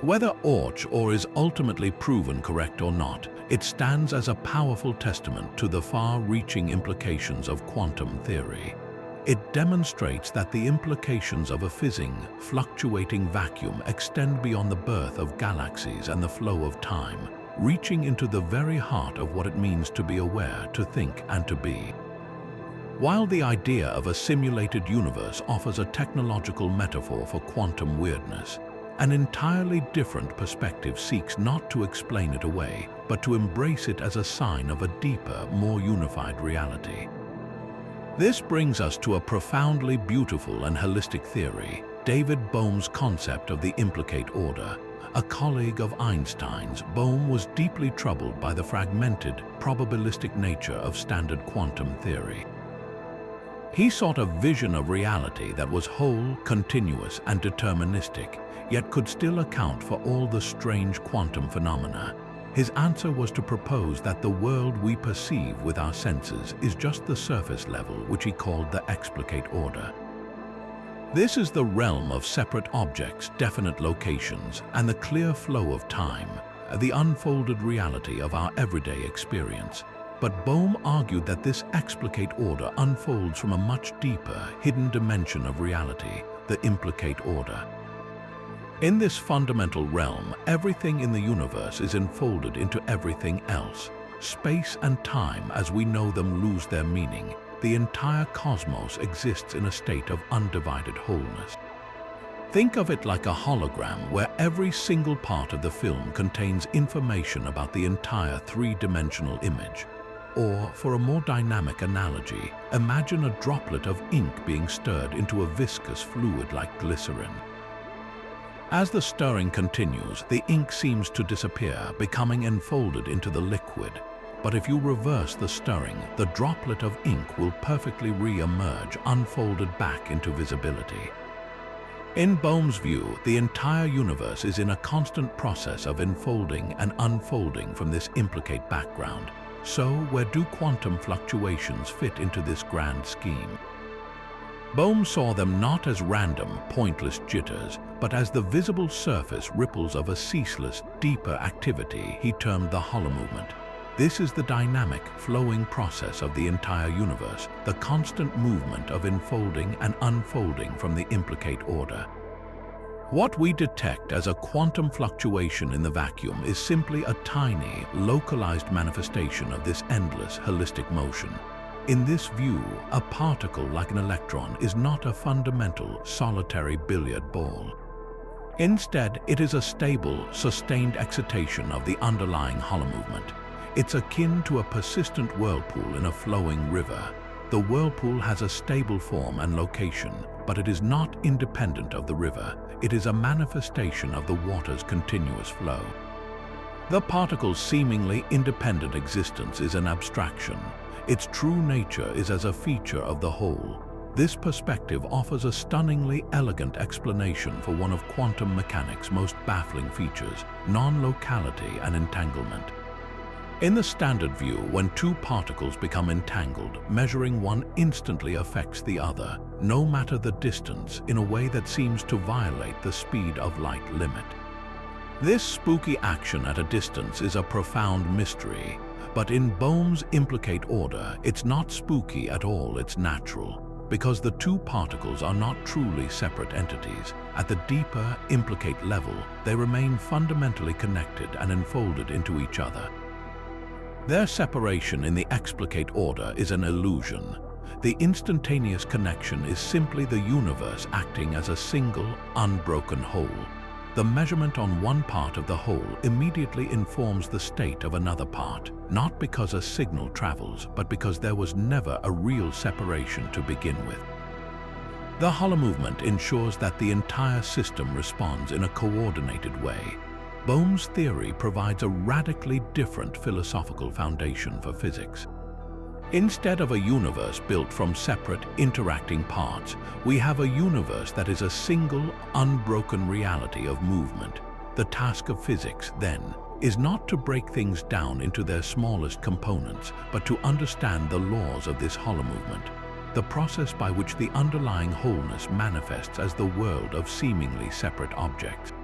Whether or is ultimately proven correct or not, it stands as a powerful testament to the far-reaching implications of quantum theory. It demonstrates that the implications of a fizzing, fluctuating vacuum extend beyond the birth of galaxies and the flow of time, reaching into the very heart of what it means to be aware, to think, and to be. While the idea of a simulated universe offers a technological metaphor for quantum weirdness, an entirely different perspective seeks not to explain it away, but to embrace it as a sign of a deeper, more unified reality. This brings us to a profoundly beautiful and holistic theory, David Bohm's concept of the implicate order. A colleague of Einstein's, Bohm was deeply troubled by the fragmented, probabilistic nature of standard quantum theory. He sought a vision of reality that was whole, continuous, and deterministic, yet could still account for all the strange quantum phenomena. His answer was to propose that the world we perceive with our senses is just the surface level, which he called the explicate order. This is the realm of separate objects, definite locations, and the clear flow of time, the unfolded reality of our everyday experience. But Bohm argued that this explicate order unfolds from a much deeper, hidden dimension of reality, the implicate order. In this fundamental realm, everything in the universe is enfolded into everything else. Space and time, as we know them, lose their meaning. The entire cosmos exists in a state of undivided wholeness. Think of it like a hologram where every single part of the film contains information about the entire three-dimensional image. Or, for a more dynamic analogy, imagine a droplet of ink being stirred into a viscous fluid like glycerin. As the stirring continues, the ink seems to disappear, becoming enfolded into the liquid. But if you reverse the stirring, the droplet of ink will perfectly re-emerge, unfolded back into visibility. In Bohm's view, the entire universe is in a constant process of enfolding and unfolding from this implicate background. So, where do quantum fluctuations fit into this grand scheme? Bohm saw them not as random, pointless jitters, but as the visible surface ripples of a ceaseless, deeper activity he termed the holomovement. This is the dynamic, flowing process of the entire universe, the constant movement of enfolding and unfolding from the implicate order. What we detect as a quantum fluctuation in the vacuum is simply a tiny, localized manifestation of this endless, holistic motion. In this view, a particle like an electron is not a fundamental, solitary billiard ball. Instead, it is a stable, sustained excitation of the underlying holomovement. It's akin to a persistent whirlpool in a flowing river. The whirlpool has a stable form and location, but it is not independent of the river. It is a manifestation of the water's continuous flow. The particle's seemingly independent existence is an abstraction. Its true nature is as a feature of the whole. This perspective offers a stunningly elegant explanation for one of quantum mechanics' most baffling features, non-locality and entanglement. In the standard view, when two particles become entangled, measuring one instantly affects the other, no matter the distance, in a way that seems to violate the speed of light limit. This spooky action at a distance is a profound mystery, but in Bohm's implicate order, it's not spooky at all, it's natural, because the two particles are not truly separate entities. At the deeper, implicate level, they remain fundamentally connected and enfolded into each other. Their separation in the explicate order is an illusion. The instantaneous connection is simply the universe acting as a single, unbroken whole. The measurement on one part of the whole immediately informs the state of another part, not because a signal travels, but because there was never a real separation to begin with. The holomovement ensures that the entire system responds in a coordinated way. Bohm's theory provides a radically different philosophical foundation for physics. Instead of a universe built from separate, interacting parts, we have a universe that is a single, unbroken reality of movement. The task of physics, then, is not to break things down into their smallest components, but to understand the laws of this holomovement, the process by which the underlying wholeness manifests as the world of seemingly separate objects.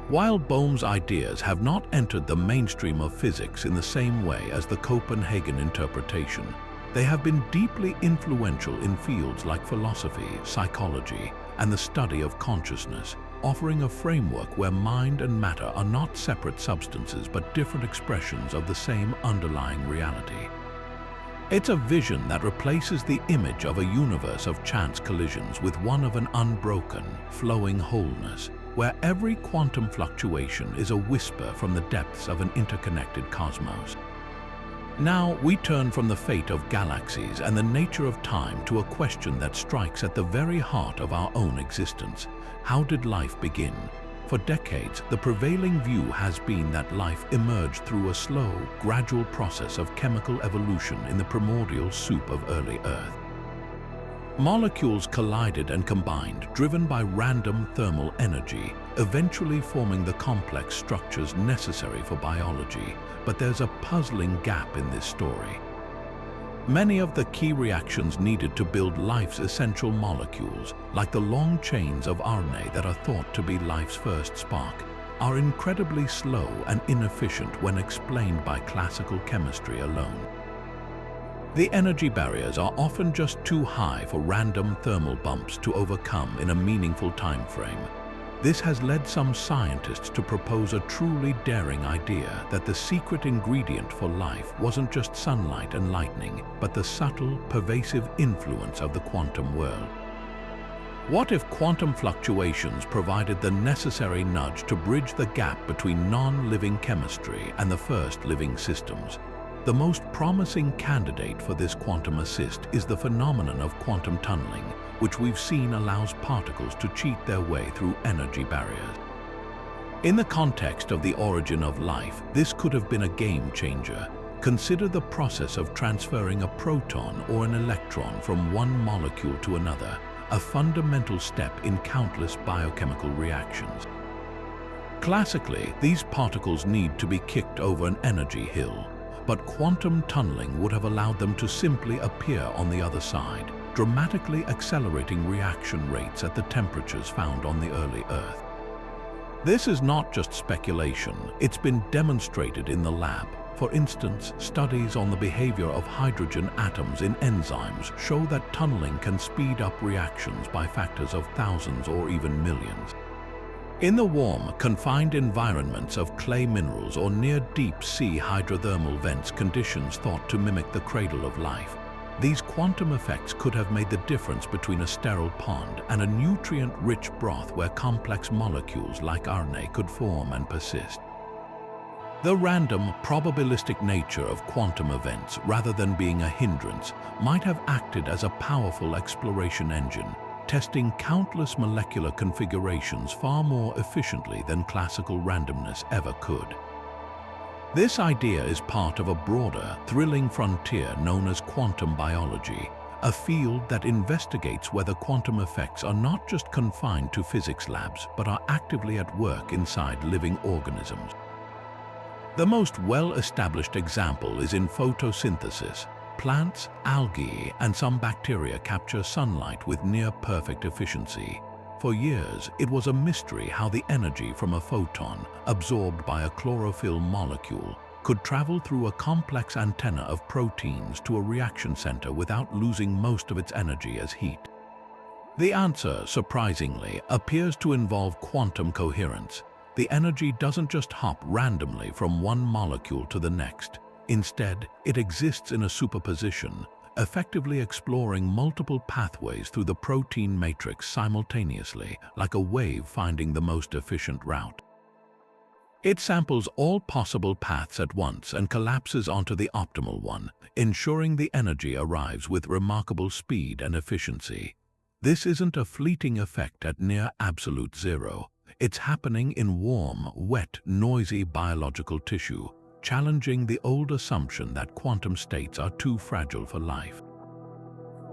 While Bohm's ideas have not entered the mainstream of physics in the same way as the Copenhagen interpretation, they have been deeply influential in fields like philosophy, psychology, and the study of consciousness, offering a framework where mind and matter are not separate substances but different expressions of the same underlying reality. It's a vision that replaces the image of a universe of chance collisions with one of an unbroken, flowing wholeness, where every quantum fluctuation is a whisper from the depths of an interconnected cosmos. Now we turn from the fate of galaxies and the nature of time to a question that strikes at the very heart of our own existence. How did life begin? For decades, the prevailing view has been that life emerged through a slow, gradual process of chemical evolution in the primordial soup of early Earth. Molecules collided and combined, driven by random thermal energy, eventually forming the complex structures necessary for biology. But there's a puzzling gap in this story. Many of the key reactions needed to build life's essential molecules, like the long chains of RNA that are thought to be life's first spark, are incredibly slow and inefficient when explained by classical chemistry alone. The energy barriers are often just too high for random thermal bumps to overcome in a meaningful time frame. This has led some scientists to propose a truly daring idea that the secret ingredient for life wasn't just sunlight and lightning, but the subtle, pervasive influence of the quantum world. What if quantum fluctuations provided the necessary nudge to bridge the gap between non-living chemistry and the first living systems? The most promising candidate for this quantum assist is the phenomenon of quantum tunneling, which we've seen allows particles to cheat their way through energy barriers. In the context of the origin of life, this could have been a game changer. Consider the process of transferring a proton or an electron from one molecule to another, a fundamental step in countless biochemical reactions. Classically, these particles need to be kicked over an energy hill, but quantum tunneling would have allowed them to simply appear on the other side, dramatically accelerating reaction rates at the temperatures found on the early Earth. This is not just speculation, it's been demonstrated in the lab. For instance, studies on the behavior of hydrogen atoms in enzymes show that tunneling can speed up reactions by factors of thousands or even millions. In the warm, confined environments of clay minerals or near deep-sea hydrothermal vents, conditions thought to mimic the cradle of life, these quantum effects could have made the difference between a sterile pond and a nutrient-rich broth where complex molecules like RNA could form and persist. The random, probabilistic nature of quantum events, rather than being a hindrance, might have acted as a powerful exploration engine, testing countless molecular configurations far more efficiently than classical randomness ever could. This idea is part of a broader, thrilling frontier known as quantum biology, a field that investigates whether quantum effects are not just confined to physics labs, but are actively at work inside living organisms. The most well-established example is in photosynthesis. Plants, algae, and some bacteria capture sunlight with near-perfect efficiency. For years, it was a mystery how the energy from a photon, absorbed by a chlorophyll molecule, could travel through a complex antenna of proteins to a reaction center without losing most of its energy as heat. The answer, surprisingly, appears to involve quantum coherence. The energy doesn't just hop randomly from one molecule to the next. Instead, it exists in a superposition, effectively exploring multiple pathways through the protein matrix simultaneously, like a wave finding the most efficient route. It samples all possible paths at once and collapses onto the optimal one, ensuring the energy arrives with remarkable speed and efficiency. This isn't a fleeting effect at near absolute zero. It's happening in warm, wet, noisy biological tissue, challenging the old assumption that quantum states are too fragile for life.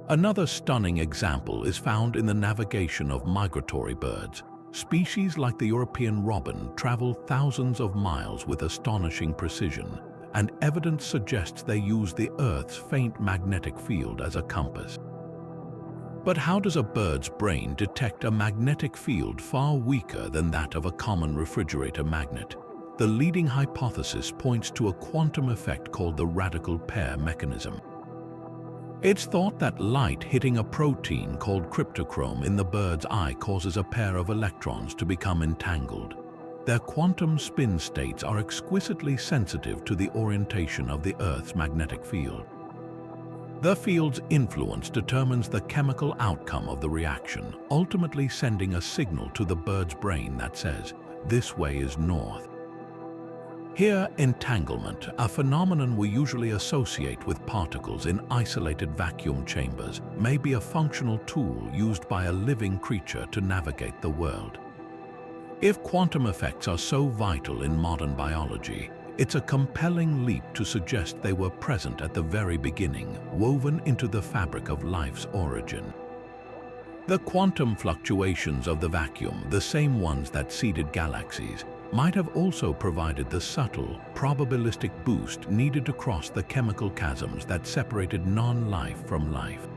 Another stunning example is found in the navigation of migratory birds. Species like the European robin travel thousands of miles with astonishing precision, and evidence suggests they use the Earth's faint magnetic field as a compass. But how does a bird's brain detect a magnetic field far weaker than that of a common refrigerator magnet? The leading hypothesis points to a quantum effect called the radical pair mechanism. It's thought that light hitting a protein called cryptochrome in the bird's eye causes a pair of electrons to become entangled. Their quantum spin states are exquisitely sensitive to the orientation of the Earth's magnetic field. The field's influence determines the chemical outcome of the reaction, ultimately sending a signal to the bird's brain that says, "This way is north." Here, entanglement, a phenomenon we usually associate with particles in isolated vacuum chambers, may be a functional tool used by a living creature to navigate the world. If quantum effects are so vital in modern biology, it's a compelling leap to suggest they were present at the very beginning, woven into the fabric of life's origin. The quantum fluctuations of the vacuum, the same ones that seeded galaxies, might have also provided the subtle, probabilistic boost needed to cross the chemical chasms that separated non-life from life.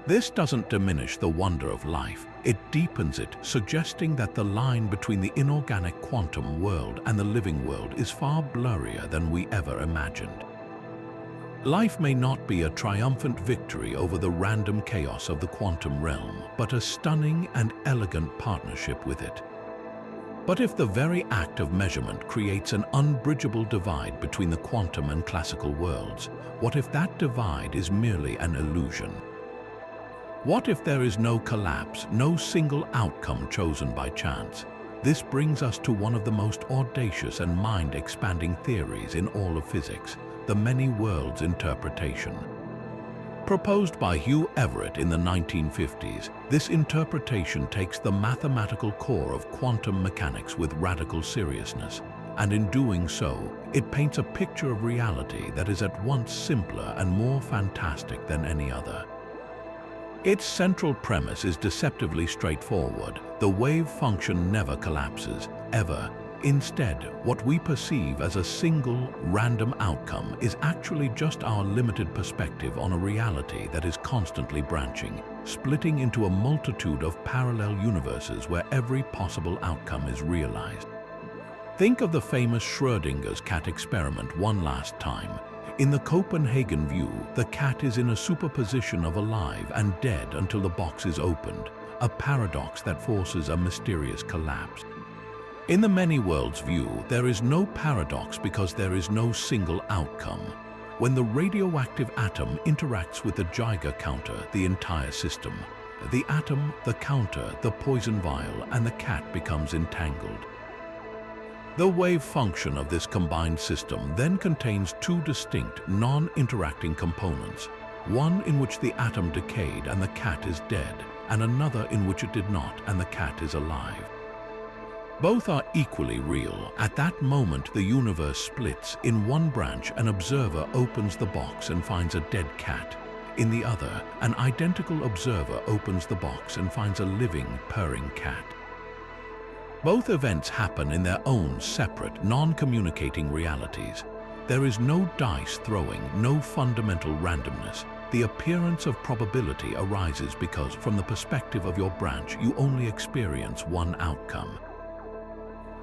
This doesn't diminish the wonder of life, it deepens it, suggesting that the line between the inorganic quantum world and the living world is far blurrier than we ever imagined. Life may not be a triumphant victory over the random chaos of the quantum realm, but a stunning and elegant partnership with it. But if the very act of measurement creates an unbridgeable divide between the quantum and classical worlds, what if that divide is merely an illusion? What if there is no collapse, no single outcome chosen by chance? This brings us to one of the most audacious and mind-expanding theories in all of physics, the many worlds interpretation. Proposed by Hugh Everett in the 1950s, this interpretation takes the mathematical core of quantum mechanics with radical seriousness, and in doing so, it paints a picture of reality that is at once simpler and more fantastic than any other. Its central premise is deceptively straightforward. The wave function never collapses, ever. Instead, what we perceive as a single, random outcome is actually just our limited perspective on a reality that is constantly branching, splitting into a multitude of parallel universes where every possible outcome is realized. Think of the famous Schrödinger's cat experiment one last time. In the Copenhagen view, the cat is in a superposition of alive and dead until the box is opened, a paradox that forces a mysterious collapse. In the many worlds view, there is no paradox because there is no single outcome. When the radioactive atom interacts with the Geiger counter, the entire system, the atom, the counter, the poison vial, and the cat becomes entangled. The wave function of this combined system then contains two distinct, non-interacting components, one in which the atom decayed and the cat is dead, and another in which it did not and the cat is alive. Both are equally real. At that moment, the universe splits. In one branch, an observer opens the box and finds a dead cat. In the other, an identical observer opens the box and finds a living, purring cat. Both events happen in their own separate, non-communicating realities. There is no dice throwing, no fundamental randomness. The appearance of probability arises because, from the perspective of your branch, you only experience one outcome.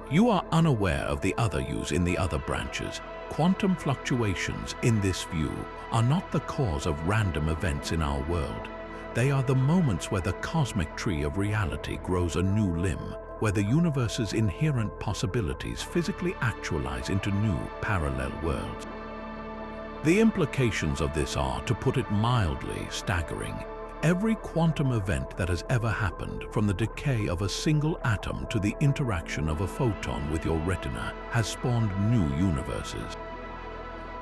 You are unaware of the other yous in the other branches. Quantum fluctuations, in this view, are not the cause of random events in our world. They are the moments where the cosmic tree of reality grows a new limb, where the universe's inherent possibilities physically actualize into new, parallel worlds. The implications of this are, to put it mildly, staggering. Every quantum event that has ever happened, from the decay of a single atom to the interaction of a photon with your retina, has spawned new universes.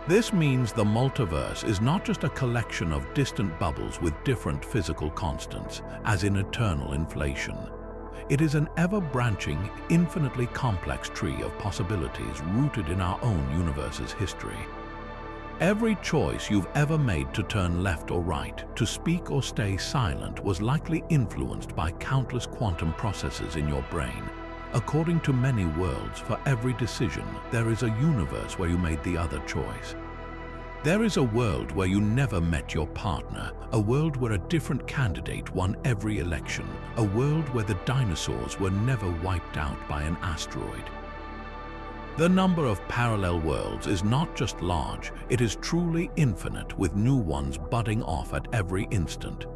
This means the multiverse is not just a collection of distant bubbles with different physical constants, as in eternal inflation. It is an ever-branching, infinitely complex tree of possibilities rooted in our own universe's history. Every choice you've ever made to turn left or right, to speak or stay silent, was likely influenced by countless quantum processes in your brain. According to many worlds, for every decision, there is a universe where you made the other choice. There is a world where you never met your partner, a world where a different candidate won every election, a world where the dinosaurs were never wiped out by an asteroid. The number of parallel worlds is not just large, it is truly infinite, with new ones budding off at every instant.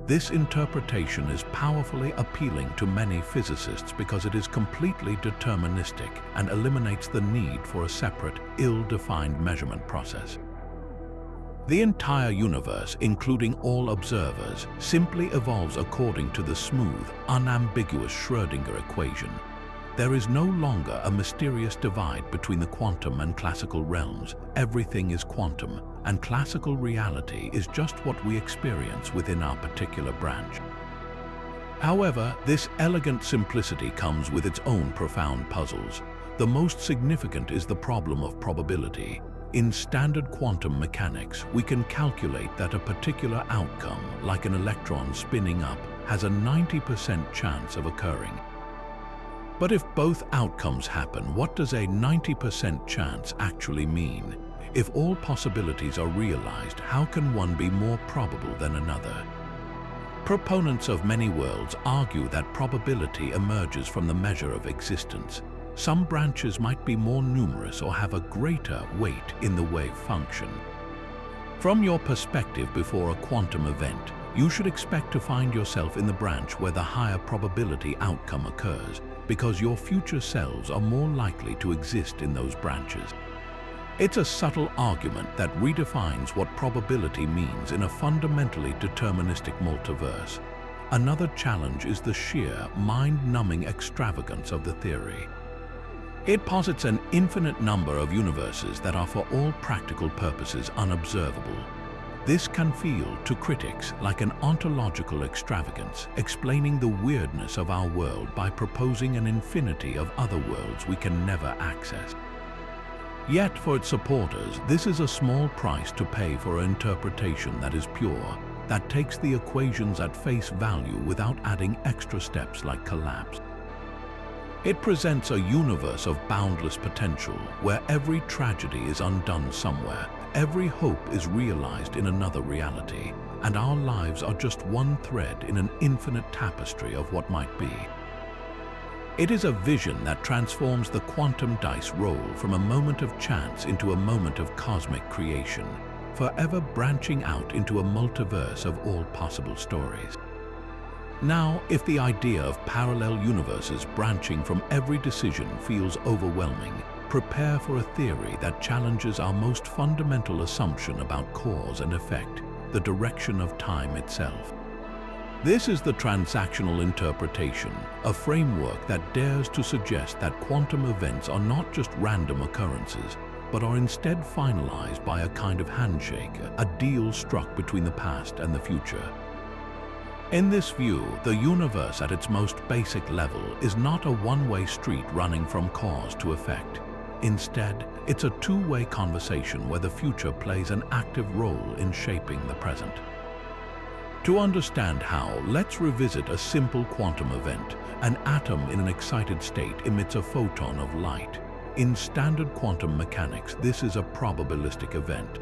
This interpretation is powerfully appealing to many physicists because it is completely deterministic and eliminates the need for a separate, ill-defined measurement process. The entire universe, including all observers, simply evolves according to the smooth, unambiguous Schrödinger equation. There is no longer a mysterious divide between the quantum and classical realms. Everything is quantum, and classical reality is just what we experience within our particular branch. However, this elegant simplicity comes with its own profound puzzles. The most significant is the problem of probability. In standard quantum mechanics, we can calculate that a particular outcome, like an electron spinning up, has a 90% chance of occurring. But if both outcomes happen, what does a 90% chance actually mean? If all possibilities are realized, how can one be more probable than another? Proponents of many worlds argue that probability emerges from the measure of existence. Some branches might be more numerous or have a greater weight in the wave function. From your perspective before a quantum event, you should expect to find yourself in the branch where the higher probability outcome occurs, because your future selves are more likely to exist in those branches. It's a subtle argument that redefines what probability means in a fundamentally deterministic multiverse. Another challenge is the sheer, mind-numbing extravagance of the theory. It posits an infinite number of universes that are for all practical purposes unobservable. This can feel, to critics, like an ontological extravagance, explaining the weirdness of our world by proposing an infinity of other worlds we can never access. Yet, for its supporters, this is a small price to pay for an interpretation that is pure, that takes the equations at face value without adding extra steps like collapse. It presents a universe of boundless potential, where every tragedy is undone somewhere, every hope is realized in another reality, and our lives are just one thread in an infinite tapestry of what might be. It is a vision that transforms the quantum dice roll from a moment of chance into a moment of cosmic creation, forever branching out into a multiverse of all possible stories. Now, if the idea of parallel universes branching from every decision feels overwhelming, prepare for a theory that challenges our most fundamental assumption about cause and effect, the direction of time itself. This is the transactional interpretation, a framework that dares to suggest that quantum events are not just random occurrences, but are instead finalized by a kind of handshake, a deal struck between the past and the future. In this view, the universe at its most basic level is not a one-way street running from cause to effect. Instead, it's a two-way conversation where the future plays an active role in shaping the present. To understand how, let's revisit a simple quantum event. An atom in an excited state emits a photon of light. In standard quantum mechanics, this is a probabilistic event.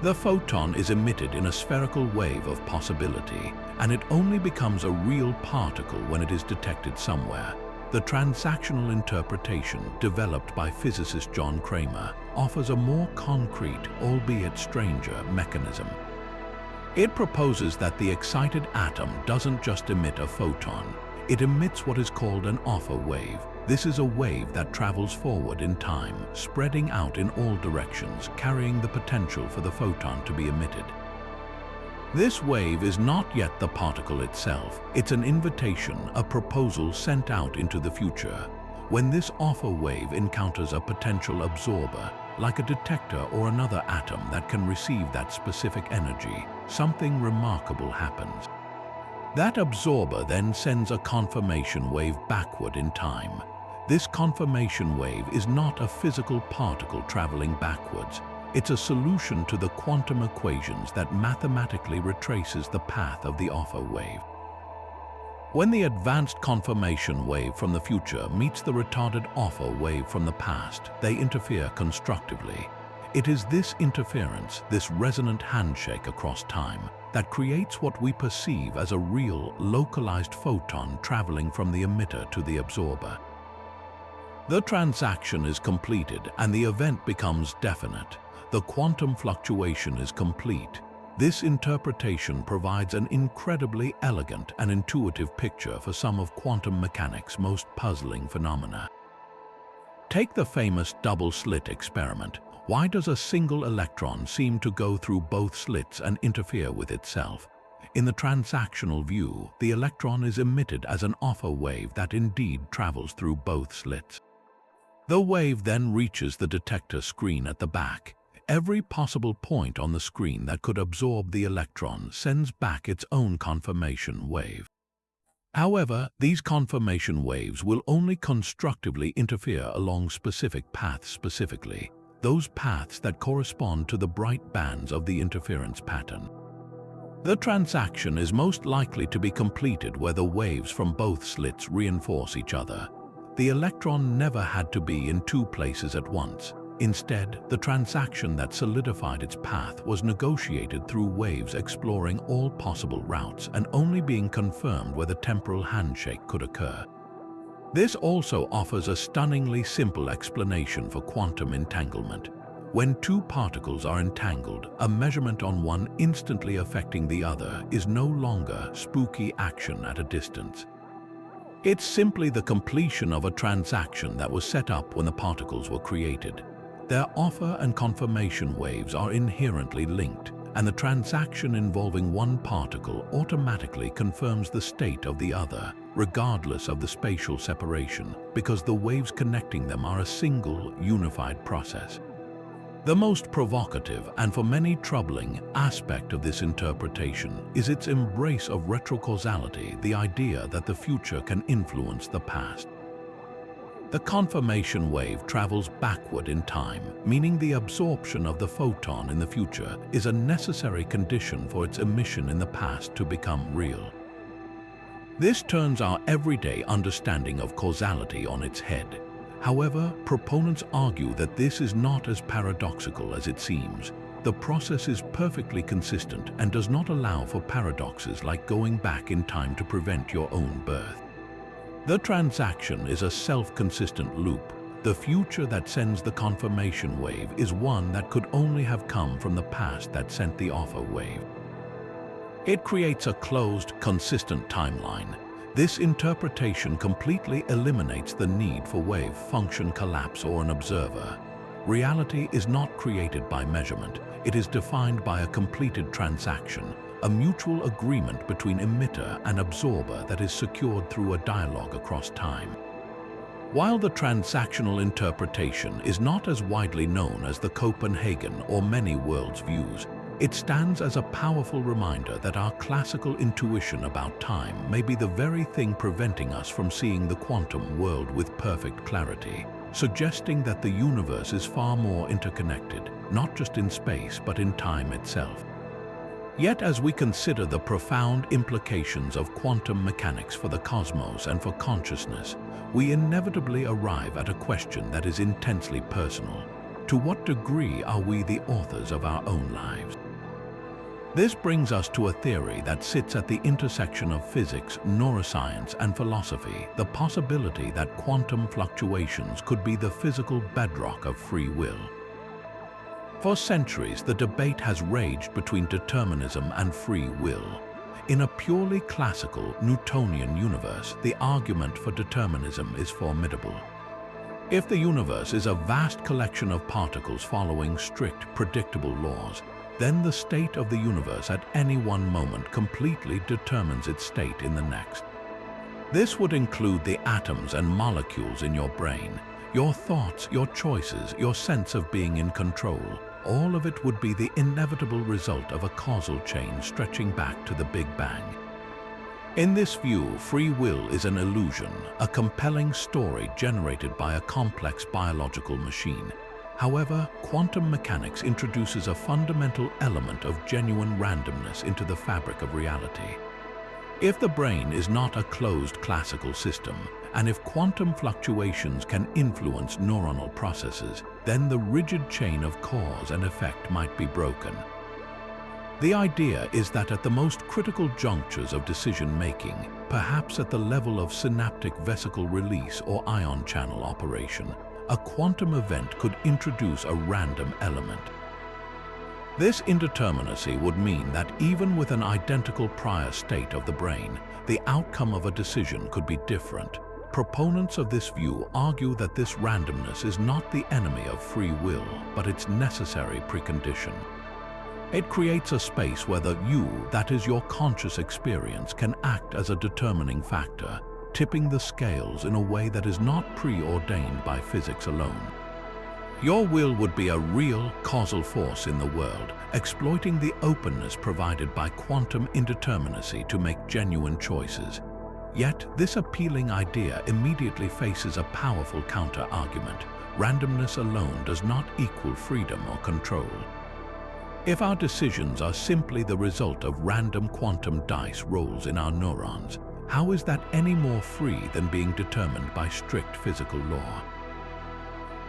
The photon is emitted in a spherical wave of possibility, and it only becomes a real particle when it is detected somewhere. The transactional interpretation, developed by physicist John Cramer, offers a more concrete, albeit stranger, mechanism. It proposes that the excited atom doesn't just emit a photon, it emits what is called an alpha wave. This is a wave that travels forward in time, spreading out in all directions, carrying the potential for the photon to be emitted. This wave is not yet the particle itself. It's an invitation, a proposal sent out into the future. When this alpha wave encounters a potential absorber, like a detector or another atom that can receive that specific energy, something remarkable happens. That absorber then sends a confirmation wave backward in time. This confirmation wave is not a physical particle traveling backwards. It's a solution to the quantum equations that mathematically retraces the path of the alpha wave. When the advanced confirmation wave from the future meets the retarded alpha wave from the past, they interfere constructively. It is this interference, this resonant handshake across time, that creates what we perceive as a real, localized photon traveling from the emitter to the absorber. The transaction is completed and the event becomes definite. The quantum fluctuation is complete. This interpretation provides an incredibly elegant and intuitive picture for some of quantum mechanics' most puzzling phenomena. Take the famous double-slit experiment. Why does a single electron seem to go through both slits and interfere with itself? In the transactional view, the electron is emitted as an alpha wave that indeed travels through both slits. The wave then reaches the detector screen at the back. Every possible point on the screen that could absorb the electron sends back its own confirmation wave. However, these confirmation waves will only constructively interfere along specific paths specifically, those paths that correspond to the bright bands of the interference pattern. The transaction is most likely to be completed where the waves from both slits reinforce each other. The electron never had to be in two places at once. Instead, the transaction that solidified its path was negotiated through waves exploring all possible routes and only being confirmed where the temporal handshake could occur. This also offers a stunningly simple explanation for quantum entanglement. When two particles are entangled, a measurement on one instantly affecting the other is no longer spooky action at a distance. It's simply the completion of a transaction that was set up when the particles were created. Their offer and confirmation waves are inherently linked, and the transaction involving one particle automatically confirms the state of the other, regardless of the spatial separation, because the waves connecting them are a single, unified process. The most provocative and for many troubling aspect of this interpretation is its embrace of retrocausality, the idea that the future can influence the past. The confirmation wave travels backward in time, meaning the absorption of the photon in the future is a necessary condition for its emission in the past to become real. This turns our everyday understanding of causality on its head. However, proponents argue that this is not as paradoxical as it seems. The process is perfectly consistent and does not allow for paradoxes like going back in time to prevent your own birth. The transaction is a self-consistent loop. The future that sends the confirmation wave is one that could only have come from the past that sent the offer wave. It creates a closed, consistent timeline. This interpretation completely eliminates the need for wave function collapse or an observer. Reality is not created by measurement. It is defined by a completed transaction, a mutual agreement between emitter and absorber that is secured through a dialogue across time. While the transactional interpretation is not as widely known as the Copenhagen or many worlds views, it stands as a powerful reminder that our classical intuition about time may be the very thing preventing us from seeing the quantum world with perfect clarity, suggesting that the universe is far more interconnected, not just in space but in time itself. Yet as we consider the profound implications of quantum mechanics for the cosmos and for consciousness, we inevitably arrive at a question that is intensely personal. To what degree are we the authors of our own lives? This brings us to a theory that sits at the intersection of physics, neuroscience, and philosophy, the possibility that quantum fluctuations could be the physical bedrock of free will. For centuries, the debate has raged between determinism and free will. In a purely classical, Newtonian universe, the argument for determinism is formidable. If the universe is a vast collection of particles following strict, predictable laws, then the state of the universe at any one moment completely determines its state in the next. This would include the atoms and molecules in your brain, your thoughts, your choices, your sense of being in control. All of it would be the inevitable result of a causal chain stretching back to the Big Bang. In this view, free will is an illusion, a compelling story generated by a complex biological machine. However, quantum mechanics introduces a fundamental element of genuine randomness into the fabric of reality. If the brain is not a closed classical system, and if quantum fluctuations can influence neuronal processes, then the rigid chain of cause and effect might be broken. The idea is that at the most critical junctures of decision-making, perhaps at the level of synaptic vesicle release or ion channel operation, a quantum event could introduce a random element. This indeterminacy would mean that even with an identical prior state of the brain, the outcome of a decision could be different. Proponents of this view argue that this randomness is not the enemy of free will, but its necessary precondition. It creates a space where the you, that is your conscious experience, can act as a determining factor, tipping the scales in a way that is not preordained by physics alone. Your will would be a real causal force in the world, exploiting the openness provided by quantum indeterminacy to make genuine choices. Yet, this appealing idea immediately faces a powerful counter-argument. Randomness alone does not equal freedom or control. If our decisions are simply the result of random quantum dice rolls in our neurons, how is that any more free than being determined by strict physical law?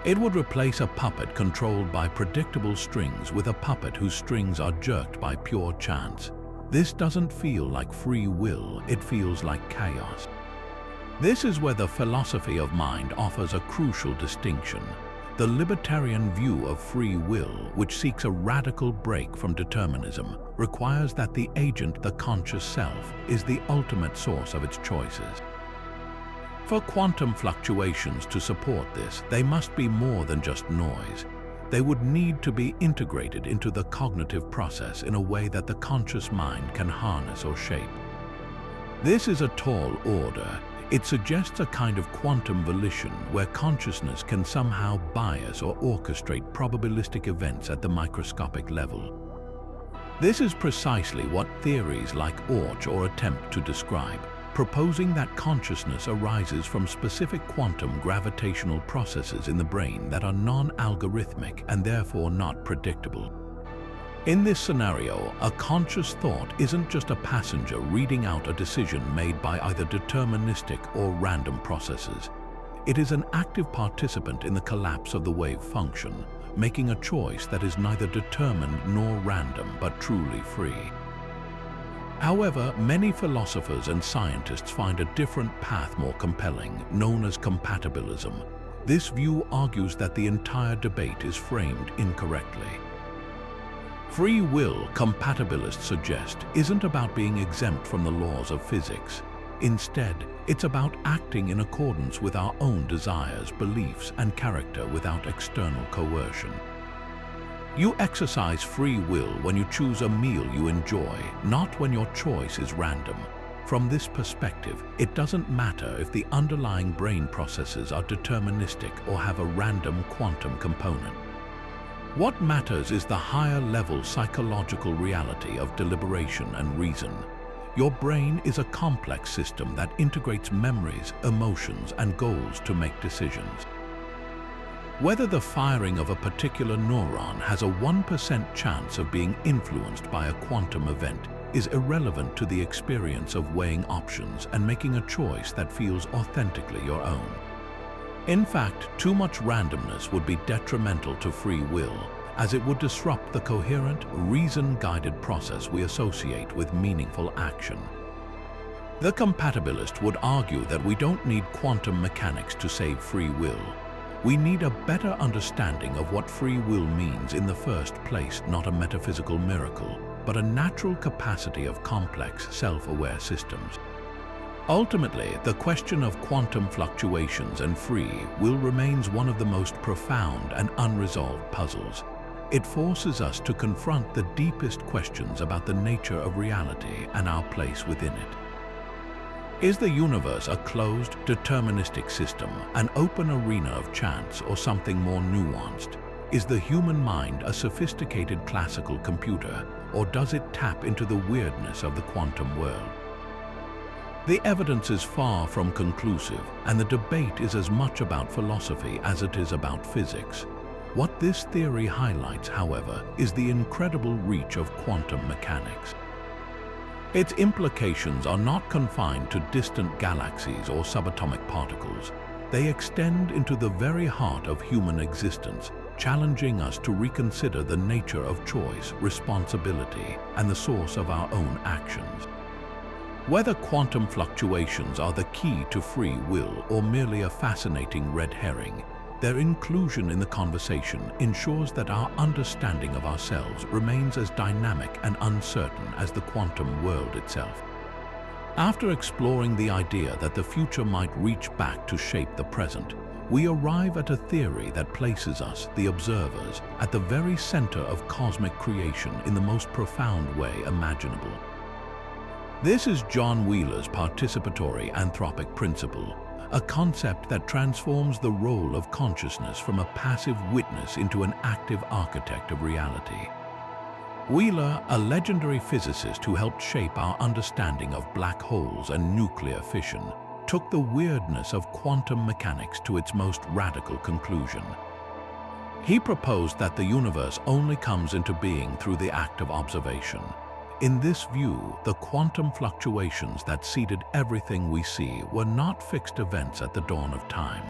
It would replace a puppet controlled by predictable strings with a puppet whose strings are jerked by pure chance. This doesn't feel like free will, it feels like chaos. This is where the philosophy of mind offers a crucial distinction. The libertarian view of free will, which seeks a radical break from determinism, requires that the agent, the conscious self, is the ultimate source of its choices. For quantum fluctuations to support this, they must be more than just noise. They would need to be integrated into the cognitive process in a way that the conscious mind can harness or shape. This is a tall order. It suggests a kind of quantum volition where consciousness can somehow bias or orchestrate probabilistic events at the microscopic level. This is precisely what theories like ORCH attempt to describe, proposing that consciousness arises from specific quantum gravitational processes in the brain that are non-algorithmic and therefore not predictable. In this scenario, a conscious thought isn't just a passenger reading out a decision made by either deterministic or random processes. It is an active participant in the collapse of the wave function, making a choice that is neither determined nor random but truly free. However, many philosophers and scientists find a different path more compelling, known as compatibilism. This view argues that the entire debate is framed incorrectly. Free will, compatibilists suggest, isn't about being exempt from the laws of physics. Instead, it's about acting in accordance with our own desires, beliefs, and character without external coercion. You exercise free will when you choose a meal you enjoy, not when your choice is random. From this perspective, it doesn't matter if the underlying brain processes are deterministic or have a random quantum component. What matters is the higher-level psychological reality of deliberation and reason. Your brain is a complex system that integrates memories, emotions, and goals to make decisions. Whether the firing of a particular neuron has a 1% chance of being influenced by a quantum event is irrelevant to the experience of weighing options and making a choice that feels authentically your own. In fact, too much randomness would be detrimental to free will, as it would disrupt the coherent, reason-guided process we associate with meaningful action. The compatibilist would argue that we don't need quantum mechanics to save free will. We need a better understanding of what free will means in the first place, not a metaphysical miracle, but a natural capacity of complex, self-aware systems. Ultimately, the question of quantum fluctuations and free will remains one of the most profound and unresolved puzzles. It forces us to confront the deepest questions about the nature of reality and our place within it. Is the universe a closed, deterministic system, an open arena of chance, or something more nuanced? Is the human mind a sophisticated classical computer, or does it tap into the weirdness of the quantum world? The evidence is far from conclusive, and the debate is as much about philosophy as it is about physics. What this theory highlights, however, is the incredible reach of quantum mechanics. Its implications are not confined to distant galaxies or subatomic particles. They extend into the very heart of human existence, challenging us to reconsider the nature of choice, responsibility, and the source of our own actions. Whether quantum fluctuations are the key to free will or merely a fascinating red herring, their inclusion in the conversation ensures that our understanding of ourselves remains as dynamic and uncertain as the quantum world itself. After exploring the idea that the future might reach back to shape the present, we arrive at a theory that places us, the observers, at the very center of cosmic creation in the most profound way imaginable. This is John Wheeler's participatory anthropic principle, a concept that transforms the role of consciousness from a passive witness into an active architect of reality. Wheeler, a legendary physicist who helped shape our understanding of black holes and nuclear fission, took the weirdness of quantum mechanics to its most radical conclusion. He proposed that the universe only comes into being through the act of observation. In this view, the quantum fluctuations that seeded everything we see were not fixed events at the dawn of time.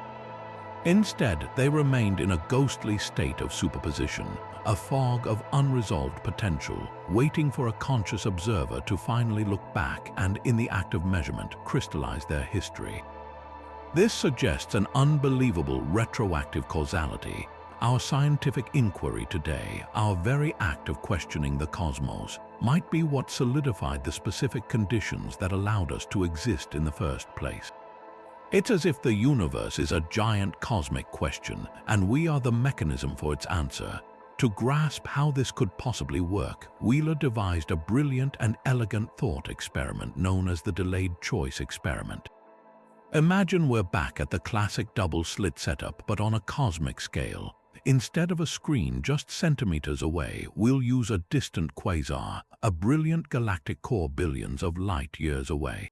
Instead, they remained in a ghostly state of superposition, a fog of unresolved potential, waiting for a conscious observer to finally look back and, in the act of measurement, crystallize their history. This suggests an unbelievable retroactive causality. Our scientific inquiry today, our very act of questioning the cosmos, might be what solidified the specific conditions that allowed us to exist in the first place. It's as if the universe is a giant cosmic question, and we are the mechanism for its answer. To grasp how this could possibly work, Wheeler devised a brilliant and elegant thought experiment known as the delayed choice experiment. Imagine we're back at the classic double-slit setup, but on a cosmic scale. Instead of a screen just centimeters away, we'll use a distant quasar, a brilliant galactic core billions of light years away.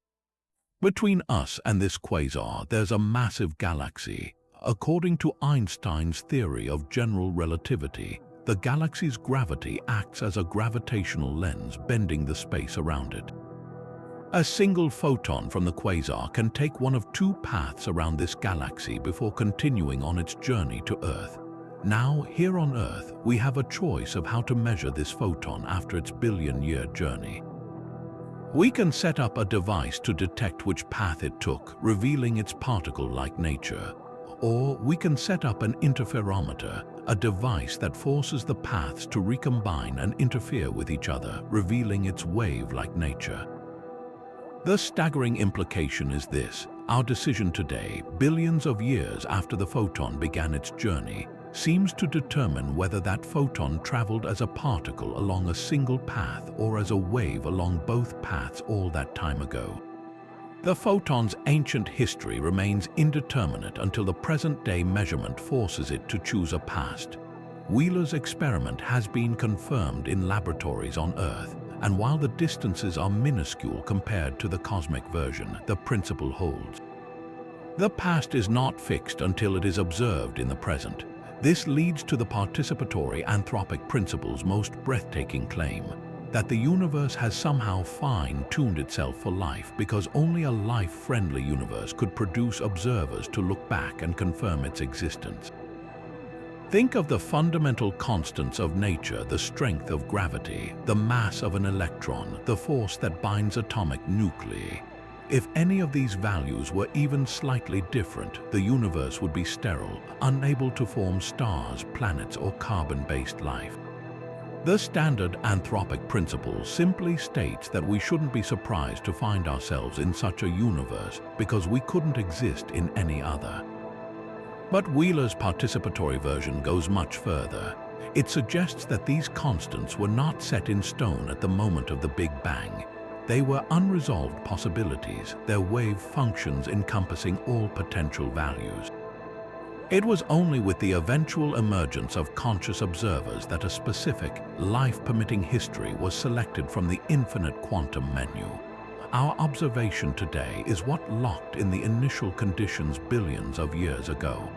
Between us and this quasar, there's a massive galaxy. According to Einstein's theory of general relativity, the galaxy's gravity acts as a gravitational lens, bending the space around it. A single photon from the quasar can take one of two paths around this galaxy before continuing on its journey to Earth. Now, here on Earth, we have a choice of how to measure this photon after its billion-year journey. We can set up a device to detect which path it took, revealing its particle-like nature. Or we can set up an interferometer, a device that forces the paths to recombine and interfere with each other, revealing its wave-like nature. The staggering implication is this: our decision today, billions of years after the photon began its journey, seems to determine whether that photon traveled as a particle along a single path or as a wave along both paths all that time ago. The photon's ancient history remains indeterminate until the present-day measurement forces it to choose a past. Wheeler's experiment has been confirmed in laboratories on Earth, and while the distances are minuscule compared to the cosmic version, the principle holds. The past is not fixed until it is observed in the present. This leads to the participatory anthropic principle's most breathtaking claim, that the universe has somehow fine-tuned itself for life because only a life-friendly universe could produce observers to look back and confirm its existence. Think of the fundamental constants of nature: the strength of gravity, the mass of an electron, the force that binds atomic nuclei. If any of these values were even slightly different, the universe would be sterile, unable to form stars, planets, or carbon-based life. The standard anthropic principle simply states that we shouldn't be surprised to find ourselves in such a universe because we couldn't exist in any other. But Wheeler's participatory version goes much further. It suggests that these constants were not set in stone at the moment of the Big Bang. They were unresolved possibilities, their wave functions encompassing all potential values. It was only with the eventual emergence of conscious observers that a specific, life-permitting history was selected from the infinite quantum menu. Our observation today is what locked in the initial conditions billions of years ago.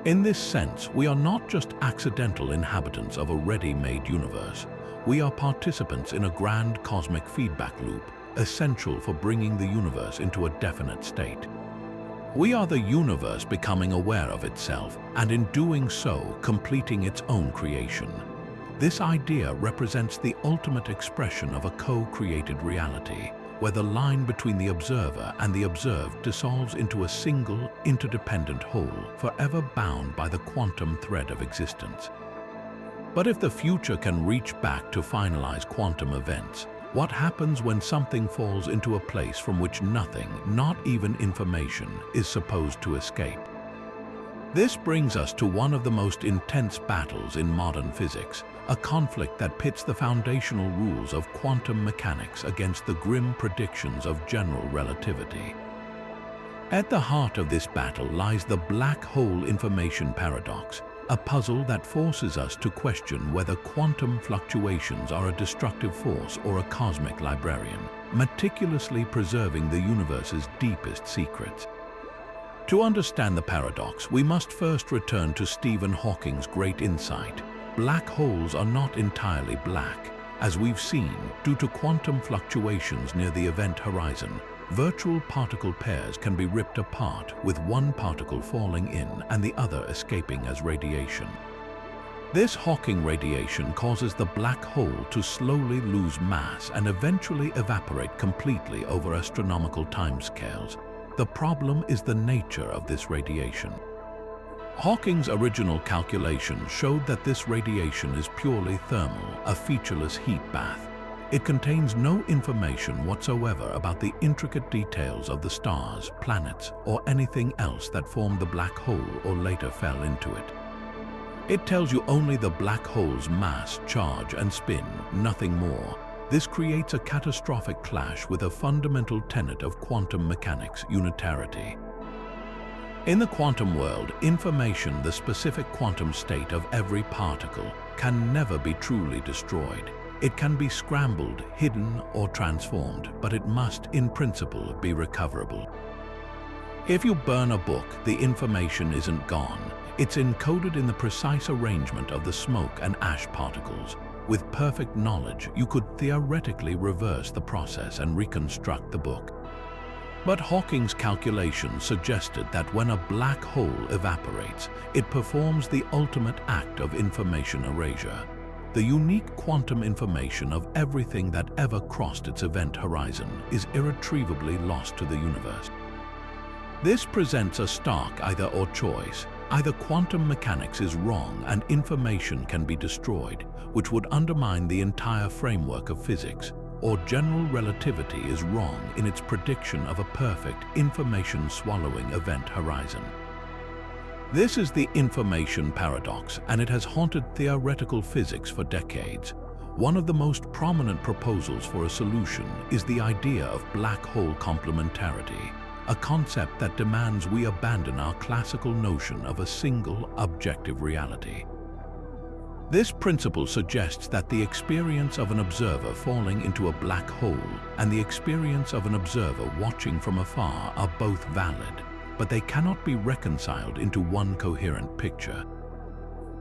In this sense, we are not just accidental inhabitants of a ready-made universe. We are participants in a grand cosmic feedback loop, essential for bringing the universe into a definite state. We are the universe becoming aware of itself, and in doing so, completing its own creation. This idea represents the ultimate expression of a co-created reality, where the line between the observer and the observed dissolves into a single, interdependent whole, forever bound by the quantum thread of existence. But if the future can reach back to finalize quantum events, what happens when something falls into a place from which nothing, not even information, is supposed to escape? This brings us to one of the most intense battles in modern physics, a conflict that pits the foundational rules of quantum mechanics against the grim predictions of general relativity. At the heart of this battle lies the black hole information paradox, a puzzle that forces us to question whether quantum fluctuations are a destructive force or a cosmic librarian, meticulously preserving the universe's deepest secrets. To understand the paradox, we must first return to Stephen Hawking's great insight. Black holes are not entirely black. As we've seen, due to quantum fluctuations near the event horizon, virtual particle pairs can be ripped apart, with one particle falling in and the other escaping as radiation. This Hawking radiation causes the black hole to slowly lose mass and eventually evaporate completely over astronomical timescales. The problem is the nature of this radiation. Hawking's original calculations showed that this radiation is purely thermal, a featureless heat bath. It contains no information whatsoever about the intricate details of the stars, planets, or anything else that formed the black hole or later fell into it. It tells you only the black hole's mass, charge, and spin, nothing more. This creates a catastrophic clash with a fundamental tenet of quantum mechanics, unitarity. In the quantum world, information, the specific quantum state of every particle, can never be truly destroyed. It can be scrambled, hidden, or transformed, but it must, in principle, be recoverable. If you burn a book, the information isn't gone. It's encoded in the precise arrangement of the smoke and ash particles. With perfect knowledge, you could theoretically reverse the process and reconstruct the book. But Hawking's calculations suggested that when a black hole evaporates, it performs the ultimate act of information erasure. The unique quantum information of everything that ever crossed its event horizon is irretrievably lost to the universe. This presents a stark either-or choice. Either quantum mechanics is wrong and information can be destroyed, which would undermine the entire framework of physics, or general relativity is wrong in its prediction of a perfect information-swallowing event horizon. This is the information paradox, and it has haunted theoretical physics for decades. One of the most prominent proposals for a solution is the idea of black hole complementarity, a concept that demands we abandon our classical notion of a single objective reality. This principle suggests that the experience of an observer falling into a black hole and the experience of an observer watching from afar are both valid, but they cannot be reconciled into one coherent picture.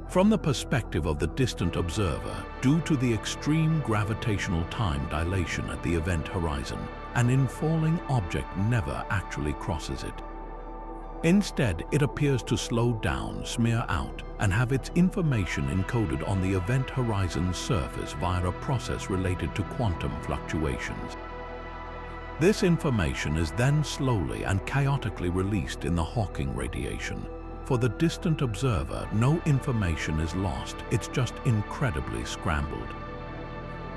From the perspective of the distant observer, due to the extreme gravitational time dilation at the event horizon, an infalling object never actually crosses it. Instead, it appears to slow down, smear out, and have its information encoded on the event horizon's surface via a process related to quantum fluctuations. This information is then slowly and chaotically released in the Hawking radiation. For the distant observer, no information is lost, it's just incredibly scrambled.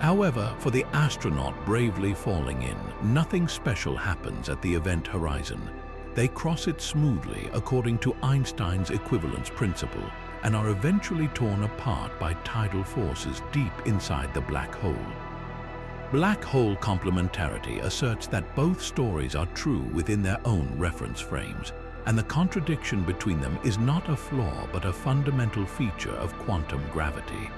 However, for the astronaut bravely falling in, nothing special happens at the event horizon. They cross it smoothly according to Einstein's equivalence principle and are eventually torn apart by tidal forces deep inside the black hole. Black hole complementarity asserts that both stories are true within their own reference frames, and the contradiction between them is not a flaw but a fundamental feature of quantum gravity.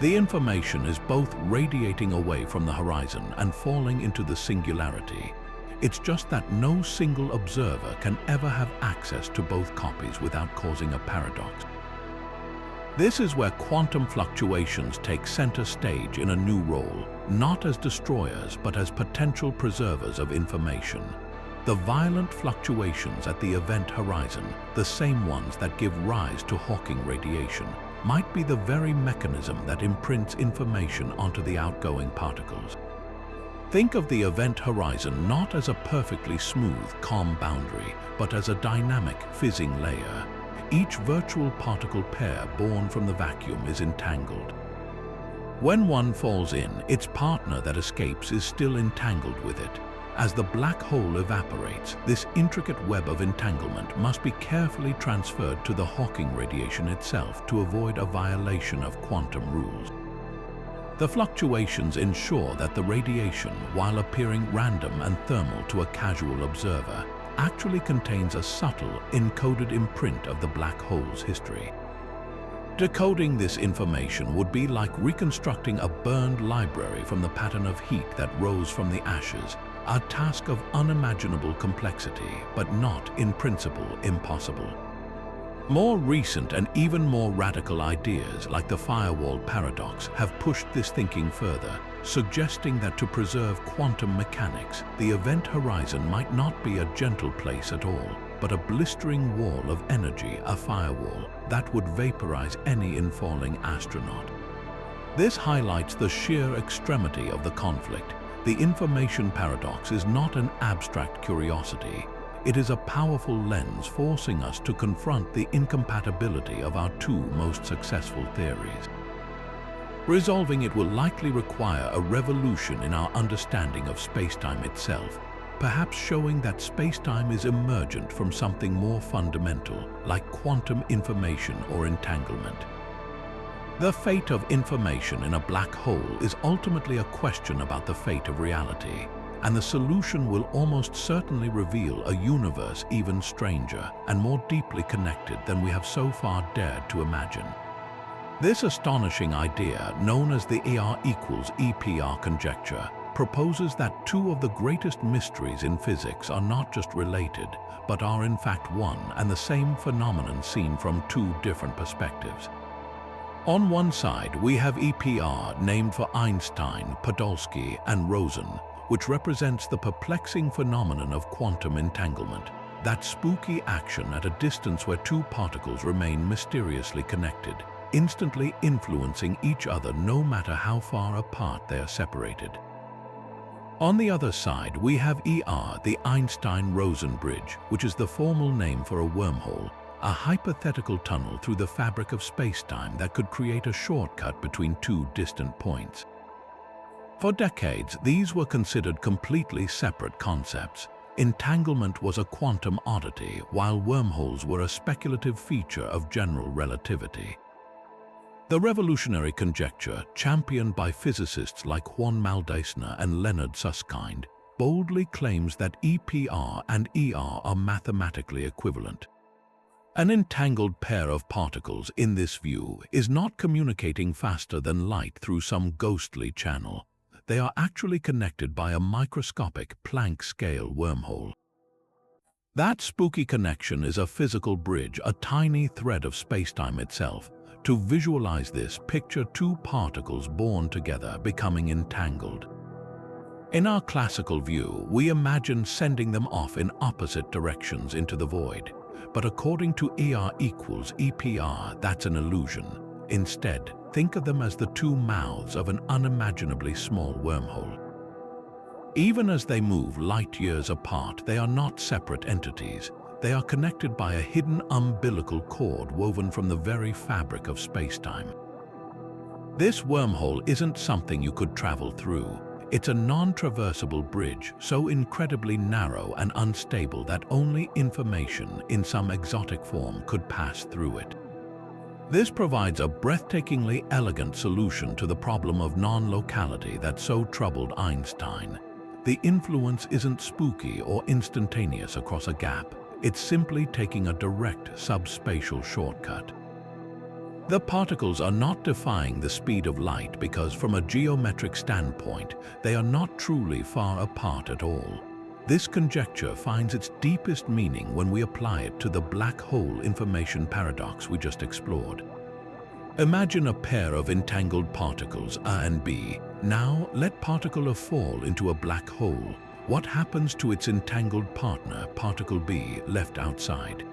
The information is both radiating away from the horizon and falling into the singularity. It's just that no single observer can ever have access to both copies without causing a paradox. This is where quantum fluctuations take center stage in a new role, not as destroyers but as potential preservers of information. The violent fluctuations at the event horizon, the same ones that give rise to Hawking radiation, might be the very mechanism that imprints information onto the outgoing particles. Think of the event horizon not as a perfectly smooth, calm boundary, but as a dynamic, fizzing layer. Each virtual particle pair born from the vacuum is entangled. When one falls in, its partner that escapes is still entangled with it. As the black hole evaporates, this intricate web of entanglement must be carefully transferred to the Hawking radiation itself to avoid a violation of quantum rules. The fluctuations ensure that the radiation, while appearing random and thermal to a casual observer, actually contains a subtle, encoded imprint of the black hole's history. Decoding this information would be like reconstructing a burned library from the pattern of heat that rose from the ashes. a task of unimaginable complexity, but not in principle impossible. More recent and even more radical ideas like the firewall paradox have pushed this thinking further, suggesting that to preserve quantum mechanics, the event horizon might not be a gentle place at all, but a blistering wall of energy, a firewall that would vaporize any infalling astronaut. This highlights the sheer extremity of the conflict. The information paradox is not an abstract curiosity. It is a powerful lens forcing us to confront the incompatibility of our two most successful theories. Resolving it will likely require a revolution in our understanding of spacetime itself, perhaps showing that spacetime is emergent from something more fundamental, like quantum information or entanglement. The fate of information in a black hole is ultimately a question about the fate of reality, and the solution will almost certainly reveal a universe even stranger and more deeply connected than we have so far dared to imagine. This astonishing idea, known as the ER equals EPR conjecture, proposes that two of the greatest mysteries in physics are not just related, but are in fact one and the same phenomenon seen from two different perspectives. On one side, we have EPR, named for Einstein, Podolsky, and Rosen, which represents the perplexing phenomenon of quantum entanglement, that spooky action at a distance where two particles remain mysteriously connected, instantly influencing each other no matter how far apart they are separated. On the other side, we have ER, the Einstein-Rosen bridge, which is the formal name for a wormhole, a hypothetical tunnel through the fabric of spacetime that could create a shortcut between two distant points. For decades, these were considered completely separate concepts. Entanglement was a quantum oddity, while wormholes were a speculative feature of general relativity. The revolutionary conjecture, championed by physicists like Juan Maldacena and Leonard Susskind, boldly claims that EPR and ER are mathematically equivalent. An entangled pair of particles, in this view, is not communicating faster than light through some ghostly channel. They are actually connected by a microscopic Planck-scale wormhole. That spooky connection is a physical bridge, a tiny thread of spacetime itself. To visualize this, picture two particles born together becoming entangled. In our classical view, we imagine sending them off in opposite directions into the void. But according to ER equals EPR, that's an illusion. Instead, think of them as the two mouths of an unimaginably small wormhole. Even as they move light years apart, they are not separate entities. They are connected by a hidden umbilical cord woven from the very fabric of spacetime. This wormhole isn't something you could travel through. It's a non-traversable bridge, so incredibly narrow and unstable that only information in some exotic form could pass through it. This provides a breathtakingly elegant solution to the problem of non-locality that so troubled Einstein. The influence isn't spooky or instantaneous across a gap. It's simply taking a direct subspatial shortcut. The particles are not defying the speed of light because, from a geometric standpoint, they are not truly far apart at all. This conjecture finds its deepest meaning when we apply it to the black hole information paradox we just explored. Imagine a pair of entangled particles, A and B. Now, let particle A fall into a black hole. What happens to its entangled partner, particle B, left outside?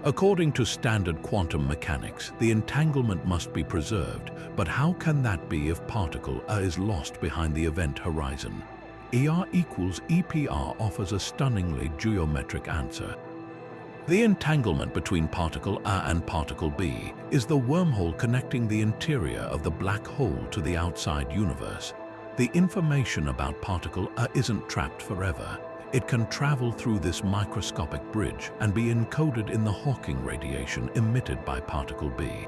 According to standard quantum mechanics, the entanglement must be preserved, but how can that be if particle A is lost behind the event horizon? ER equals EPR offers a stunningly geometric answer. The entanglement between particle A and particle B is the wormhole connecting the interior of the black hole to the outside universe. The information about particle A isn't trapped forever. It can travel through this microscopic bridge and be encoded in the Hawking radiation emitted by particle B.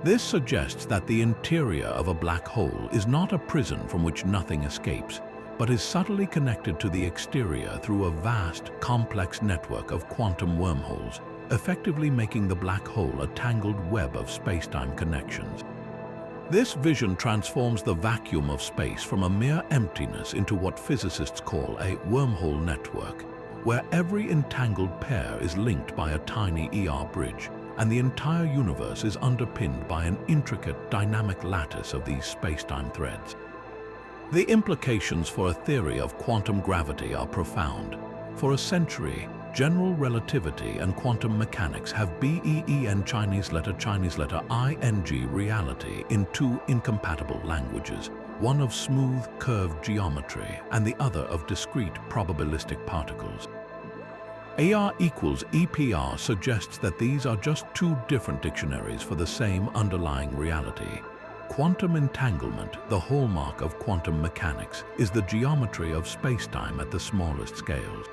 This suggests that the interior of a black hole is not a prison from which nothing escapes, but is subtly connected to the exterior through a vast, complex network of quantum wormholes, effectively making the black hole a tangled web of spacetime connections. This vision transforms the vacuum of space from a mere emptiness into what physicists call a wormhole network, where every entangled pair is linked by a tiny ER bridge, and the entire universe is underpinned by an intricate, dynamic lattice of these spacetime threads. The implications for a theory of quantum gravity are profound. For a century, general relativity and quantum mechanics have BEEN Chinese letter ING reality in two incompatible languages, one of smooth, curved geometry and the other of discrete probabilistic particles. AR equals EPR suggests that these are just two different dictionaries for the same underlying reality. Quantum entanglement, the hallmark of quantum mechanics, is the geometry of spacetime at the smallest scales.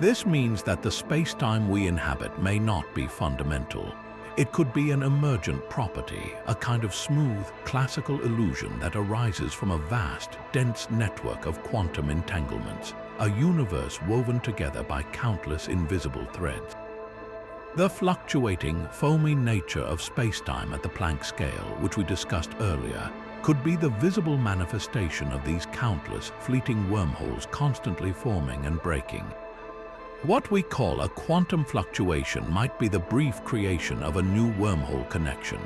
This means that the spacetime we inhabit may not be fundamental. It could be an emergent property, a kind of smooth, classical illusion that arises from a vast, dense network of quantum entanglements, a universe woven together by countless invisible threads. The fluctuating, foamy nature of spacetime at the Planck scale, which we discussed earlier, could be the visible manifestation of these countless, fleeting wormholes constantly forming and breaking. What we call a quantum fluctuation might be the brief creation of a new wormhole connection.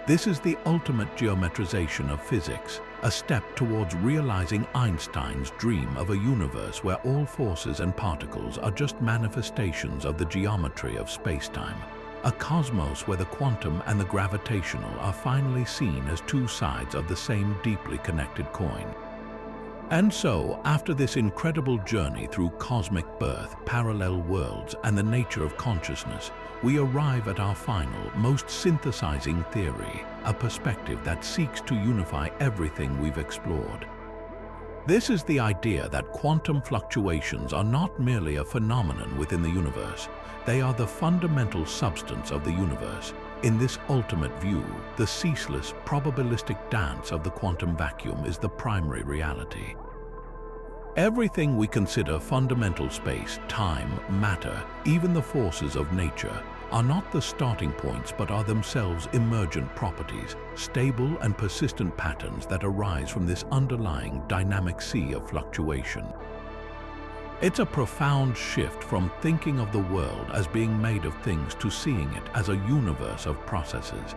This is the ultimate geometrization of physics, a step towards realizing Einstein's dream of a universe where all forces and particles are just manifestations of the geometry of spacetime, a cosmos where the quantum and the gravitational are finally seen as two sides of the same deeply connected coin. And so, after this incredible journey through cosmic birth, parallel worlds, and the nature of consciousness, we arrive at our final, most synthesizing theory, a perspective that seeks to unify everything we've explored. This is the idea that quantum fluctuations are not merely a phenomenon within the universe, they are the fundamental substance of the universe. In this ultimate view, the ceaseless, probabilistic dance of the quantum vacuum is the primary reality. Everything we consider fundamental space, time, matter, even the forces of nature, are not the starting points but are themselves emergent properties, stable and persistent patterns that arise from this underlying dynamic sea of fluctuation. It's a profound shift from thinking of the world as being made of things to seeing it as a universe of processes.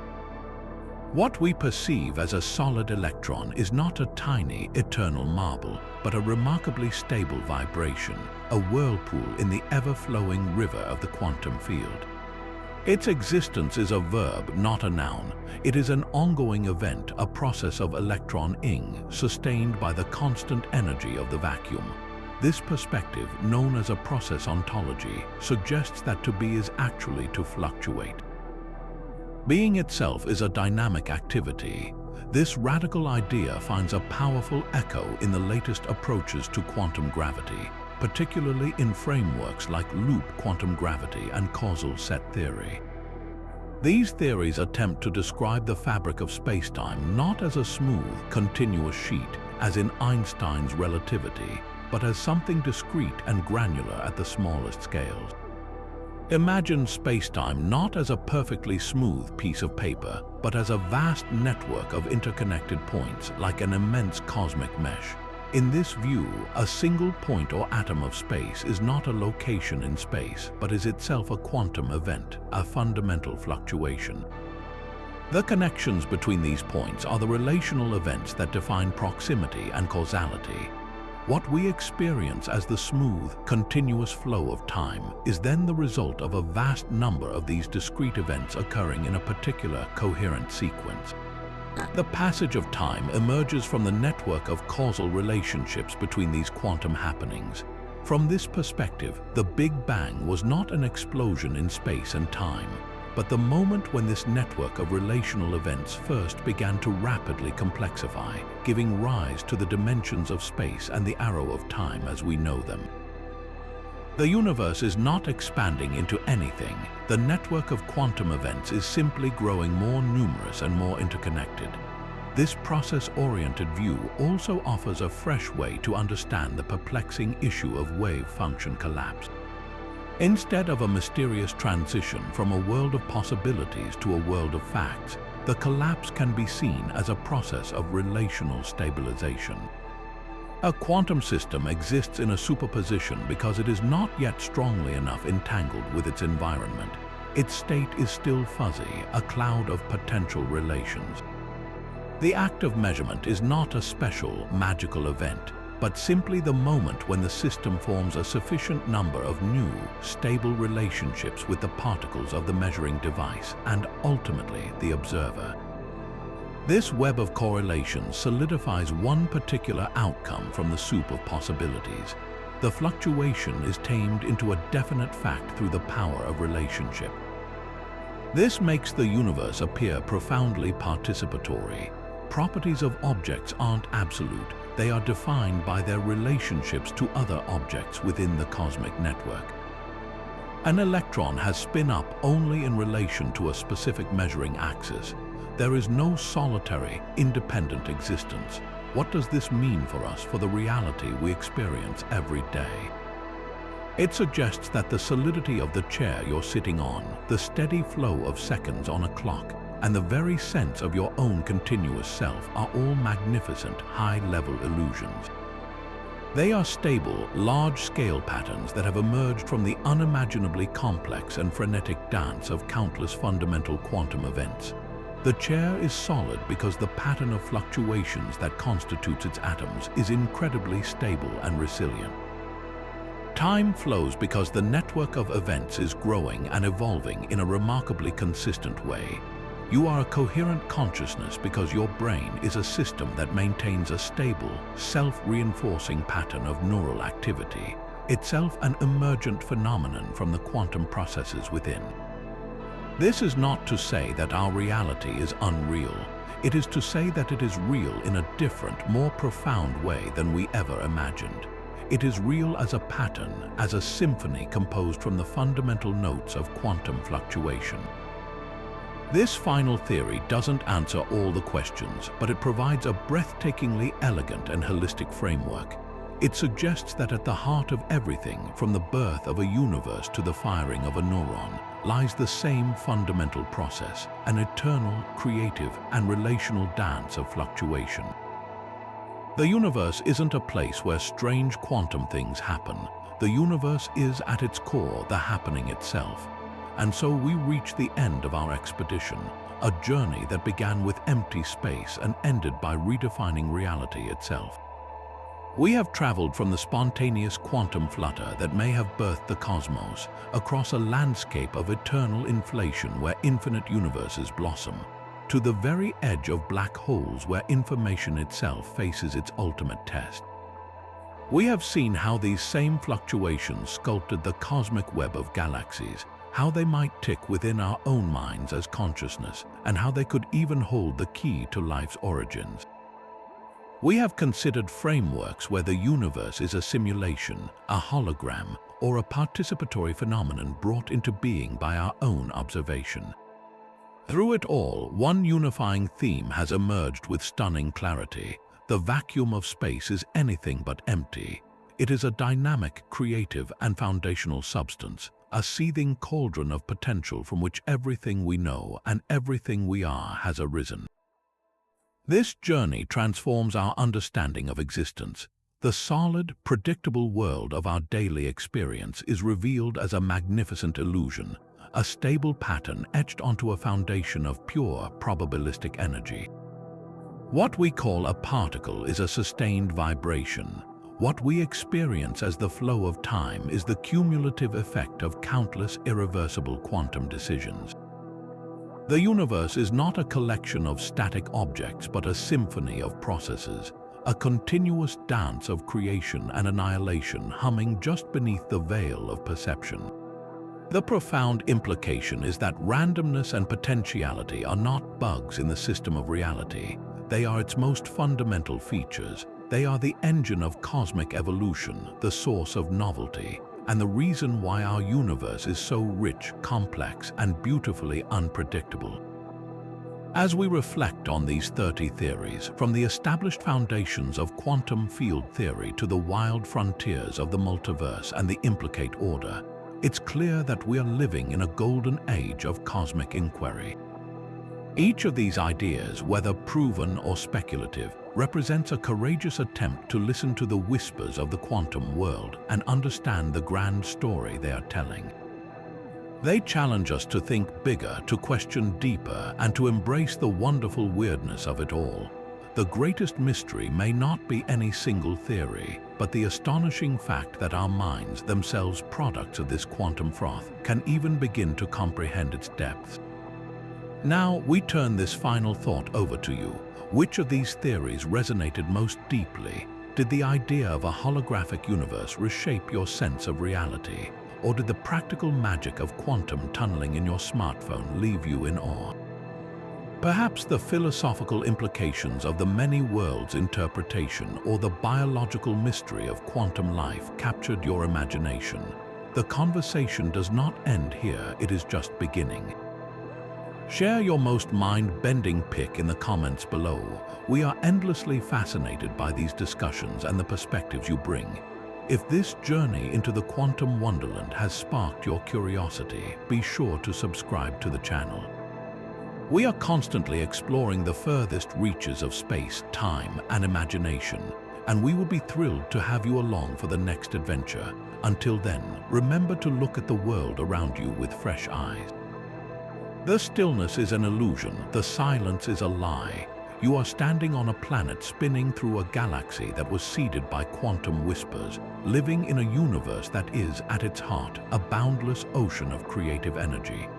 What we perceive as a solid electron is not a tiny, eternal marble, but a remarkably stable vibration, a whirlpool in the ever-flowing river of the quantum field. Its existence is a verb, not a noun. It is an ongoing event, a process of electron-ing, sustained by the constant energy of the vacuum. This perspective, known as a process ontology, suggests that to be is actually to fluctuate. Being itself is a dynamic activity. This radical idea finds a powerful echo in the latest approaches to quantum gravity, particularly in frameworks like loop quantum gravity and causal set theory. These theories attempt to describe the fabric of spacetime not as a smooth, continuous sheet, as in Einstein's relativity, but as something discrete and granular at the smallest scales. Imagine spacetime not as a perfectly smooth piece of paper, but as a vast network of interconnected points like an immense cosmic mesh. In this view, a single point or atom of space is not a location in space, but is itself a quantum event, a fundamental fluctuation. The connections between these points are the relational events that define proximity and causality. What we experience as the smooth, continuous flow of time is then the result of a vast number of these discrete events occurring in a particular coherent sequence. The passage of time emerges from the network of causal relationships between these quantum happenings. From this perspective, the Big Bang was not an explosion in space and time, but the moment when this network of relational events first began to rapidly complexify, giving rise to the dimensions of space and the arrow of time as we know them. The universe is not expanding into anything. The network of quantum events is simply growing more numerous and more interconnected. This process-oriented view also offers a fresh way to understand the perplexing issue of wave function collapse. Instead of a mysterious transition from a world of possibilities to a world of facts, the collapse can be seen as a process of relational stabilization. A quantum system exists in a superposition because it is not yet strongly enough entangled with its environment. Its state is still fuzzy, a cloud of potential relations. The act of measurement is not a special, magical event, but simply the moment when the system forms a sufficient number of new, stable relationships with the particles of the measuring device and ultimately the observer. This web of correlations solidifies one particular outcome from the soup of possibilities. The fluctuation is tamed into a definite fact through the power of relationship. This makes the universe appear profoundly participatory. Properties of objects aren't absolute. They are defined by their relationships to other objects within the cosmic network. An electron has spin up only in relation to a specific measuring axis. There is no solitary, independent existence. What does this mean for us, for the reality we experience every day? It suggests that the solidity of the chair you're sitting on, the steady flow of seconds on a clock, and the very sense of your own continuous self are all magnificent, high-level illusions. They are stable, large-scale patterns that have emerged from the unimaginably complex and frenetic dance of countless fundamental quantum events. The chair is solid because the pattern of fluctuations that constitutes its atoms is incredibly stable and resilient. Time flows because the network of events is growing and evolving in a remarkably consistent way. You are a coherent consciousness because your brain is a system that maintains a stable, self-reinforcing pattern of neural activity, itself an emergent phenomenon from the quantum processes within. This is not to say that our reality is unreal. It is to say that it is real in a different, more profound way than we ever imagined. It is real as a pattern, as a symphony composed from the fundamental notes of quantum fluctuation. This final theory doesn't answer all the questions, but it provides a breathtakingly elegant and holistic framework. It suggests that at the heart of everything, from the birth of a universe to the firing of a neuron, lies the same fundamental process, an eternal, creative, and relational dance of fluctuation. The universe isn't a place where strange quantum things happen. The universe is, at its core, the happening itself. And so we reach the end of our expedition, a journey that began with empty space and ended by redefining reality itself. We have traveled from the spontaneous quantum flutter that may have birthed the cosmos, across a landscape of eternal inflation where infinite universes blossom, to the very edge of black holes where information itself faces its ultimate test. We have seen how these same fluctuations sculpted the cosmic web of galaxies, how they might tick within our own minds as consciousness, and how they could even hold the key to life's origins. We have considered frameworks where the universe is a simulation, a hologram, or a participatory phenomenon brought into being by our own observation. Through it all, one unifying theme has emerged with stunning clarity. The vacuum of space is anything but empty. It is a dynamic, creative, and foundational substance, a seething cauldron of potential from which everything we know and everything we are has arisen. This journey transforms our understanding of existence. The solid, predictable world of our daily experience is revealed as a magnificent illusion, a stable pattern etched onto a foundation of pure, probabilistic energy. What we call a particle is a sustained vibration. What we experience as the flow of time is the cumulative effect of countless irreversible quantum decisions. The universe is not a collection of static objects but a symphony of processes, a continuous dance of creation and annihilation humming just beneath the veil of perception. The profound implication is that randomness and potentiality are not bugs in the system of reality. They are its most fundamental features. They are the engine of cosmic evolution, the source of novelty, and the reason why our universe is so rich, complex, and beautifully unpredictable. As we reflect on these 30 theories, from the established foundations of quantum field theory to the wild frontiers of the multiverse and the implicate order, it's clear that we are living in a golden age of cosmic inquiry. Each of these ideas, whether proven or speculative, represents a courageous attempt to listen to the whispers of the quantum world and understand the grand story they are telling. They challenge us to think bigger, to question deeper, and to embrace the wonderful weirdness of it all. The greatest mystery may not be any single theory, but the astonishing fact that our minds, themselves products of this quantum froth, can even begin to comprehend its depths. Now, we turn this final thought over to you. Which of these theories resonated most deeply? Did the idea of a holographic universe reshape your sense of reality? Or did the practical magic of quantum tunneling in your smartphone leave you in awe? Perhaps the philosophical implications of the many worlds interpretation or the biological mystery of quantum life captured your imagination. The conversation does not end here, it is just beginning. Share your most mind-bending pick in the comments below. We are endlessly fascinated by these discussions and the perspectives you bring. If this journey into the quantum wonderland has sparked your curiosity, be sure to subscribe to the channel. We are constantly exploring the furthest reaches of space, time, and imagination, and we will be thrilled to have you along for the next adventure. Until then, remember to look at the world around you with fresh eyes. The stillness is an illusion, the silence is a lie. You are standing on a planet spinning through a galaxy that was seeded by quantum whispers, living in a universe that is, at its heart, a boundless ocean of creative energy.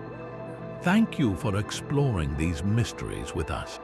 Thank you for exploring these mysteries with us.